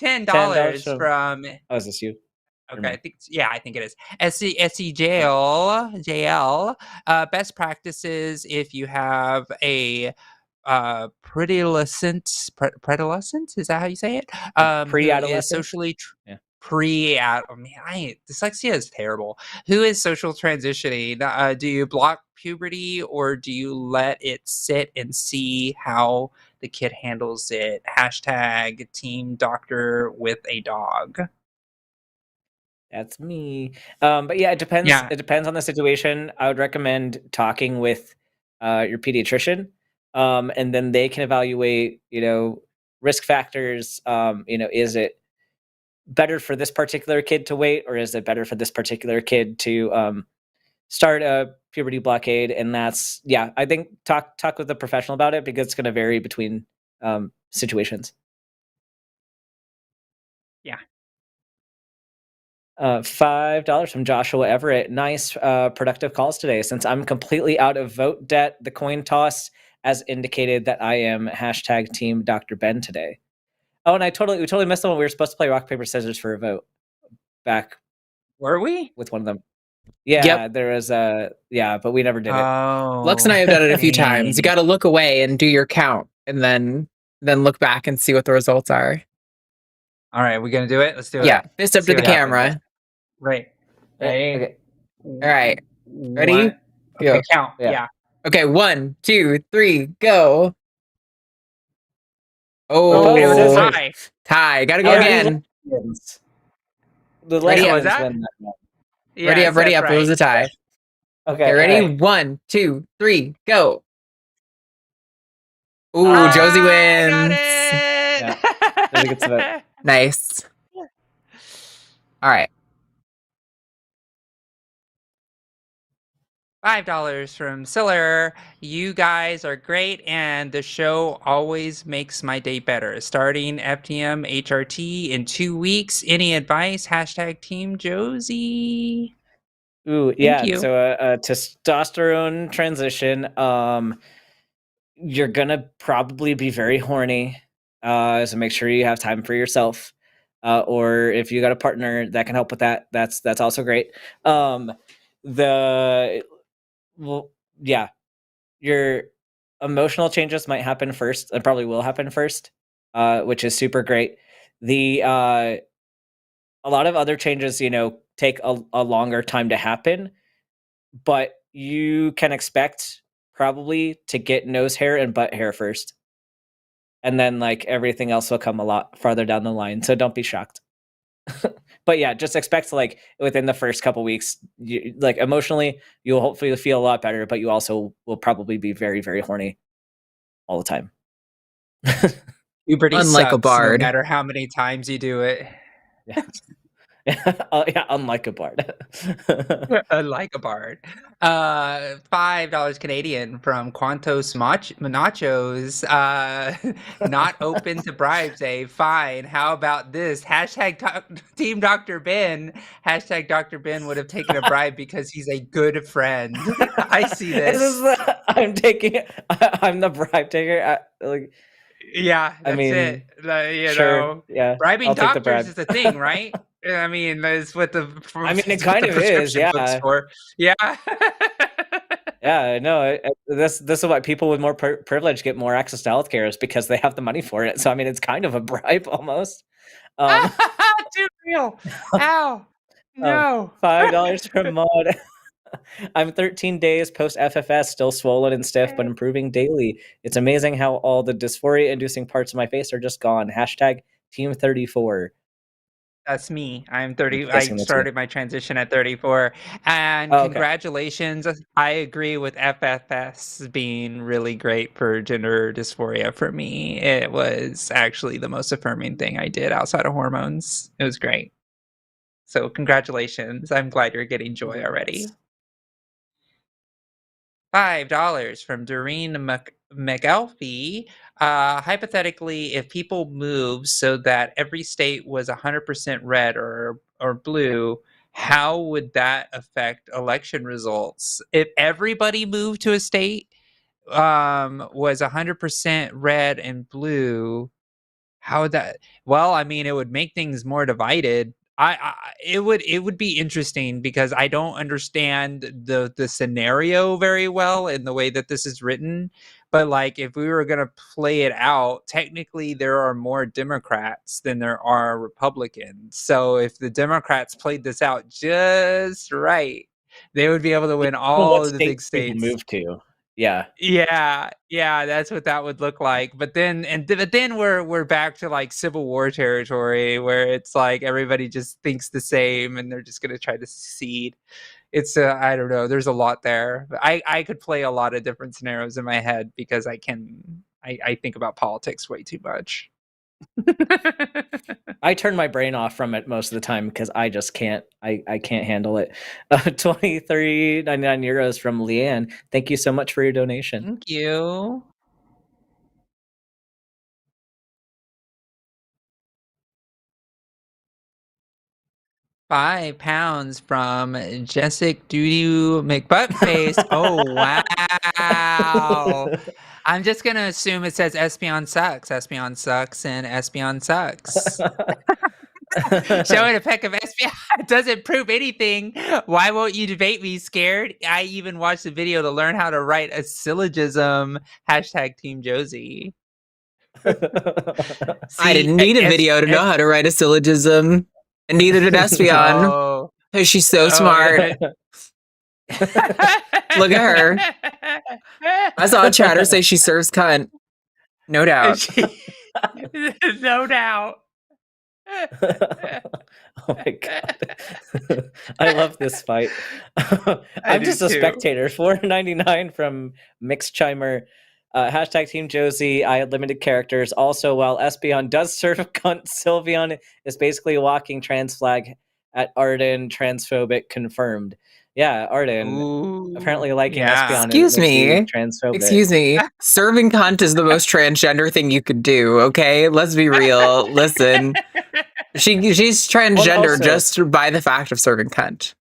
A: $10 from.
B: Oh, is this you?
A: Okay, I think it is. SC JL. Best practices if you have a predolescent, is that how you say it?
B: Pre-adolescent?
A: Who is socially dyslexia is terrible. Who is social transitioning? Do you block puberty or do you let it sit and see how the kid handles it? Hashtag team doctor with a dog.
B: That's me. But yeah, it depends.
A: Yeah.
B: It depends on the situation. I would recommend talking with your pediatrician, and then they can evaluate, risk factors. Is it better for this particular kid to wait, or is it better for this particular kid to start a puberty blockade? And that's, I think talk with a professional about it because it's going to vary between situations.
A: Yeah.
B: $5 from Joshua Everett. Nice, productive calls today. Since I'm completely out of vote debt, the coin toss as indicated that I am hashtag Team Dr. Ben today. Oh, and we totally missed the one. We were supposed to play rock, paper, scissors for a vote. Back.
A: Were we?
B: With one of them. Yeah, there was but we never did it.
A: Oh.
D: Lux and I have done it a few times. You got to look away and do your count, and then look back and see what the results are.
A: All right, we're gonna do it. Let's do it.
D: Yeah, fist up to the camera.
A: Right.
B: Okay.
D: All right. Ready?
A: Okay, count. Yeah.
D: Okay, 1, 2, 3, go. Oh,
A: it was a tie.
D: Tie. Gotta go again.
B: The
D: Ready
B: last
D: up.
B: win that one.
A: Yeah,
D: ready up. Right. It was a tie.
B: Okay,
D: ready?
B: Right.
D: 1, 2, 3, go. Ooh, Josie wins.
A: Got it.
B: Yeah. Josie gets the vote.
D: Nice. All right.
A: $5 from Siller. You guys are great, and the show always makes my day better. Starting FTM HRT in 2 weeks. Any advice? Hashtag Team Josie.
B: Ooh, yeah.
A: you.
B: So a testosterone transition. You're gonna probably be very horny. So make sure you have time for yourself. Or if you got a partner that can help with that, that's also great. Your emotional changes might happen first, and probably will happen first, which is super great. A lot of other changes, take a longer time to happen, but you can expect probably to get nose hair and butt hair first. And then everything else will come a lot farther down the line. So don't be shocked. But yeah, just expect within the first couple weeks, emotionally, you'll hopefully feel a lot better, but you also will probably be very, very horny all the time.
A: Puberty
D: Unlike a
A: sucks,
D: bard.
A: no matter how many times you do it.
B: Yeah. Unlike a bard.
A: Like a bard. $5 Canadian from Quantos Nachos. Not open to bribes, fine. How about this? Hashtag Team Dr. Ben. Hashtag Dr. Ben would have taken a bribe because he's a good friend. I see this.
B: I'm the bribe taker.
A: Yeah, that's it.
B: Sure, yeah,
A: bribing
B: I'll take the
A: doctors
B: bribe.
A: is the thing, right? I mean, that's what the.
B: It kind of is, yeah.
A: Yeah.
B: Yeah, no. This is why people with more privilege get more access to healthcare, is because they have the money for it. So it's kind of a bribe almost.
A: Too real. Ow. No.
B: $5 from Maud. I'm 13 days post FFS, still swollen and stiff, but improving daily. It's amazing how all the dysphoria-inducing parts of my face are just gone. Hashtag Team 34.
A: That's me. I'm 30. I
B: guessing that's you.
A: started my transition at 34. And
B: Oh, okay.
A: congratulations. I agree with FFS being really great for gender dysphoria for me. It was actually the most affirming thing I did outside of hormones. It was great. So congratulations. I'm glad you're getting joy
B: Very
A: already.
B: nice.
A: $5 from Doreen McElfie. Hypothetically, if people move so that every state was 100% red or blue, how would that affect election results? If everybody moved to a state was 100% red and blue, how would that? Well, I mean, it would make things more divided. It would be interesting because I don't understand the scenario very well in the way that this is written. But like, if we were gonna play it out, technically there are more Democrats than there are Republicans. So if the Democrats played this out just right, they would be able to win all
B: What
A: of the big
B: states people
A: states.
B: move to? Yeah.
A: Yeah, that's what that would look like. But then we're back to like Civil War territory where it's like everybody just thinks the same and they're just gonna try to secede. It's I don't know. There's a lot there. I could play a lot of different scenarios in my head because I think about politics way too much.
B: I turn my brain off from it most of the time because I just can't. I can't handle it. 23.99 euros from Leanne. Thank you so much for your donation.
A: Thank you. £5 from Jessic Doodoo McButtface. Oh wow. I'm just gonna assume it says Espion sucks. Espion sucks and Espion sucks. Showing a peck of Espion doesn't prove anything. Why won't you debate me, scared? I even watched the video to learn how to write a syllogism. #Team Josie.
D: I didn't need a video to know how to write a syllogism, and neither did Espion.
A: Oh,
D: Because she's so smart. Look at her. I saw a chatter say she serves cunt. No doubt.
A: No doubt.
B: Oh my god. I love this fight. I'm just a spectator. $4.99 from Mix Chimer. #Team Josie. I had limited characters. Also, while Espion does serve cunt, Sylveon is basically a walking trans flag at Arden. Transphobic confirmed. Yeah, Arden.
A: Ooh,
B: Apparently liking Espion.
D: Excuse me.
B: Transphobic.
D: Excuse me. Serving cunt is the most transgender thing you could do, okay? Let's be real. Listen. She's transgender
B: also,
D: just by the fact of serving cunt.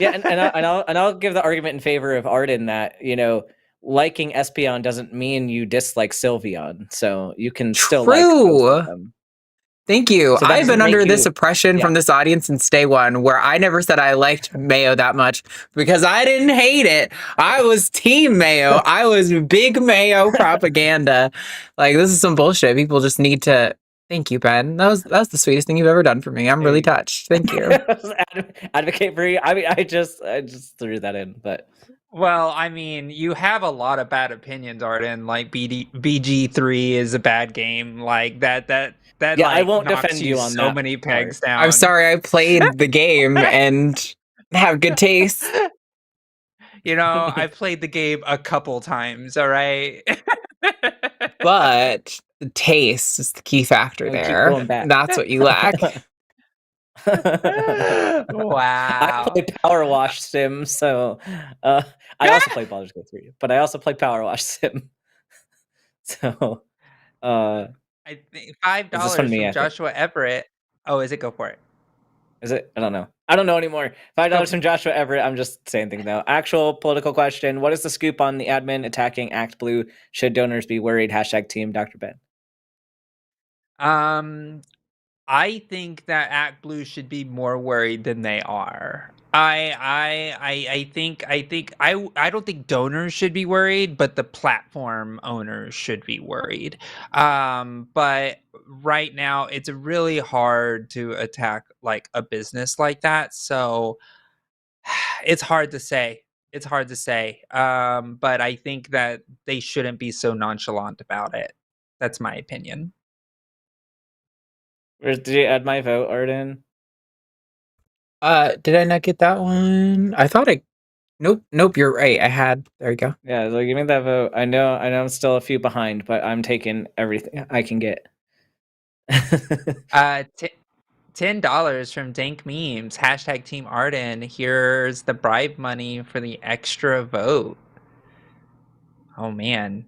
B: Yeah, and I'll give the argument in favor of Arden that, you know, liking Espion doesn't mean you dislike Sylveon. So you can still like both of them.
D: Thank you.
B: So
D: I've been under this oppression from this audience since day one, where I never said I liked Mayo that much because I didn't hate it. I was Team Mayo. I was big Mayo propaganda. Like, this is some bullshit. People just need to. Thank you, Ben. That was the sweetest thing you've ever done for me. I'm really touched. Thank you.
B: Advocate for you. I mean, I just threw that in, but.
A: Well, I mean, you have a lot of bad opinions, Arden. Like BG3 is a bad game. Like that. Yeah, like,
B: I won't
A: knocks
B: defend you on
A: so
B: that
A: many pegs
B: part.
A: down.
D: I'm sorry, I played the game and have good taste.
A: You know, I've played the game a couple times. All right,
D: but the taste is the key factor there. That's what you lack.
A: Wow.
B: I play Power Wash Sim, so I also play Baldur's Gate 3, but I also play Power Wash Sim. So
A: I think $5 from Joshua Everett. Oh, is it? Go for it.
B: Is it? I don't know. I don't know anymore. $5 from Joshua Everett. I'm just saying things now. Actual political question. What is the scoop on the admin attacking Act Blue? Should donors be worried? #Team Dr. Ben.
A: I think that Act Blue should be more worried than they are. I think I don't think donors should be worried, but the platform owners should be worried. But right now it's really hard to attack like a business like that. So it's hard to say. It's hard to say. But I think that they shouldn't be so nonchalant about it. That's my opinion.
B: Did you add my vote, Arden?
D: Did I not get that one? I thought I. Nope. You're right. I had. There you go.
B: Yeah, so give me that vote. I know I'm still a few behind, but I'm taking everything I can get.
A: $10 from Dank Memes. Hashtag Team Arden. Here's the bribe money for the extra vote. Oh man,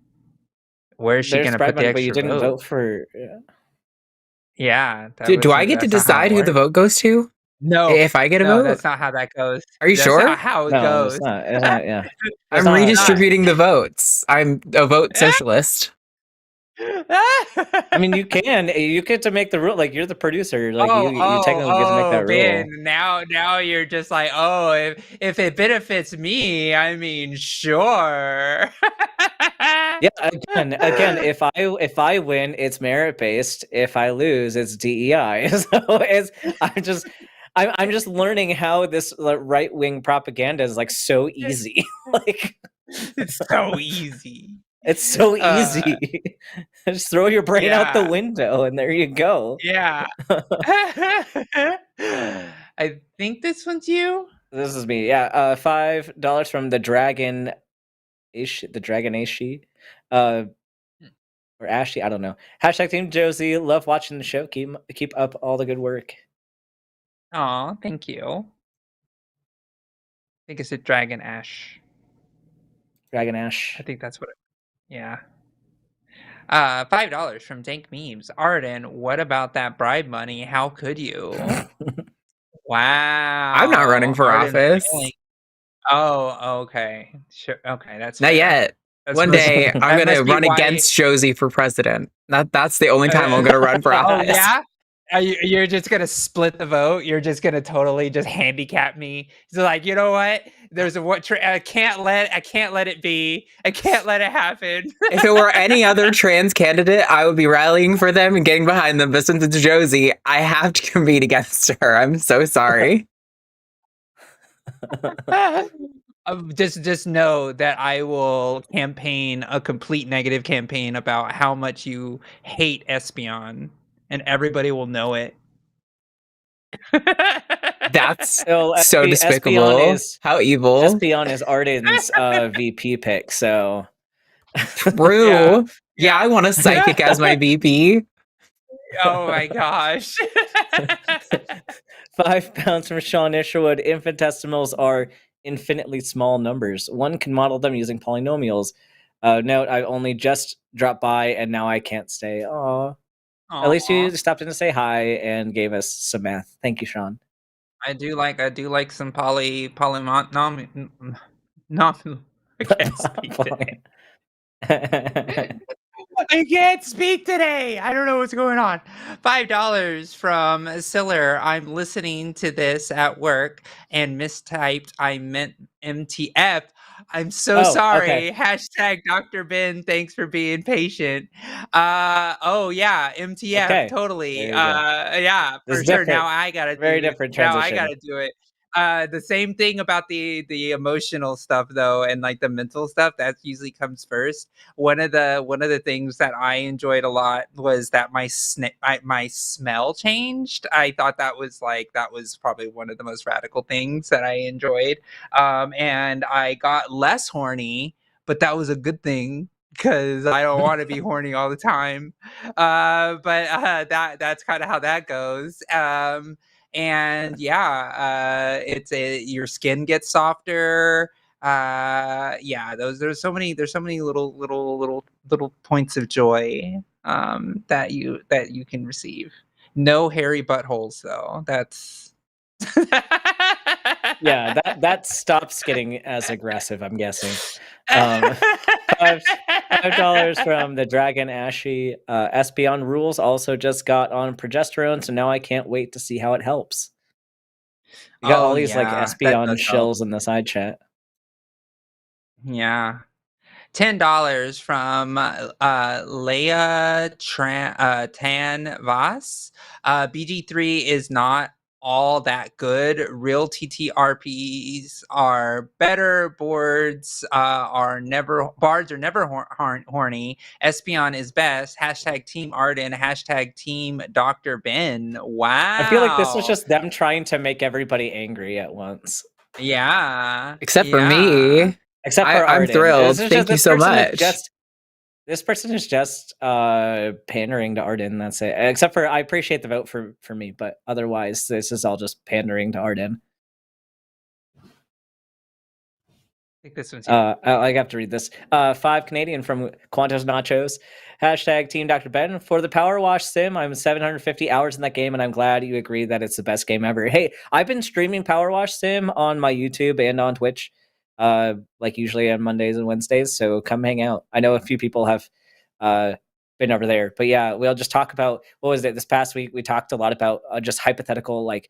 A: where's she gonna put the
B: money, but you
A: extra
B: didn't
A: vote?
B: vote for.
A: Yeah.
D: Do I get to decide who the vote goes to?
A: No.
D: If I get a
A: No,
D: vote?
A: that's not how that goes.
D: Are you
A: That's
D: sure?
A: not how it
B: No,
A: goes.
B: it's not. It's not. Yeah.
D: I'm redistributing the votes. I'm a vote socialist.
B: I mean, you get to make the rule. Like, you're the producer. Like, you technically get to make that
A: man.
B: rule.
A: Now you're just like, oh, if it benefits me, I mean, sure.
B: Yeah. Again, if I win, it's merit based. If I lose, it's DEI. So I'm just learning how this right wing propaganda is like so easy. Like,
A: it's so easy.
B: It's so easy. Just throw your brain out the window, and there you go.
A: Yeah. I think this one's you.
B: This is me. Yeah. $5 from the Dragon Aishi. Or Ashley, I don't know. Hashtag Team Josie. Love watching the show. Keep up all the good work.
A: Aw, thank you. I think it's a Dragon Ash.
B: Dragon Ash.
A: I think that's what yeah. $5 from Dank Memes. Arden, what about that bribe money? How could you? Wow.
D: I'm not running for office.
A: Failing. Oh, okay. Sure. Okay, that's
D: not
A: fair.
D: yet. One day I'm gonna run against Josie for president. That's the only time I'm gonna run for office.
A: Oh yeah? You're just gonna split the vote? You're just gonna totally just handicap me? So like, you know what? There's a I can't let it be. I can't let it happen.
D: If it were any other trans candidate, I would be rallying for them and getting behind them. But since it's Josie, I have to compete against her. I'm so sorry.
A: Just know that I will campaign a complete negative campaign about how much you hate Espion, and everybody will know it.
D: That's so despicable. How evil.
B: Espion is Arden's VP pick, so
D: true. Yeah, I want a psychic as my VP.
A: Oh my gosh.
B: £5 from Sean Isherwood. Infinitesimals are infinitely small numbers. One can model them using polynomials. Note, I only just dropped by and now I can't stay. Aww. At least you stopped in to say hi and gave us some math. Thank you, Sean.
A: I do like some polynomial. I can't speak today. I can't speak today. I don't know what's going on. $5 from Siller. I'm listening to this at work and mistyped. I meant MTF. I'm so sorry.
B: Okay.
A: Hashtag Dr. Ben. Thanks for being patient. Oh yeah, MTF.
B: Okay.
A: Totally. Yeah, for sure.
B: Different.
A: Now I gotta
B: very different transition.
A: Now I gotta do it. The same thing about the emotional stuff though, and like the mental stuff that usually comes first. One of the things that I enjoyed a lot was that my smell changed. I thought that was probably one of the most radical things that I enjoyed. And I got less horny, but that was a good thing because I don't want to be horny all the time. But that's kind of how that goes. And yeah, your skin gets softer. Yeah, there's so many little points of joy that you can receive. No hairy buttholes though. That's
B: yeah, that stops getting as aggressive, I'm guessing. $5 from the Dragon Ashy. Espion rules also just got on progesterone, so now I can't wait to see how it helps. You got all these like Espion shills in the side chat.
A: Yeah. $10 from Leia Tan Voss. BG3 is not all that good. Real TTRPs are better. Bards are never horny. Espeon is best. Hashtag Team Arden. Hashtag Team Dr. Ben. Wow.
B: I feel like this was just them trying to make everybody angry at once.
A: Yeah.
D: Except for me.
B: Except for
D: I'm
B: Arden.
D: thrilled.
B: This is
D: Thank you
B: this
D: so
B: person is
D: much.
B: this person is just pandering to Arden. That's it. Except for I appreciate the vote for me, but otherwise this is all just pandering to Arden.
A: I think this one's
B: I have to read this. 5 Canadian from Quantos Nachos. Hashtag Team Dr. Ben. For the Power Wash sim, I'm 750 hours in that game, and I'm glad you agree that it's the best game ever. Hey, I've been streaming Power Wash sim on my YouTube and on Twitch, like usually on Mondays and Wednesdays, so come hang out. I know a few people have been over there, but yeah, we'll just talk about, what was it, this past week, we talked a lot about just hypothetical, like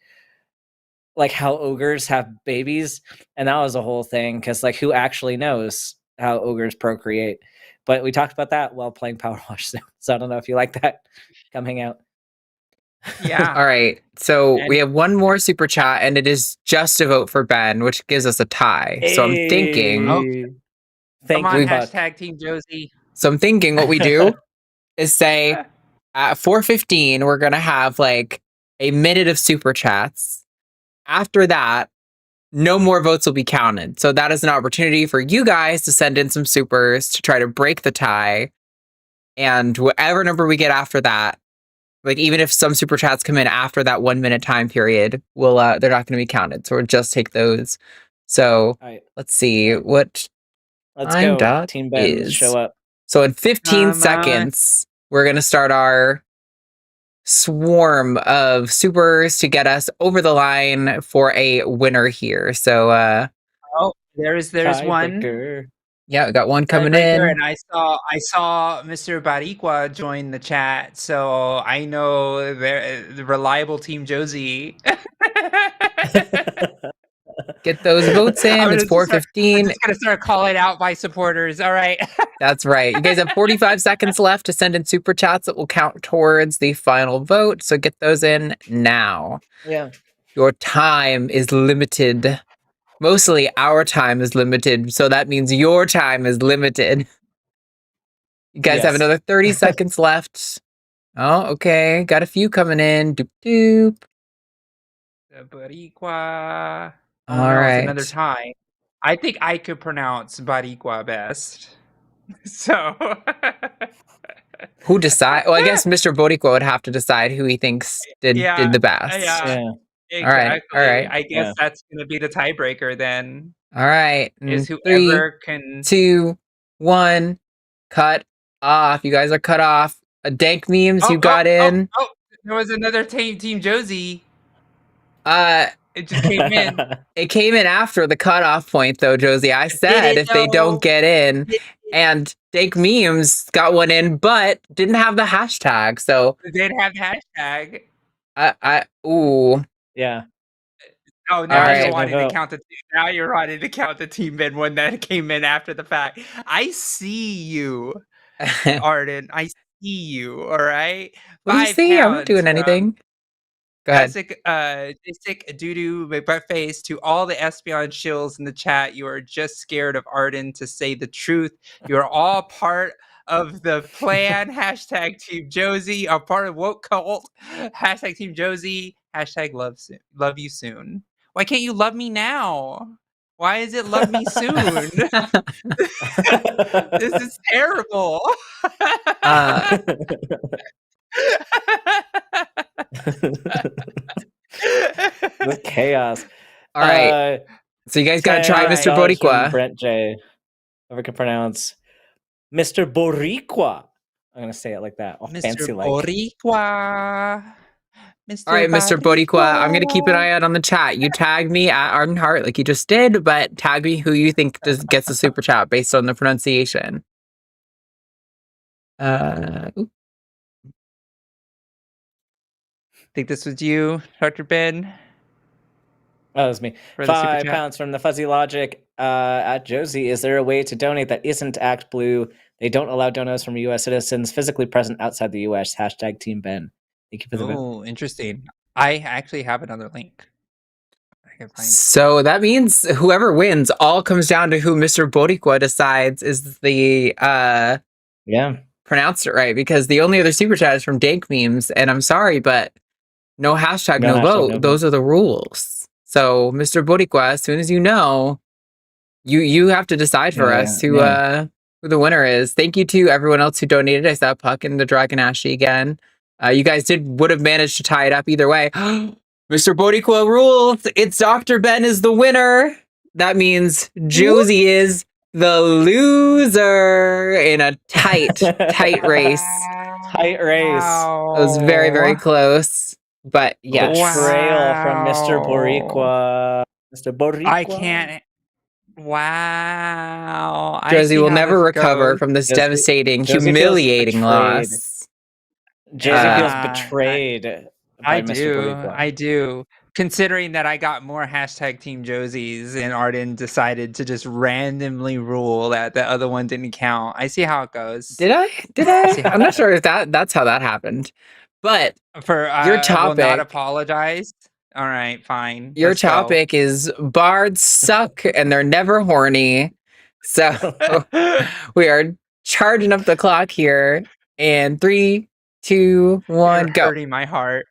B: how ogres have babies, and that was a whole thing, because like who actually knows how ogres procreate? But we talked about that while playing Power Wash, so I don't know if you like that. Come hang out.
A: Yeah.
D: All right. So we have one more super chat, and it is just a vote for Ben, which gives us a tie. So I'm thinking.
A: Come on, hashtag Team Josie.
D: So I'm thinking what we do is say at 4:15 we're gonna have like a minute of super chats. After that, no more votes will be counted. So that is an opportunity for you guys to send in some supers to try to break the tie. And whatever number we get after that, like even if some super chats come in after that 1 minute time period, they're not going to be counted. So we'll just take those. So let's see what
B: Let's
D: time
B: go.
D: dot
B: Team Ben,
D: is.
B: show up.
D: So in 15 seconds, we're going to start our swarm of supers to get us over the line for a winner here. So
A: there's one.
D: Yeah, we got one coming in.
A: And I saw Mr. Barikwa join the chat, so I know the reliable Team Josie.
D: Get those votes in. It's 4:15.
A: I'm just gonna start calling out my supporters. All right.
D: That's right. You guys have 45 seconds left to send in super chats that will count towards the final vote. So get those in now.
B: Yeah.
D: Your time is limited. Mostly our time is limited. So that means your time is limited. You guys have another 30 seconds left. Oh, okay. Got a few coming in. Doop doop.
A: The Barikwa. Oh,
D: All
A: no,
D: right.
A: it's another tie. I think I could pronounce Barikwa best. So
D: who decide? Well, I guess Mr. Boricua would have to decide who he thinks did the best.
A: Yeah.
D: Exactly. All right.
A: I guess that's gonna be the tiebreaker then.
D: All right.
A: Is whoever
D: 3,
A: can
D: 2, 1, cut off. You guys are cut off. Dank memes, you got in.
A: Oh, there was another Team Josie.
D: It
A: just came in.
D: It came in after the cutoff point, though, Josie. I said if they don't get in, and Dank memes got one in, but didn't have the hashtag. So
A: they didn't have the hashtag.
D: Ooh.
B: Yeah.
A: Oh, now you're wanting to count the Team Ben one that came in after the fact. I see you, Arden. I see you. All right.
D: What do you see? I'm not doing anything. Go ahead.
A: Basic doo-doo butt face to all the Espeon shills in the chat. You are just scared of Arden to say the truth. You are all part of the plan. Hashtag Team Josie. A part of woke cult. Hashtag Team Josie. Hashtag love you soon. Why can't you love me now? Why is it love me soon? This is terrible.
B: The chaos.
D: All right. So you guys got to try Mr. Boricua.
B: Brent J. Whoever can pronounce Mr. Boricua. I'm going to say it like that. Fancy like.
A: Boricua.
D: All right, Mr. Boricua, I'm going to keep an eye out on the chat. You tag me at Arden Heart like you just did, but tag me who you think gets the super chat based on the pronunciation.
A: I think this was you, Dr. Ben.
B: Oh, it was me. £5 from the Fuzzy Logic at Josie. Is there a way to donate that isn't Act Blue? They don't allow donos from U.S. citizens physically present outside the U.S. Hashtag Team Ben. Thank you for the vote.
A: Oh, interesting. I actually have another link. I can find.
D: So that means whoever wins all comes down to who Mr. Boricua decides is the pronounced it right, because the only other super chat is from Dank Memes, and I'm sorry, but no hashtag, no vote. Those are the rules. So Mr. Boricua, as soon as you know, you have to decide for us who the winner is. Thank you to everyone else who donated. I saw Puck and the Dragon Ashy again. You guys would have managed to tie it up either way. Mr. Boricua rules. It's Dr. Ben is the winner. That means Josie is the loser in a tight race.
B: Tight race.
A: Wow.
D: It was very, very close. But yes.
B: Betrayal from Mr. Boricua. Mr. Boricua.
A: I can't. Wow.
D: Josie will never recover from this devastating, humiliating loss.
B: Josie feels betrayed.
A: I do. Considering that I got more hashtag Team Josies and Arden decided to just randomly rule that the other one didn't count. I see how it goes.
D: Did I? I'm not sure if that's how that happened. But
A: for
D: your topic,
A: will not apologize. All right, fine.
D: Your topic is bards suck and they're never horny. So we are charging up the clock here. And 3, 2, 1, go.
A: Hurting my heart.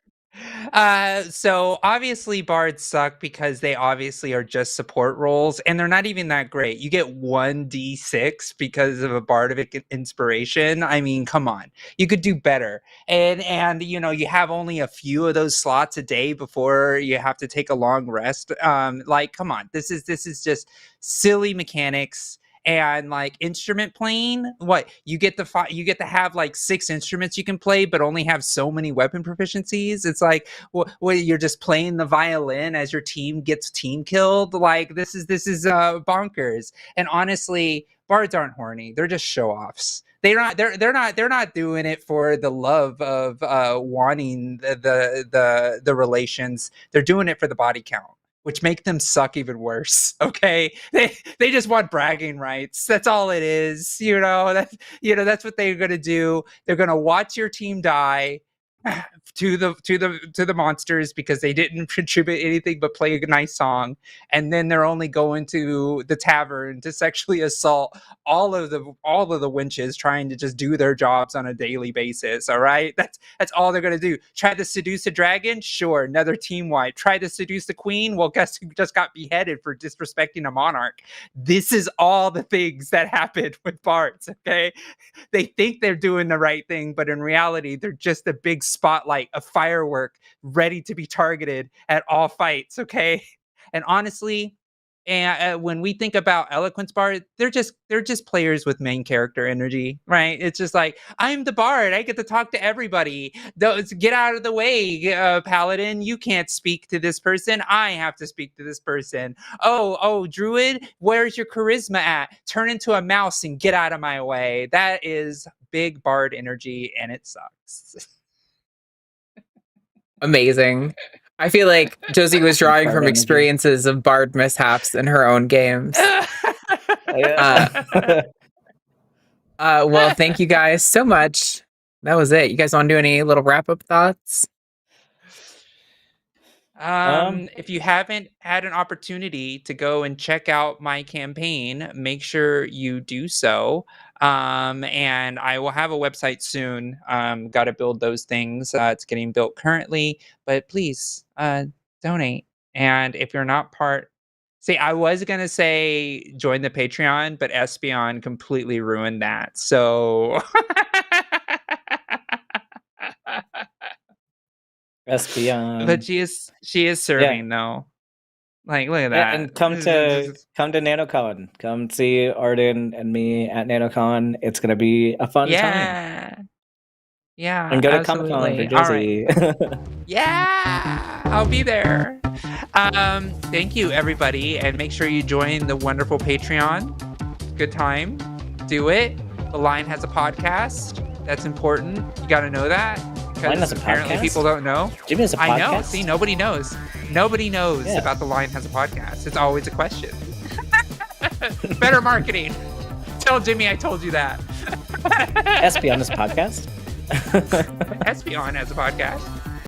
A: So obviously bards suck because they obviously are just support roles and they're not even that great. You get 1d6 because of a bardic inspiration. I mean, come on, you could do better. And you know, you have only a few of those slots a day before you have to take a long rest. Like, come on, this is just silly mechanics. And like instrument playing, what you get to have like 6 instruments you can play, but only have so many weapon proficiencies. It's like, what you're just playing the violin as your team gets team killed. Like this is bonkers. And honestly, bards aren't horny; they're just show offs. They're not doing it for the love of wanting the relations. They're doing it for the body count, which make them suck even worse. Okay, they just want bragging rights. That's all it is. That's what they're gonna do. They're gonna watch your team die to the monsters because they didn't contribute anything but play a nice song, and then they're only going to the tavern to sexually assault all of the wenches trying to just do their jobs on a daily basis. All right, that's all they're gonna do. Try to seduce a dragon, sure, another team wipe. Try to seduce the queen, well, guess who just got beheaded for disrespecting a monarch? This is all the things that happened with bards. Okay, they think they're doing the right thing, but in reality, they're just a big spotlight, a firework ready to be targeted at all fights. Okay, and honestly, and when we think about eloquence bard, they're just players with main character energy, right? It's just like, I'm the bard, I get to talk to everybody. Get out of the way, paladin. You can't speak to this person. I have to speak to this person. Oh, druid, where's your charisma at? Turn into a mouse and get out of my way. That is big bard energy, and it sucks.
D: Amazing. I feel like Josie was drawing from experiences of bard mishaps in her own games. Well, thank you guys so much. That was it. You guys want to do any little wrap-up thoughts?
A: If you haven't had an opportunity to go and check out my campaign, make sure you do so. And I will have a website soon. Got to build those things. It's getting built currently, but please, donate. And if you're not I was going to say join the Patreon, but Espeon completely ruined that. So
B: Espeon.
A: But she is serving though. Like, look at that.
B: And come to NanoCon. Come see Arden and me at NanoCon. It's gonna be a fun time.
A: Yeah.
B: And go to Comic-Con for Josie.
A: Right. Yeah, I'll be there. Thank you, everybody, and make sure you join the wonderful Patreon. Good time. Do it. The Line has a podcast. That's important. You got to know that. Because apparently people don't know.
B: Jimmy has a podcast?
A: I know. See, nobody knows. Nobody knows about The Line has a podcast. It's always a question. Better marketing. Tell Jimmy I told you that.
B: Espeon has a podcast.
A: Espeon has a podcast.